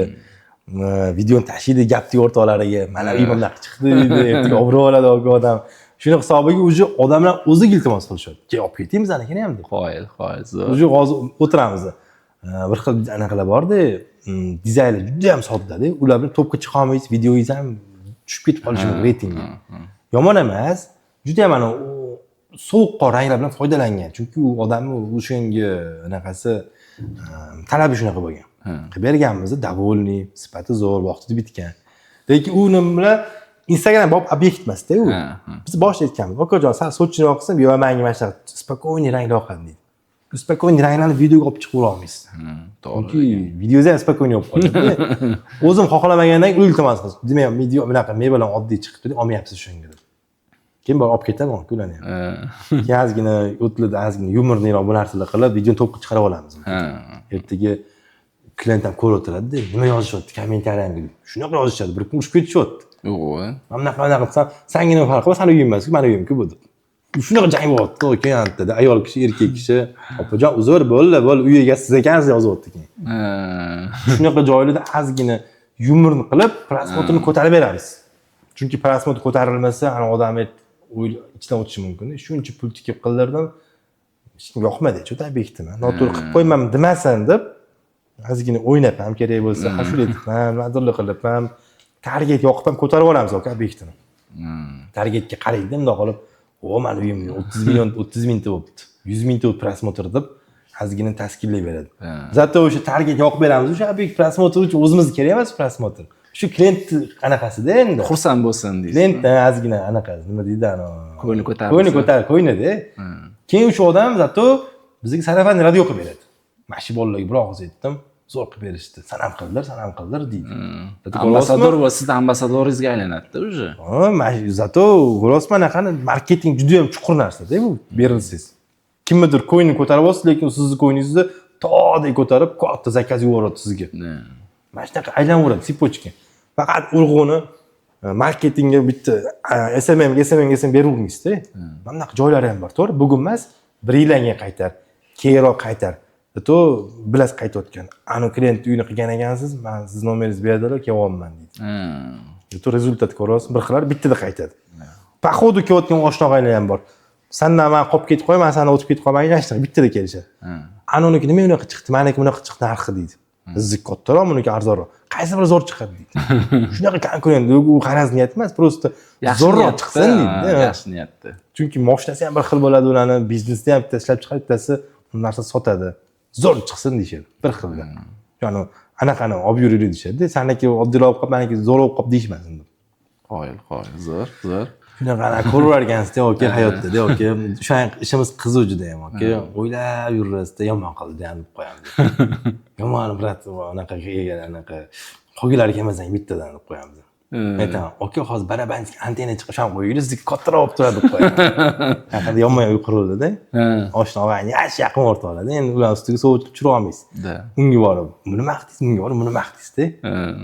Videoni tashlaydi gapni o'rtalariga. Mana uyimdan chiqdi deydi, ertaga obro' oladi odam. Shuni hisobiga uje odamlar o'ziga iltimos qilishadi. Keyin olib ketamiz anakini ham deb. Qoyil, zo'r. Uje hozir o'tiramiz. Bir xil anaqalar bor-da, dizaynlar juda ham sodda-da. Ular bilan to'pga chiqa olmaysiz, videongiz ham tushib ketib qolishi mumkin reytingga. Yomon emas. Juda ham ana sovuq ranglar bilan foydalangan. Chunki u odamning o'shanga anaqasi talabi shunaqa bo'lgan. Qilib berganmiz, davolni, sifati zo'r, vaqtida bitgan. Lekin u nima bilan Instagram bo'lib obyekt emas-da u. Biz boshida aytganmiz, "Okajon, sal sochchiroq qilsam, yo menga mana shunaqa spokойный ranglar yoqadi" deydi. Spokойный ranglarni videoga olib chiqib olmaysiz. Chunki videoda ham spokойный bo'lib qoladi. O'zim xohlamagandan keyin iltimos qildim. Demak, video bunaqa men bilan oddiy chiqibdi, olmayapsiz shunga deb. Keyin borib olib ketaman ularni ham. Keyin ozgina o'tlida ozgina yumorniroq bu narsalar qilib, videoni to'pga chiqarib olamiz. Ertaga klient ham ko'rib o'tiradi-da, nima yozishyapti kommentariyamga deb. Shunaqa yozishadi, bir kun ushib ketishyapti. Yo'q. Mana bunaqa qilsam, senga nima farqi bor? Seni uying emas-ku, meni uyim-ku bu deb. Shunaqa jang bo'lyapti, keyin ayol kishi, erkak kishi, "Opajon, uzr, bo'ldi, uy egasi siz ekansiz" yozyapti keyin. Shunaqa joylarda ozgina yumorni qilib, prosmotrni ko'tarib beramiz. Chunki prosmotr ko'tarilmasa, ana odam ichdan o'tishi mumkin. Shuncha pul tikib qildirdim. Hech kimga yoqmadi, cho'ta obyektimi. Noto'g'ri qilib qo'ymadim demasan deb, ozgina o'ynab ham kerak bo'lsa, hashul etib ham, mazurlik qilib ham, target yoqib ham ko'tarib olamiz obyektini. Targetga qaraydi, bundoq qilib, "O, meni uyim 30 mingta bo'libdi, 100 mingta prosmotr" deb ozgina taskinlay beradi. Zato o'sha target yoqib beramiz, o'sha obyekt prosmotr uchun o'zimizga kerak emas prosmotr. Shu klient qanaqasida endi xursand bo'lsin deysiz. Klient ozgina anaqa nima deydi, ko'ngli ko'tarib. Qo'ynadi. Keyin o'sha odam zato bizga sarafani radio qilib beradi. Mana shu bolalarga bir og'iz aytdim, zo'r qilib berishdi. Sanam qildir deydi. Ambasador va siz ambasadoringizga aylanadi-da o'sha. Zato Grossman aqani marketing juda ham chuqur narsa-da bu berilsangiz. Kimnidir ko'nglini ko'tarib olsa, lekin sizni ko'nglingizni tog'dek ko'tarib, katta zakaz yuboradi sizga. Mana shunaqa aylanveradi sipochka. Faqat urg'uni marketingga bitta SMMga beravermaysiz-da. Mana bunaqa joylari ham bor, to'g'ri? Bugun emas, bir yildan keyin qaytar, keyinroq qaytar. to bilasiz qaytayotgan ani klient uyini qilgan ekansiz man siz nomeringizni berdilar kelyapman deydi to rezultat ko'ryapsiz bir xillar bittada qaytadi походу kelayotgan oshna og'aylar ham bor sandan man qolib ketib qo'y man sandan o'tib ketib qolmay bittada kelishadi ani uniki nima unaqa chiqdi maniki bunaqa chiqdi narxi deydi bizniki kattaroq buniki arzonroq qaysi biri zo'r chiqadi deydi shunaqa konkurent u g'araz niyat emas просто zo'rroq chiqsin deydi yaxshi niyatda chunki mashinasi ham bir xil bo'ladi ularni biznesda ham bittasi ishlab chiqadi bittasi narsa sotadi zo'r chiqsin deyishadi bir xilda ya'ni anaqani olib yuraylik deyishadi saniki oddiyroq olib qolib maniki zo'r olib qolib deyishmasin qoyil zo'r shunaqa ko'ravergansizda yoki hayotda yoki o'sha ishimiz qiziq juda ham yoki o'ylab yurasizda yomon qildi ham deb qo'yamiz yomon brat anaqa qolganlar kelmasang bittadan deb qo'yamiz aytaman aka hozir barabandik antena chiqib ham qo'yinglar sizga kattaroq olib turadi deb qo'yaman yonma yon qurildi-da oshna og'ayni yaqin o'rtoqlarda endi ular ustiga sovuq tushira olmaysiz unga borib buni maqtaysiz bunga borib buni maqtaysizda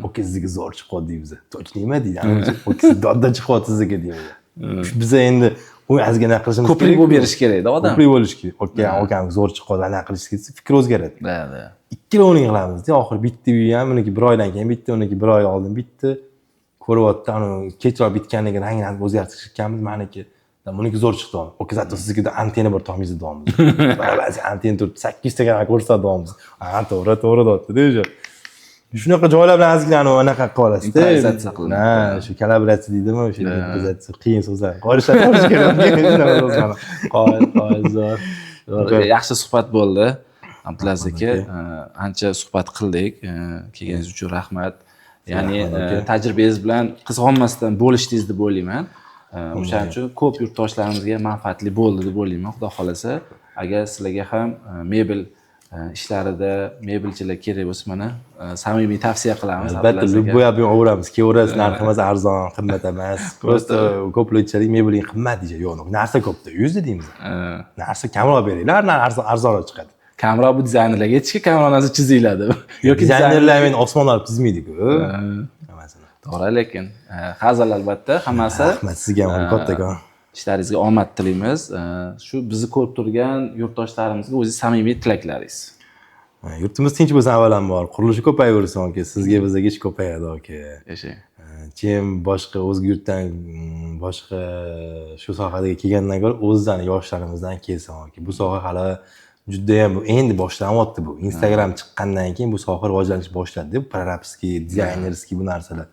aka sizga zo'r chiqyapti deymiz точныйmi deydi dodda chiqyapti sizga deymiz biza endi u ozgina qilishimiz ko'prik bo'lib berish kerakda odam ko'prik bo'lishi kerak akamiz zo'r chiqyapti anaqa qilish kerak fikr o'zgaradi ikkalovini qilamizda oxiri bitta uy ham uniki bir oydan keyin bitta uniki bir oy oldin bitta ko'ryapti ani kechroq bitganligini rangini o'zgartirish ekanmiz maniki buniki zo'r chiqdi aka zato sizga antena bir tog'miz deyapmiz ba'zi antena turibdi 8 ta ko'rsatyapmiz to'g'ri deyapti-da o'sha shunaqa joylar bilan ozgina anaqa qilib olasizda improvizatsiya qilib shu kollaboratsiya deydimi o'sha improvizatsiya qiyin so'zlar qo'shilish kerak zo'r yaxshi suhbat bo'ldi Abdulaziz aka ancha suhbat qildik kelganingiz uchun rahmat ya'ni tajribangiz bilan qizg'onmasdan bo'lishdingiz deb o'ylayman o'shaning uchun ko'p yurtdoshlarimizga manfaatli bo'ldi deb o'ylayman xudo xolasa agar sizlarga ham mebel ishlarida mebelchilar kerak bo'lsa mana samimiy tavsiya qilamiz albatta любой объем olamiz kelaverasiz narximiz arzon qimmat emas просто ko'plar aytishadi mebeling qimmat deyishadi yo'q narsa ko'pda 100 deymiz narsa kamroq beringlar arzonroq chiqadi kamroq bu dizaynerlarga aytishga kamroq narsa chiziladi yoki dizaynerlar men osmon olib chizmaydi-ku to'g'ri lekin hazil albatta hammasi rahmat sizga ham kattakon ishlaringizga omad tilaymiz shu bizni ko'rib turgan yurtdoshlarimizga o'zingiz samimiy tilaklaringiz yurtimiz tinch bo'lsin avvalambor qurilishi ko'payaversin aka sizga bizga ish ko'payadi aka yashang keyin boshqa o'zga yurtdan boshqa shu sohaga kelgandan ko'ra o'zlarini yoshlarimizdan kelsin aka bu soha hali judayam endi boshlanyapti bu Instagram chiqqandan keyin bu soha rivojlanishni boshladi prorabskiy dizaynerskiy bu narsalar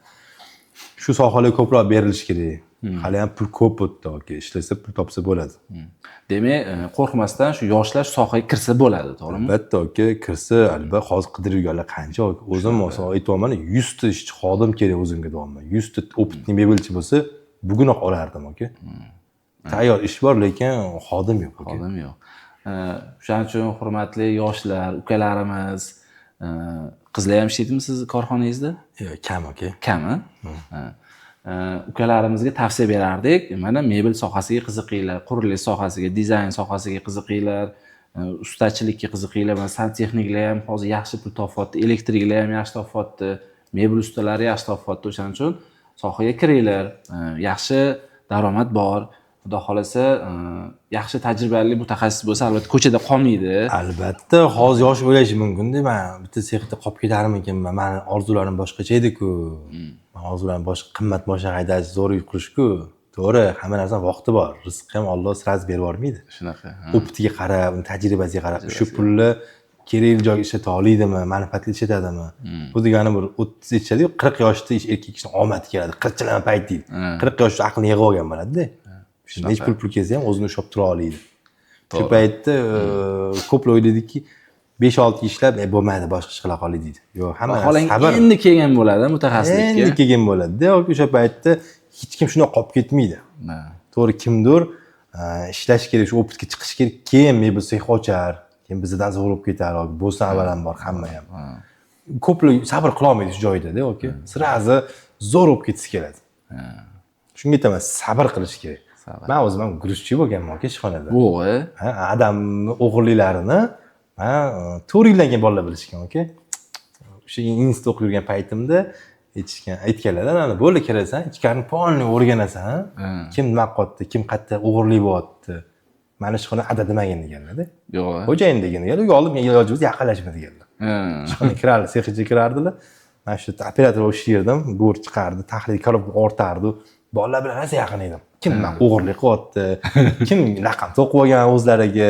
shu sohalarga ko'proq berilishi kerak hali ham pul ko'p o'tdi aka ishlasa pul topsa bo'ladi demak qo'rqmasdan shu yoshlar sohaga kirsa bo'ladi to'g'rimi albatta aka kirsa albatta hozir qidirib yurganlar qancha o'zim aytyapman 100 ta ishchi xodim kerak o'zimga deyapman 100 ta opitni mebelchi bo'lsa bugunoq olardim aka tayyor ish bor lekin xodim yo'q aka xodim yo'q shuning uchun hurmatli yoshlar ukalarimiz qizlar ham ishlaydimi sizni korxonangizda yo'q kam aka kami ukalarimizga tavsiya berardik mana mebel sohasiga qiziqinglar qurilish sohasiga dizayn sohasiga qiziqinglar ustachilikka qiziqinglar mana santexniklar ham hozir yaxshi pul topyapti elektriklar ham yaxshi topyapti mebel ustalari yaxshi topyapti o'shaning uchun sohaga kiringlar yaxshi daromad bor xudo xolasa yaxshi tajribali mutaxassis bo'lsa albatta ko'chada qolmaydi albatta hozir yosh o'ylashi mumkin-da man bitta sexda qolib ketarmikinman mani orzularim boshqacha edi-ku men orzularim boshqa qimmat mashina haydash zo'r uy qurish-ku to'g'ri hamma narsa vaqti bor rizq ham Alloh sraz berib yubormaydi shunaqa optiga qarab tajribasiga qarab shu pulni kerakli joyga ishlata olaydimi manfaatli ishlatadimi bu degani bir 30 aytishadi-yu 40 yoshda erkak kishini omadi keladi qirchilama payt deydi 40 yoshda aqlni yig'ib olgan bo'ladi-da hech pul kelsa ham o'zini ushlab tura oladi shu paytda ko'plar o'ylaydiki 5-6 ishlab bo'lmaydi boshqa ish qila qolay deydi yo'q hamma sabr endi kelgan bo'ladi mutaxassislikka endi kelgan bo'ladi-da yoki o'sha paytda hech kim shunday qolib ketmaydi to'g'ri kimdir ishlash kerak shu opitga chiqish kerak keyin mebel sex ochar keyin bizdan zo'r bo'lib ketar yoki bo'lsa avvalambor hamma ham ko'plar sabr qila olmaydi shu joyda-da yoki sirazi zo'r bo'lib ketsa keladi shunga aytaman sabr qilish kerak man o'zim ham guruchchi bo'lganman aka ishxonada bo'g'i odamni o'g'irliklarini 4 yildan keyin bolalar bilishgan aka o'sha institutda o'qib yurgan paytimda aytganlar ana bo'ldi kirasan ichkarini polniy o'rganasan kim nima qilyapti kim qayerda o'g'irlik bo'lyapti mani ishxona adadimagan deganlar-da. Yo'q. Xo'jayin deganlar, olib men ilojimiz yaqinlashma deganlar. Ishxona kirardi, sexga kirardilar. Men shu operator bo'lib ishlardim, go'r chiqardi, tahlil qilib ortardi. Bolalar bilan rosa yaqin edim. Kim man o'g'irlik qilyapti, kim raqam to'qib olgan o'zlariga.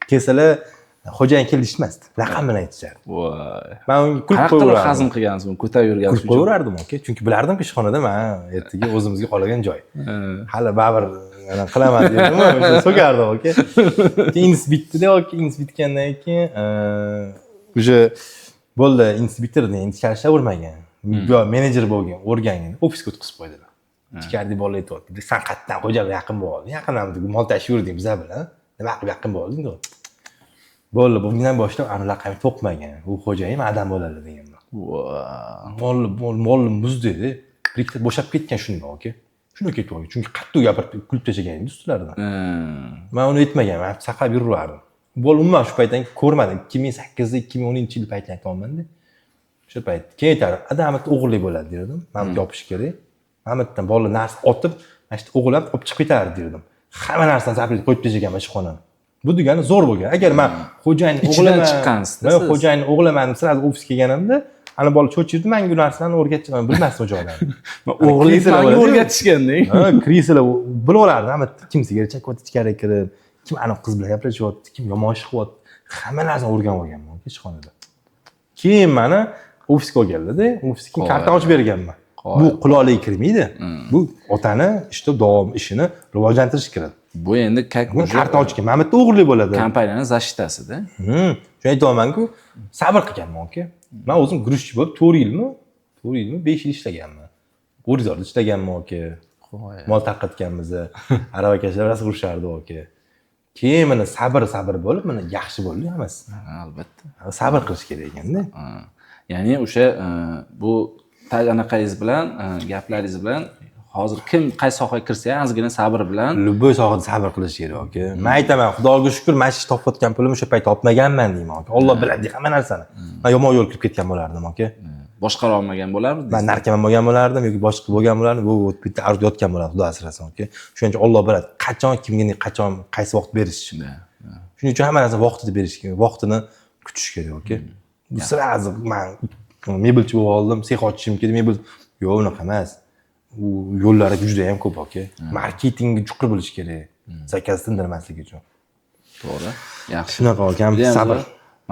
Kelsalar, xo'jayin keldi ishmasdi. Raqam bilan aytishardi. Voy. Men unga kulib qo'yardim. Hazm qilgansizmi, ko'tarib yurgansiz. Kulib qo'yardim, aka. Chunki bilardim-ki ishxonada men ertaga o'zimizga qolagan joy. Hali baribir qilaman dedim, o'sha so'kardim, aka. Keyin ins bitdi-da, aka, ins bitgandan keyin o'sha bo'ldi, ins bitirdi, endi ishlavermagan. Yo, menejer bo'lgan, o'rgangan, ofisga o'tkazib qo'ydilar. Ichkarida bolalar aytibdi, "Sen qayerdan xo'jalik yaqin bo'lding? Yaqinamdi, mol tashib yurding bizlar bilan. Nima qilib yaqin bo'lding?" dedi. Bo'ldi, bundan boshlab ana raqamni to'qmagan. U xo'jayin adam bo'ladi deganman. Mol muz dedi. Birikta bo'shab ketgan shunda, aka. Shunda ketib olgan. Chunki qattiq gapirib kulib tashlagan edi ustilardan. Men uni aytmagan, men saqlab yuraverdim. Bo'l umuman shu paytdan ko'rmadim. 2008 2010-yil paytdan aytganman-da. O'sha payt keyin aytadi, "Adamatda o'g'irlik bo'ladi" dedim. Men yopish kerak. Mamatdan bolalar narsa otib, mana shu o'g'irlab olib chiqib ketardi dedim. Hamma narsani zaplab qo'yib tashlagan shu xonani. Bu degani zo'r bo'lgan. Agar men xo'jayin o'g'laman, chiqqansiz-da. Men xo'jayin o'g'laman, sirasi ofisga kelganimda, ana bola cho'chirdi, menga bu narsani o'rgatgan, bilmasdim o joydan. O'g'irlikni menga o'rgatishganda. Ha, krisalar bilib olardim, hamma kim sigaret chekyapti, ichkariga kirib, kim ana qiz bilan gaplashyapti, kim yomon ish qilyapti, hamma narsani o'rganib olganman ishxonada. Keyin meni ofisga olganlar-da, ofisga karta ochib berganman. Bu quloqlik kirmaydi. Bu otani davom ishini rivojlantirish kerak. Bu endi karta ochgan. Mana bu yerda o'g'irlik bo'ladi. Kompaniyaning zashitasida. Shuni aytayapman-ku, sabr qilganman, aka. Men o'zim guruchchi bo'lib 4 yilmi, 5 yil ishlaganman. O'rizorda ishlaganman, aka. Mol tarqatganmiz. Aravakashlar bilan urishardi, aka. Keyin mana sabr bo'lib, mana yaxshi bo'ldi hammasi. Albatta. Sabr qilish kerak ekanda. Ya'ni o'sha bu anaqangiz bilan, gaplaringiz bilan hozir kim qaysi sohaga kirsa ham ozgina sabr bilan любой sohada sabr qilish kerak, aka. Men aytaman, Xudoga shukr, men ish topayotgan pulim o'sha payt topmaganman deyman, aka. Alloh biladi hamma narsani. Men yomon yo'l kirib ketgan bo'lardim, aka. boshqara olmagan bo'larmidingiz? Men narkoman bo'lgan bo'lardim yoki boshqa bo'lgan bo'lardim. Bu bitta arz yotgan bo'lardi, Xudo asrasin, aka. Shuning uchun Alloh biladi, qachon kimga qachon qaysi vaqt berish. Shuning uchun hamma narsani vaqtida berish kerak, vaqtini kutish kerak, aka. Bu sirasi men mebelchi bo'lib oldim, sex ochishim kerak, mebel yo'q, unaqa emas. U yo'llari juda ham ko'p, aka. Marketingni chuqur bilish kerak. Zakaz tindirmaslik uchun. To'g'ri. Yaxshi. Shunaqa ekan, sabr.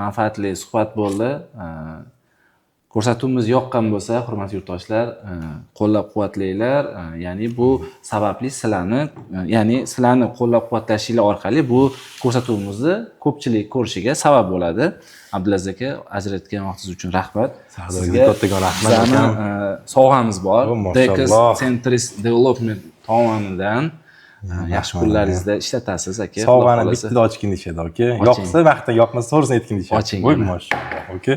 Manfaatli suhbat bo'ldi. Ko'rsatuvimiz yoqqan bo'lsa, hurmatli yurtdoshlar, qo'llab-quvvatlanglar. Ya'ni bu sababli sizlarni qo'llab-quvvatlashinglar orqali bu ko'rsatuvimizni ko'pchilik ko'rishiga sabab bo'ladi. Abdulaziz aka, ajratgan vaqtingiz uchun rahmat. Sizga kattagon rahmat. Bizning sovg'amiz bor. Dekas Centris Development tomonidan yaxshi kunlaringizda ishlatasiz, aka. Sovg'ani bitta ochgin deyshadi, aka. Yoqsa vaqtda, yoqmasa to'g'risini aytgin deyshadi. Voy, mashallah, aka.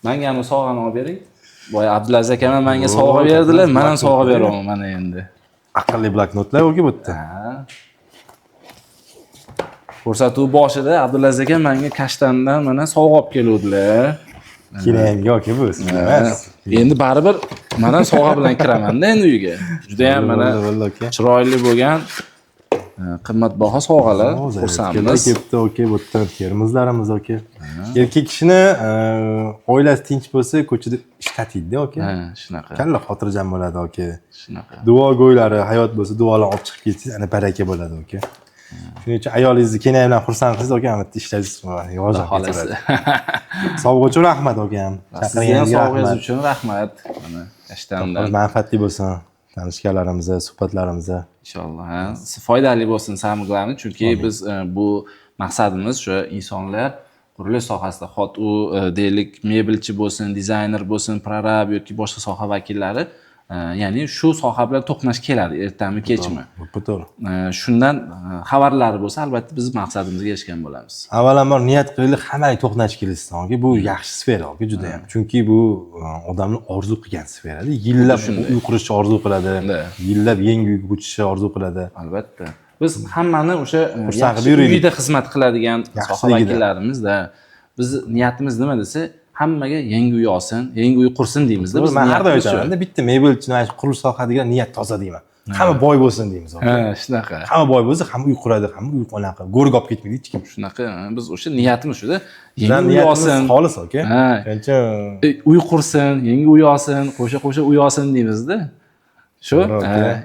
Menga ham sovg'ani olib bering. Boy Abdulaziz aka menga sovg'a berdilar, men ham sovg'a beraman mana endi. Aqlli bloknotlar o'ga bu yerda. Ko'rsatuv boshida Abdulaziz aka menga Kashtandan mana sovg'a olib keluvdilar. Keling, yoki bu emas. Endi baribir men ham sovg'a bilan kiraman-da endi uyga. Juda ham mana chiroyli bo'lgan qimmatbaho sovg'alar xursandmiz. Kelibdi, aka, bu yerda termizlarimiz, aka. Erkak kishini oilasi tinch bo'lsa, ko'chada ishlatadi, aka. Shunaqa. Kalla xotirjam bo'ladi, aka. Shunaqa. Duogo'ylari hayot bo'lsa, duolarni olib chiqib ketsangiz, ana baraka bo'ladi, aka. Shuning uchun ayolingizni Keniya bilan xursand qilsangiz, aka, ham ishlaysiz, yozib ketadi. Sovg'a uchun rahmat, aka. Chaqiringiz sovg'angiz uchun rahmat. Mana Kashtandan manfaatli bo'lsin tanishganlarimiz, suhbatlarimiz. Inshaalloh, foydali bo'lsin samig'larni, chunki biz bu maqsadimiz shu insonlar qurilish sohasida, xot u deylik mebelchi bo'lsin, dizayner bo'lsin, prorab yoki boshqa soha vakillari, ya'ni sshu soha bilan to'qnash keladi ertami kechmi. To'g'ri. Shundan xabarlari bo'lsa, albatta biz maqsadimizga erishgan bo'lamiz. Avvalambor niyat qilaylik, hammaga to'qnash kelishsin. Bu yaxshi sfera, juda ham. Chunki bu odamning orzu qilgan sferada. Yillab uy qurishni orzu qiladi, yillab yangi uyga ko'chishni orzu qiladi. Albatta. Biz hammani o'sha uyda xizmat qiladigan soha vakillarimizda biz niyatimiz nima desa, hammaga yangi uy olsin, yangi uy qursin deymizda. Biz men har doim aytaman, bitta mebelchi, qurilish sohasiga niyat toza deyman. Hamma boy bo'lsin deymiz. Ha, shunaqa. Hamma boy bo'lsa, hamma uy quradi, hamma uy qo'naqa. Go'rga olib ketmaydi hech kim. Shunaqa. Biz o'sha niyatimiz shuda. Bizning Yangi uy niyatimiz olsin. xolis, aka. Ha. Shuning Uy qursin, yangi uy olsin, qo'sha uy olsin deymizda. Shu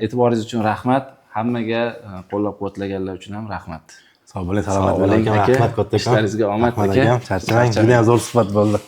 e'tiboringiz uchun rahmat. Hammaga qo'llab-quvvatlaganlar uchun ham rahmat. Sog' bo'ling, salomat bo'ling. aka. Rahmat kattakon. Ishlaringizga omad aka. Charchamang. Juda ham zo'r suhbat bo'ldi.